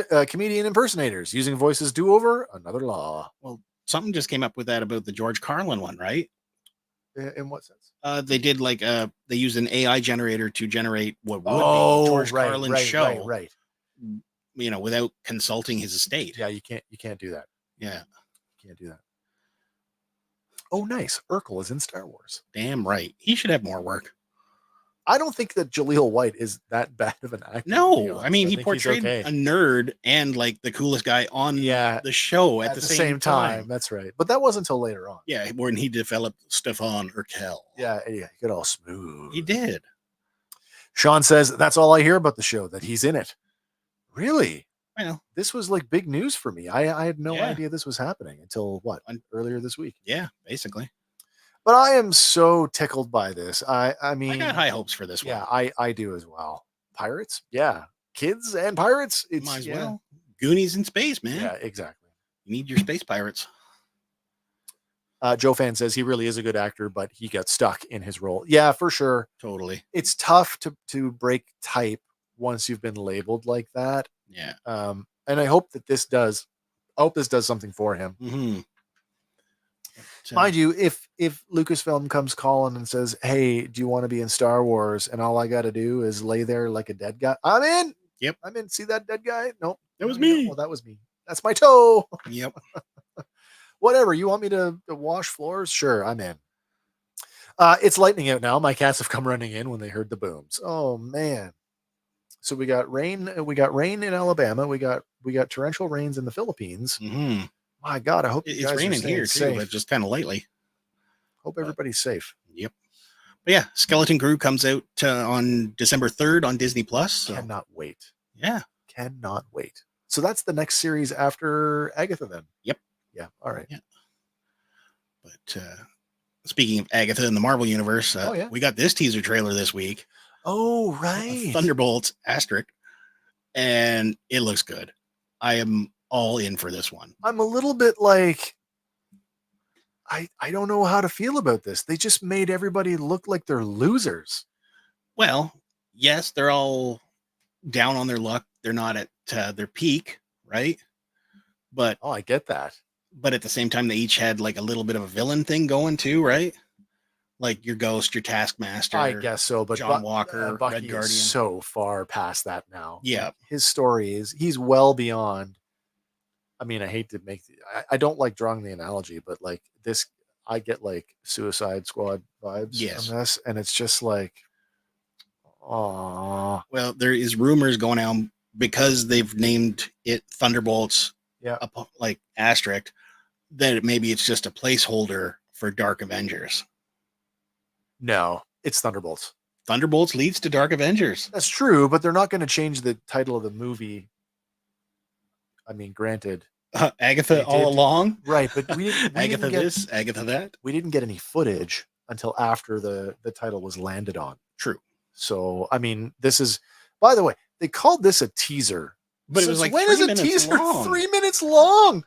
impersonators using voices do-over? Another law. Well, something just came up with that about the George Carlin one, right? In what sense? They did like they used an AI generator to generate what would be George Carlin's show, Right. Without consulting his estate. Yeah, you can't do that. Yeah. Can't do that. Oh, nice. Urkel is in Star Wars. Damn right. He should have more work. I don't think that Jaleel White is that bad of an actor. No, I mean, he think he's portrayed okay. a nerd and like the coolest guy on the show at the same time. That's right. But that wasn't until later on. Yeah, when he developed Stefan Urkel. Yeah, he got all smooth. He did. Sean says, that's all I hear about the show, that he's in it. Really? Well, This was like big news for me. I had no Yeah. idea this was happening until earlier this week. yeah, basically. But I am so tickled by this. I mean, I got high hopes for this yeah, one. I do as well. Pirates? Yeah. Kids and pirates? It's Might as yeah. well. Goonies in space, man. Yeah, exactly. You need your space pirates. Joe Fan says he really is a good actor, but he got stuck in his role. Yeah, for sure. Totally. It's tough to break type once you've been labeled like that. Yeah. And I hope that this does something for him. Mm-hmm. Mind you, if Lucasfilm comes calling and says, "Hey, do you want to be in Star Wars?" and all I got to do is lay there like a dead guy, I'm in. Yep. I'm in. See that dead guy? Nope. That was No, you me. don't. Well, that was me. That's my toe. Yep. Whatever. You want me to wash floors? Sure, I'm in. It's lightning out now. My cats have come running in when they heard the booms. Oh man. So we got rain. We got rain in Alabama. We got torrential rains in the Philippines. Mm-hmm. My God, I hope you It's guys raining are staying here safe. too, but just kind of lightly. Hope everybody's safe. Yep. But yeah, Skeleton Crew comes out on December 3rd on Disney Plus. So. Cannot wait. Yeah. Cannot wait. So that's the next series after Agatha then. Yep. Yeah. All right. Yeah. But speaking of Agatha in the Marvel Universe, we got this teaser trailer this week. Oh, right. Thunderbolts asterisk. And it looks good. I am all in for this one. I'm a little bit like, I don't know how to feel about this. They just made everybody look like they're losers. Well, yes, they're all down on their luck. They're not at their peak, right? But I get that. But at the same time, they each had like a little bit of a villain thing going too, right? Like your Ghost, your Taskmaster. I guess so, but John Walker, Bucky Red Guardian. is so far past that now. Yeah. His story he's well beyond. I mean, I hate to make I don't like drawing the analogy, but like this, I get like Suicide Squad vibes from this, and it's just like, oh. Well, there is rumors going on because they've named it Thunderbolts. Yeah. Like asterisk, that maybe it's just a placeholder for Dark Avengers. No, it's Thunderbolts. Thunderbolts leads to Dark Avengers. That's true, but they're not going to change the title of the movie. I mean, granted, Agatha all along, right? But we Agatha this, Agatha that. We didn't get any footage until after the title was landed on. True. So, I mean, this is. By the way, they called this a teaser. But it was like, when is a teaser long. 3 minutes long?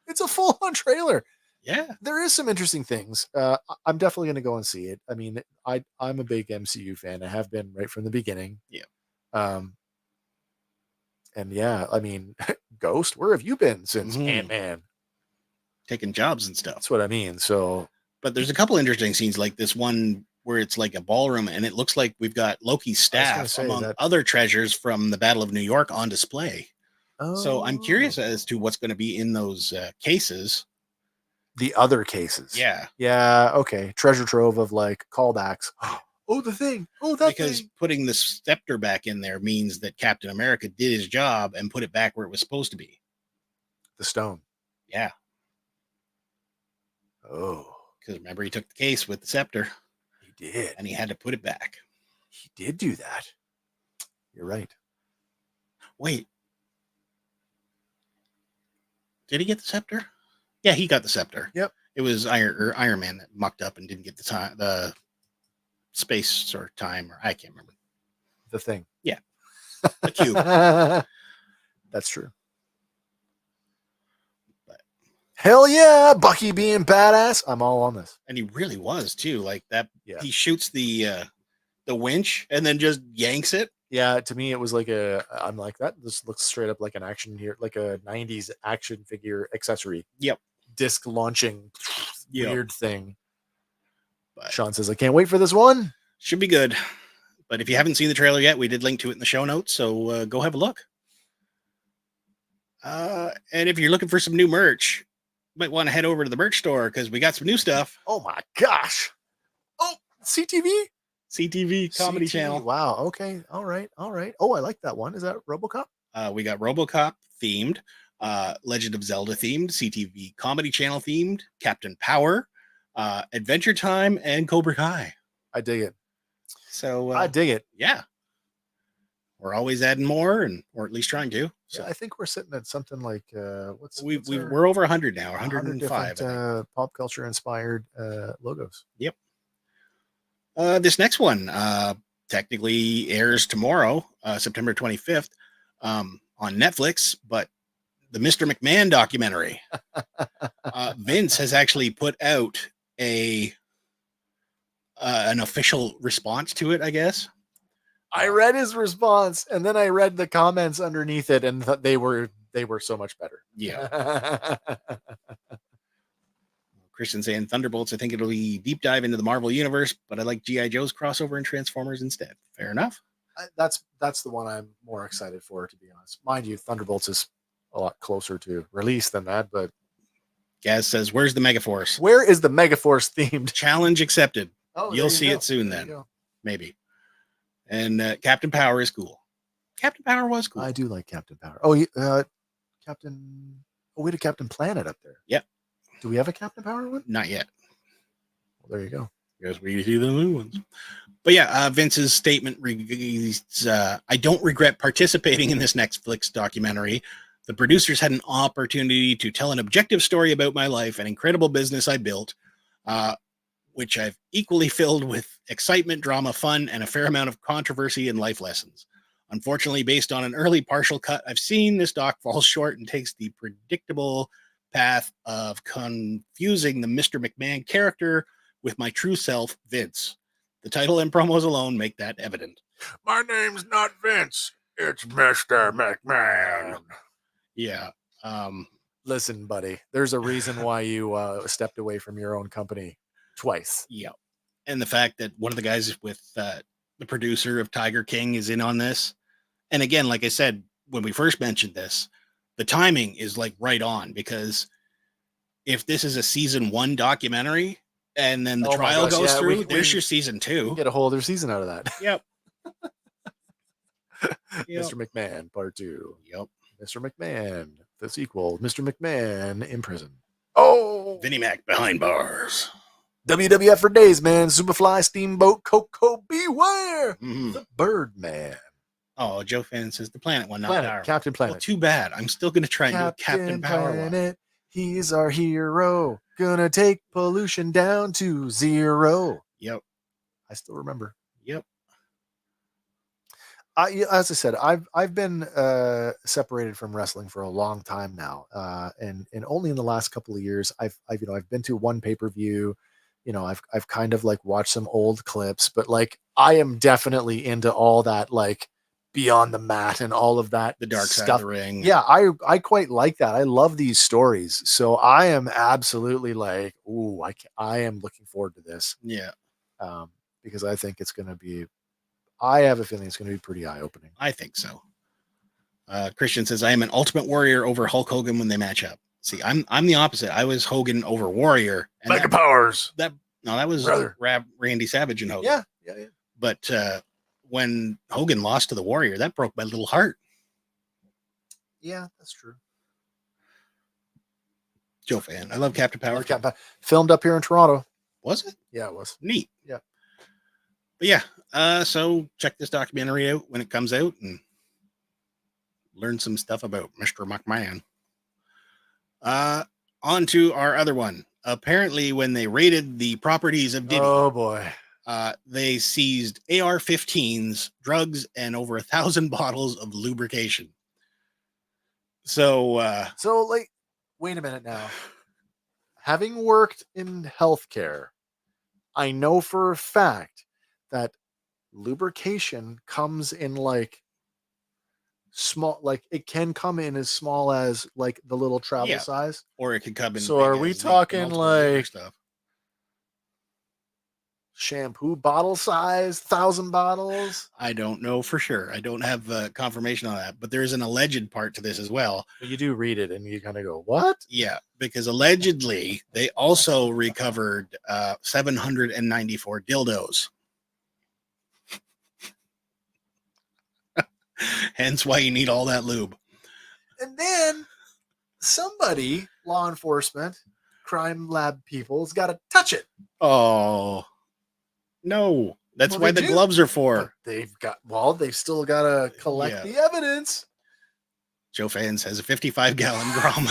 It's a full-on trailer. Yeah, there is some interesting things. I'm definitely going to go and see it. I mean, I'm a big MCU fan. I have been right from the beginning. Yeah. And yeah, I mean, Ghost, where have you been since Ant-Man? Taking jobs and stuff. That's what I mean. So, but there's a couple interesting scenes, like this one where it's like a ballroom, and it looks like we've got Loki's staff among other treasures from the Battle of New York on display. Oh. So I'm curious as to what's going to be in those cases. The other cases. Yeah. Yeah. Okay. Treasure trove of like callbacks. Oh, the thing. Oh, that because thing. Putting the scepter back in there means that Captain America did his job and put it back where it was supposed to be. The stone. Yeah. Oh. Because remember, he took the case with the scepter. He did. And he had to put it back. He did do that. You're right. Wait. Did he get the scepter? Yeah, he got the scepter. Yep. It was Iron Man that mucked up and didn't get the space or time, or I can't remember. The thing. Yeah. The cube. That's true. But hell yeah, Bucky being badass. I'm all on this. And he really was too. Like that. Yeah. He shoots the winch and then just yanks it. Yeah, to me it was like I'm like, that this looks straight up like an action here, like a 90s action figure accessory. Yep. Disc launching weird thing. But Sean says, I can't wait for this one. Should be good. But if you haven't seen the trailer yet, we did link to it in the show notes, so go have a look. And if you're looking for some new merch, you might want to head over to the merch store because we got some new stuff. Oh my gosh. Oh, CTV? CTV Comedy Channel. Wow. Okay. All right. Oh, I like that one. Is that RoboCop? We got RoboCop themed, Legend of Zelda themed, CTV Comedy Channel themed, Captain Power, Adventure Time, and Cobra Kai. I dig it. So I dig it. Yeah. We're always adding more, or at least trying to. So yeah, I think we're sitting at something like we're over 100 now, 105. Pop culture inspired logos. Yep. This next one technically airs tomorrow, September 25th, on Netflix, but the Mr. MacMahon documentary. Vince has actually put out an official response to it, I guess. I read his response, and then I read the comments underneath it, and they were so much better. Yeah. Christian saying Thunderbolts. I think it'll be deep dive into the Marvel universe, but I like G.I. Joe's crossover and Transformers instead. Fair enough. That's the one I'm more excited for, to be honest. Mind you, Thunderbolts is a lot closer to release than that, but Gaz says, "Where's the Megaforce? where is the Megaforce themed? Challenge accepted. Oh, You'll see it soon then. Maybe." And Captain Power is cool. Captain Power was cool. I do like Captain Power. Oh, Captain. Oh, we had a Captain Planet up there. Yep. Do we have a Captain Power one? Not yet. Well, there you go. Because we see the new ones. But yeah, Vince's statement reads, I don't regret participating in this Netflix documentary. The producers had an opportunity to tell an objective story about my life and incredible business I built, which I've equally filled with excitement, drama, fun, and a fair amount of controversy and life lessons. Unfortunately, based on an early partial cut I've seen, this doc falls short and takes the predictable path of confusing the Mr. McMahon character with my true self, Vince. The title and promos alone make that evident. My name's not Vince. It's Mr. McMahon. Yeah. Listen, buddy, there's a reason why you stepped away from your own company twice. Yeah. And the fact that one of the guys with the producer of Tiger King is in on this. And again, like I said, when we first mentioned this, the timing is like right on, because if this is a season 1 documentary and then the trial goes through, there's your season 2. Get a whole other season out of that. Yep. Mr. McMahon, part 2. Yep. Mr. McMahon, the sequel. Mr. McMahon in prison. Oh, Vinnie Mac behind bars. WWF for days, man. Superfly, Steamboat, Coco, beware. Mm-hmm. The Birdman. Oh, Joe Fan says the Planet one, not Power. Captain Planet. Well, too bad. I'm still going to try and do a Captain Power one. He's our hero. Gonna take pollution down to 0. Yep. I still remember. Yep. As I said, I've been separated from wrestling for a long time now, and only in the last couple of years I've been to one pay-per-view. I've kind of like watched some old clips, but like I am definitely into all that, like Beyond the Mat and all of that, the dark stuff. side of the ring. Yeah, I quite like that. I love these stories, so I am absolutely like, ooh, I am looking forward to this. Yeah. Because I think it's going to be. I have a feeling it's going to be pretty eye-opening. I think so. Christian says, I am an Ultimate Warrior over Hulk Hogan when they match up. See, I'm the opposite. I was Hogan over Warrior. Mega Powers. That was Randy Savage and Hogan. Yeah. But when Hogan lost to the Warrior, that broke my little heart. Yeah, that's true. Joe Fan. I love Captain Power. Filmed up here in Toronto. Was it? Yeah, it was. Neat. Yeah. But yeah, so check this documentary out when it comes out and learn some stuff about Mr. McMahon. On to our other one. Apparently, when they raided the properties of Diddy, oh boy, they seized AR-15s, drugs, and over 1,000 bottles of lubrication. So like, wait a minute now. Having worked in healthcare, I know for a fact that lubrication comes in like small, like it can come in as small as like the little travel size, or it could come in. So are we talking like stuff? Shampoo bottle size, 1,000 bottles? I don't know for sure. I don't have confirmation on that, but there's an alleged part to this as well. You do read it and you kind of go, what? Yeah, because allegedly they also recovered 794 dildos. Hence why you need all that lube. And then somebody, law enforcement, crime lab people, has got to touch it. Oh, no. That's why the gloves are for. But they've still got to collect the evidence. Joe Fans has a 55-gallon drum.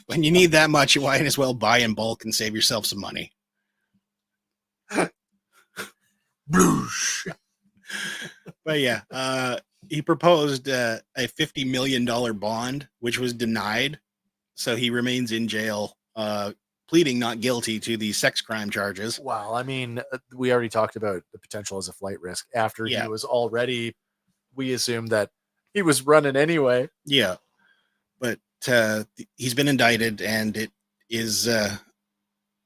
When you need that much, you might as well buy in bulk and save yourself some money. Bloosh. But yeah, he proposed a $50 million bond, which was denied. So he remains in jail pleading not guilty to the sex crime charges. Well, I mean, we already talked about the potential as a flight risk after Yeah. he was already, we assumed that he was running anyway. Yeah. But he's been indicted, and it is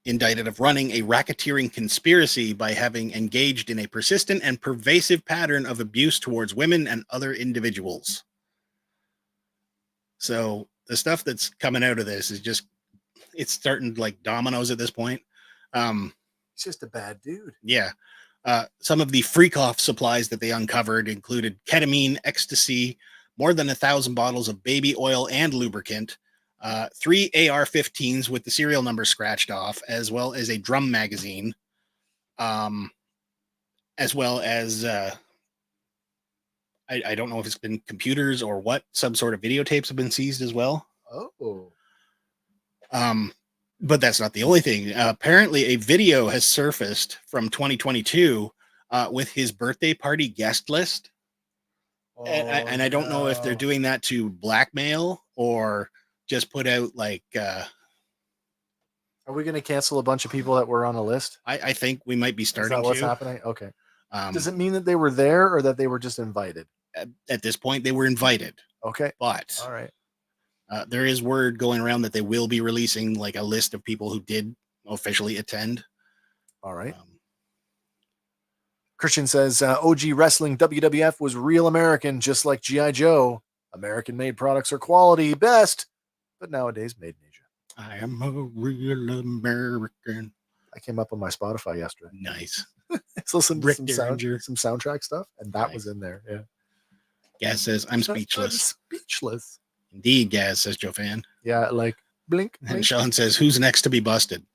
indicted of running a racketeering conspiracy by having engaged in a persistent and pervasive pattern of abuse towards women and other individuals. So the stuff that's coming out of this is just, it's starting like dominoes at this point. He's just a bad dude. Yeah. Some of the freak-off supplies that they uncovered included ketamine, ecstasy, more than 1,000 bottles of baby oil and lubricant, 3 AR-15s with the serial number scratched off, as well as a drum magazine, as well as I don't know if it's been computers or what. Some sort of videotapes have been seized as well. Oh. But that's not the only thing. Apparently, a video has surfaced from 2022 with his birthday party guest list. Oh, And I don't know if they're no. doing that to blackmail or just put out like... Are we going to cancel a bunch of people that were on a list? I think we might be Is starting that what's to. happening? Okay. Does At it mean that they were there or that they were just invited? this point, they were invited, Okay. but All right. there is word going around that they will be releasing like a list of people who did officially attend. All right. Um, Christian says OG Wrestling WWF was real American, just like G.I. Joe. American made products are quality best, but nowadays made in Asia. I am a real American. I came up on my Spotify yesterday. Nice. It's listening to Rick some, Derringer. some soundtrack stuff, and that Nice. was in there. Yeah. Gaz says, I'm speechless. I'm speechless. Indeed, Gaz, says Joe Fan. Yeah, like blink. And blink. Sean says, who's next to be busted?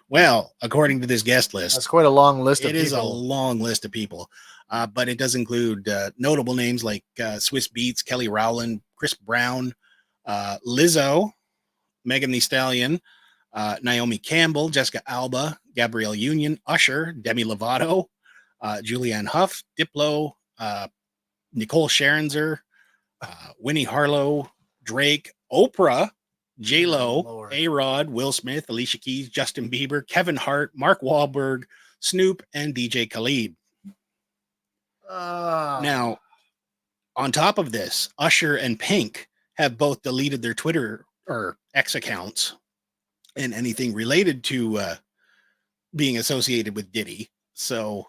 Well, according to this guest list, That's quite a long list of it is a people. long list of people, but it does include notable names like Swiss Beats, Kelly Rowland, Chris Brown, Lizzo, Megan Thee Stallion, Naomi Campbell, Jessica Alba, Gabrielle Union, Usher, Demi Lovato, Julianne Hough, Diplo, Nicole Scherzinger, Winnie Harlow, Drake, Oprah, J-Lo, Lord. A-Rod, Will Smith, Alicia Keys, Justin Bieber, Kevin Hart, Mark Wahlberg, Snoop, and DJ Khaled. Now, on top of this, Usher and Pink have both deleted their Twitter or X accounts and anything related to being associated with Diddy. So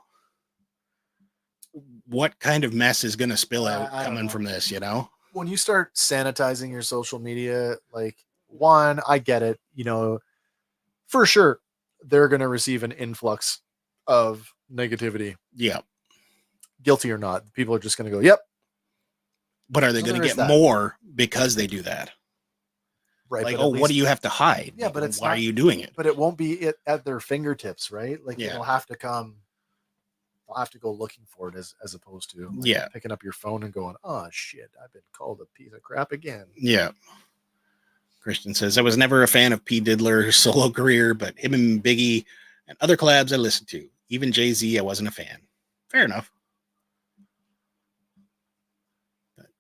what kind of mess is going to spill out I don't coming know. from this, you know? When you start sanitizing your social media, like, one, I get it, you know, for sure they're going to receive an influx of negativity, Yeah. guilty or not. People are just going to go, yep, But are they So going to there is get that. more because they do that? right. Like, but oh, at what do least- you have to hide? Yeah, but it's why not- are you doing it? But it won't be at their fingertips, right? Like, Yeah. it'll have to come. They'll have to go looking for it as opposed to like, Yeah. picking up your phone and going, oh shit, I've been called a piece of crap again. Yeah. Christian says, I was never a fan of P. Diddler's solo career, but him and Biggie and other collabs I listened to. Even Jay-Z, I wasn't a fan. Fair enough.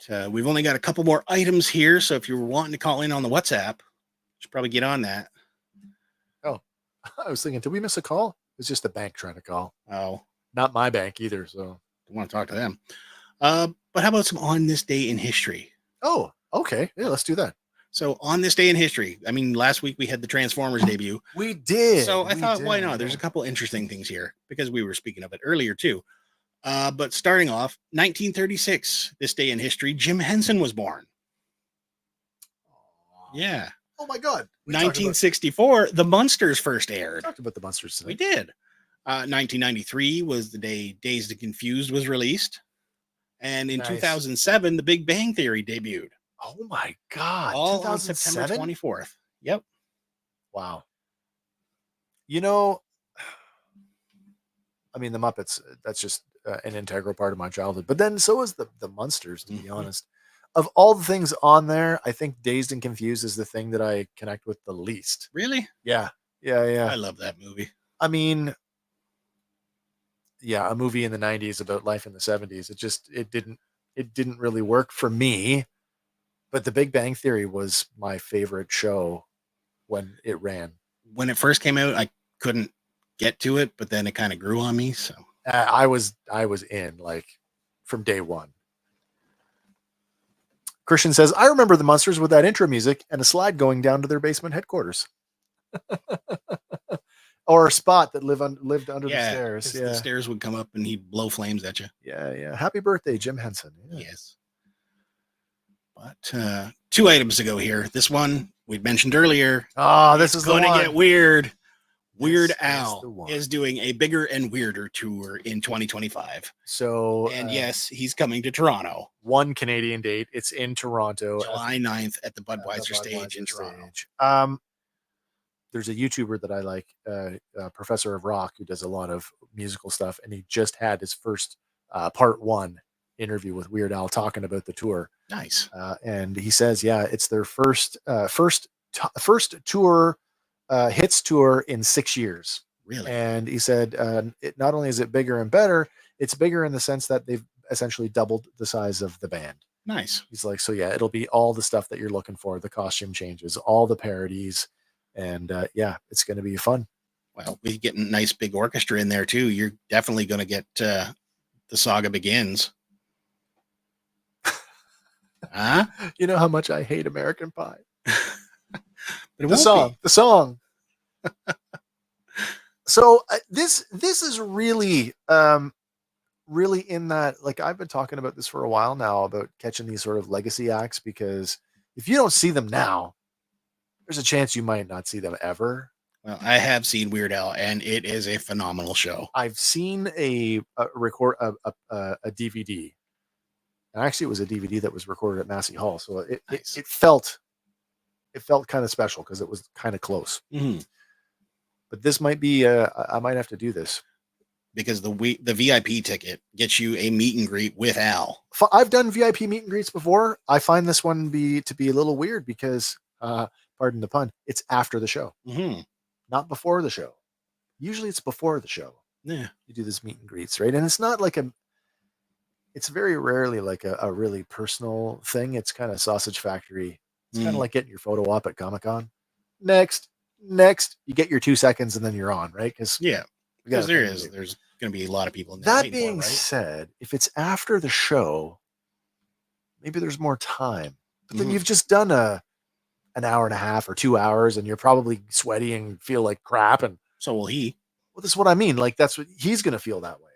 But we've only got a couple more items here, so if you're wanting to call in on the WhatsApp, you should probably get on that. I was thinking, did we miss a call? It's just the bank trying to call. Oh, Not my bank either. So, don't want to talk to them. But how about some on this day in history? oh, okay. Yeah, let's do that. So on this day in history, I mean, last week we had the Transformers debut. We did. So I We thought, why did, not? There's yeah. a couple interesting things here because we were speaking of it earlier too. But starting off, 1936, this day in history, Jim Henson was born. Yeah. Oh my God. We talked 1964, The Munsters first aired. about the monsters We today. did. 1993 was the day Dazed and Confused was released. And in Nice. 2007, The Big Bang Theory debuted. Oh my God. All on September 2007? 24th. Yep. Wow. You know, I mean, the Muppets, that's just an integral part of my childhood. But then so is the Munsters, to be Mhm. honest. Of all the things on there, I think Dazed and Confused is the thing that I connect with the least. Really? Yeah. Yeah. Yeah. I love that movie. I mean, yeah, a movie in the 90s about life in the 70s. It didn't really work for me. But The Big Bang Theory was my favorite show when it ran. when it first came out, I couldn't get to it, but then it kind of grew on me. So I was in like from day one. Christian says, I remember the Munsters with that intro music and a slide going down to their basement headquarters. Or a spot that lived under the stairs. Yeah. The stairs would come up and he'd blow flames at you. Yeah. Happy birthday, Jim Henson. Yeah. Yes. But 2 items to go here. This one we'd mentioned earlier. Oh, this is going to get weird. Weird This Al is doing a bigger and weirder tour in 2025. So, and yes, he's coming to Toronto. One Canadian date. It's in Toronto. July 9th at the Budweiser stage in Toronto. There's a YouTuber that I like, Professor of Rock, who does a lot of musical stuff, and he just had his first part 1 interview with Weird Al talking about the tour. Nice. And he says, yeah, it's their first tour, hits tour in 6 years. Really? And he said, it not only is it bigger and better, it's bigger in the sense that they've essentially doubled the size of the band. Nice. He's like, so yeah, it'll be all the stuff that you're looking for, the costume changes, all the parodies. And yeah, it's going to be fun. Well, we get a nice big orchestra in there too. You're definitely going to get the saga begins. Huh? You know how much I hate American Pie. But the song. So this is really really in that, like, I've been talking about this for a while now about catching these sort of legacy acts, because if you don't see them now, there's a chance you might not see them ever. Well, I have seen Weird Al, and it is a phenomenal show. I've seen a DVD. And actually, it was a DVD that was recorded at Massey Hall, so it felt kind of special because it was kind of close. Mm-hmm. But this might be I might have to do this, because the VIP ticket gets you a meet and greet with Al. I've done VIP meet and greets before. I find this one to be a little weird because, pardon the pun, it's after the show, not before the show. Usually, it's before the show. Yeah, you do this meet and greets, right? And it's not like it's very rarely like a really personal thing. It's kind of sausage factory. It's kind of like getting your photo op at Comic-Con. Next, you get your 2 seconds and then you're on, right? Because there's going to be a lot of people in there. That being said, if it's after the show, maybe there's more time. But then you've just done an hour and a half or 2 hours, and you're probably sweaty and feel like crap. And so will he. Well, that's what I mean. Like, that's what he's going to feel that way.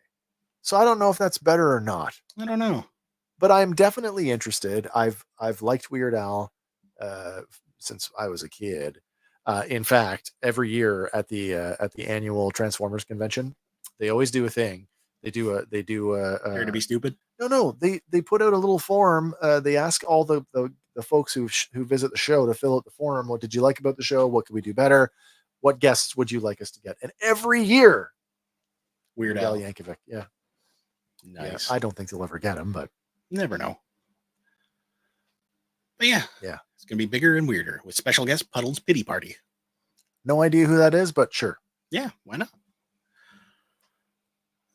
So I don't know if that's better or not. I don't know. But I'm definitely interested. I've liked Weird Al since I was a kid. In fact, every year at the annual Transformers convention, they always do a thing. They do Here to be stupid? No. They put out a little form. They ask all the folks who visit the show to fill out the form. What did you like about the show? What could we do better? What guests would you like us to get? And every year, Weird Al Yankovic. Yeah. Nice. Yeah, I don't think they'll ever get him, but never know. But yeah, it's gonna be bigger and weirder with special guest Puddle's Pity Party. No idea who that is, but sure. Yeah, why not?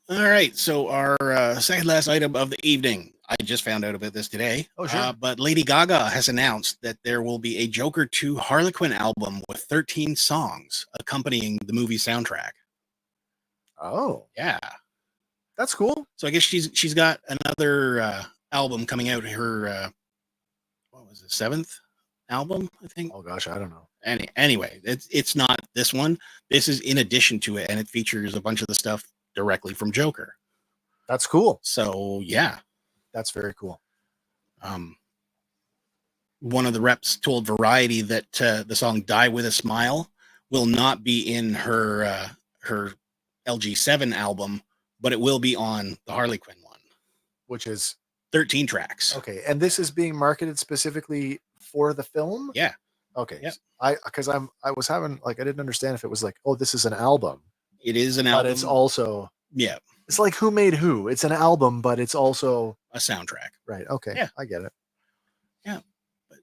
All right, so our second last item of the evening. I just found out about this today. Oh, sure. But Lady Gaga has announced that there will be a Joker 2 Harley Quinn album with 13 songs accompanying the movie soundtrack. Oh, yeah. That's cool. So I guess she's got another album coming out. Her what was it, 7th album, I think. Oh gosh, I don't know. Anyway, it's not this one. This is in addition to it, and it features a bunch of the stuff directly from Joker. That's cool. So yeah, that's very cool. One of the reps told Variety that the song "Die with a Smile" will not be in her LG7 album, but it will be on the Harley Quinn one, which is 13 tracks. Okay, and this is being marketed specifically for the film? Yeah. Okay. Yep. I was having, like, I didn't understand if it was like, oh, this is an album. It is an album. But it's also, yeah. It's like Who Made Who? It's an album, but it's also a soundtrack. Right. Okay. Yeah. I get it. Yeah. But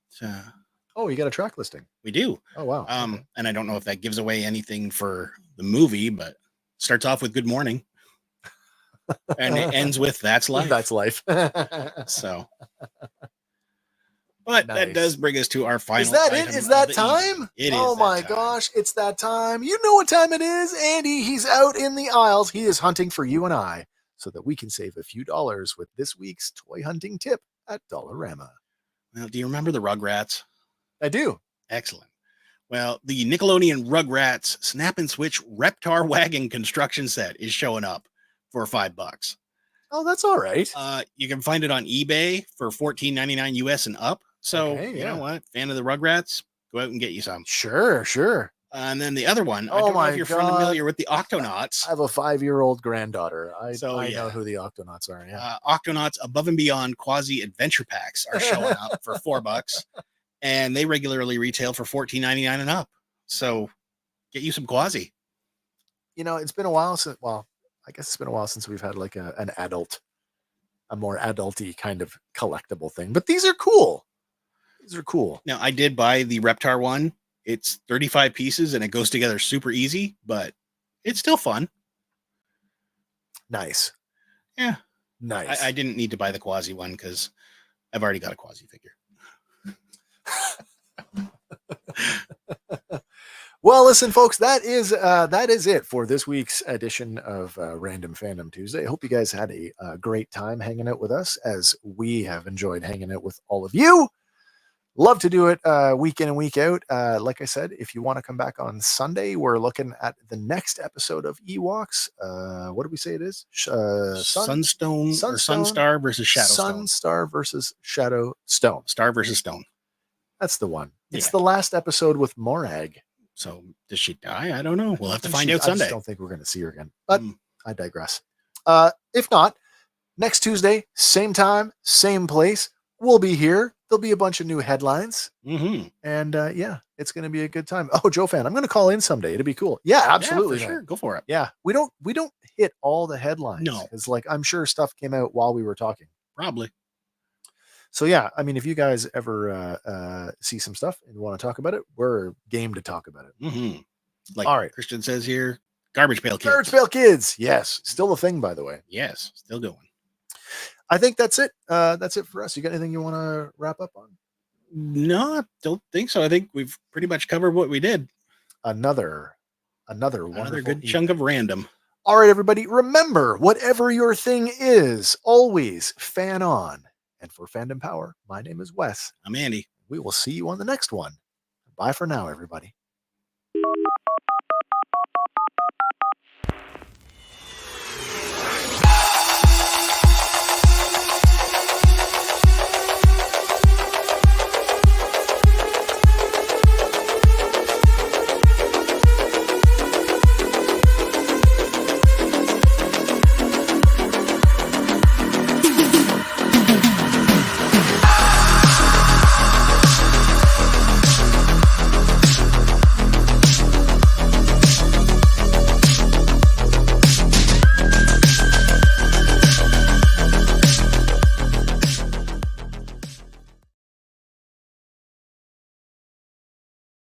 oh, you got a track listing. We do. Oh wow. Okay. And I don't know if that gives away anything for the movie, but starts off with Good Morning. And it ends with That's Life. That's Life. So, But that Nice. does bring us to our final. Is that it? item Is of that the time? evening. It is. Oh that my time. gosh, it's that time. You know what time it is, Andy. He's out in the aisles. He is hunting for you and I so that we can save a few dollars with this week's toy hunting tip at Dollarama. Well, do you remember the Rugrats? I do. Excellent. Well, the Nickelodeon Rugrats Snap and Switch Reptar Wagon construction set is showing up for $5. Oh, that's all right. You can find it on eBay for $14.99 US and up. So, Okay, you yeah. know what? Fan of the Rugrats, go out and get you some. Sure. And then the other one, I Oh don't know my if you're God. familiar with the Octonauts. I have a 5-year-old granddaughter. I So, know yeah. who the Octonauts are. Yeah. Octonauts Above and Beyond Quasi Adventure Packs are showing up for $4, and they regularly retail for $14.99 and up. So get you some Quasi. You know, it's been a while since. Well, I guess it's been a while since we've had like a more adulty kind of collectible thing. But these are cool. Now, I did buy the Reptar one. It's 35 pieces and it goes together super easy, but it's still fun. Nice. Yeah. Nice. I didn't need to buy the Quasi one because I've already got a Quasi figure. Well, listen, folks, that is it for this week's edition of Random Fandom Tuesday. I hope you guys had a great time hanging out with us, as we have enjoyed hanging out with all of you. Love to do it week in and week out. Like I said, if you want to come back on Sunday, we're looking at the next episode of Ewoks. What did we say it is? Sunstone or Sunstar versus Shadowstone. Sunstar versus Shadow Stone. Star versus Stone. That's the one. It's Yeah. the last episode with Morag. So does she die? I don't know. We'll have to find I out Sunday. just don't think we're going to see her again. But Mm. I digress. If not, next Tuesday, same time, same place, we'll be here. There'll be a bunch of new headlines. Mm-hmm. And yeah, it's going to be a good time. Oh, Joe Fan, I'm going to call in someday. It'll be cool. Yeah, absolutely. Yeah, for sure. Go for it. Yeah, we don't hit all the headlines. No. It's like, I'm sure stuff came out while we were talking. Probably. So yeah, I mean, if you guys ever see some stuff and want to talk about it, we're game to talk about it. Mm-hmm. Like All right. Christian says here, Garbage Pail Kids. Garbage Pail Kids. Yes. Still a thing, by the way. Yes, still going. I think that's it. That's it for us. You got anything you want to wrap up on? No, I don't think so. I think we've pretty much covered what we did. Another wonderful good chunk of random. All right, everybody. Remember, whatever your thing is, always fan on. And for Fandom Power, my name is Wes. I'm Andy. We will see you on the next one. Bye for now, everybody.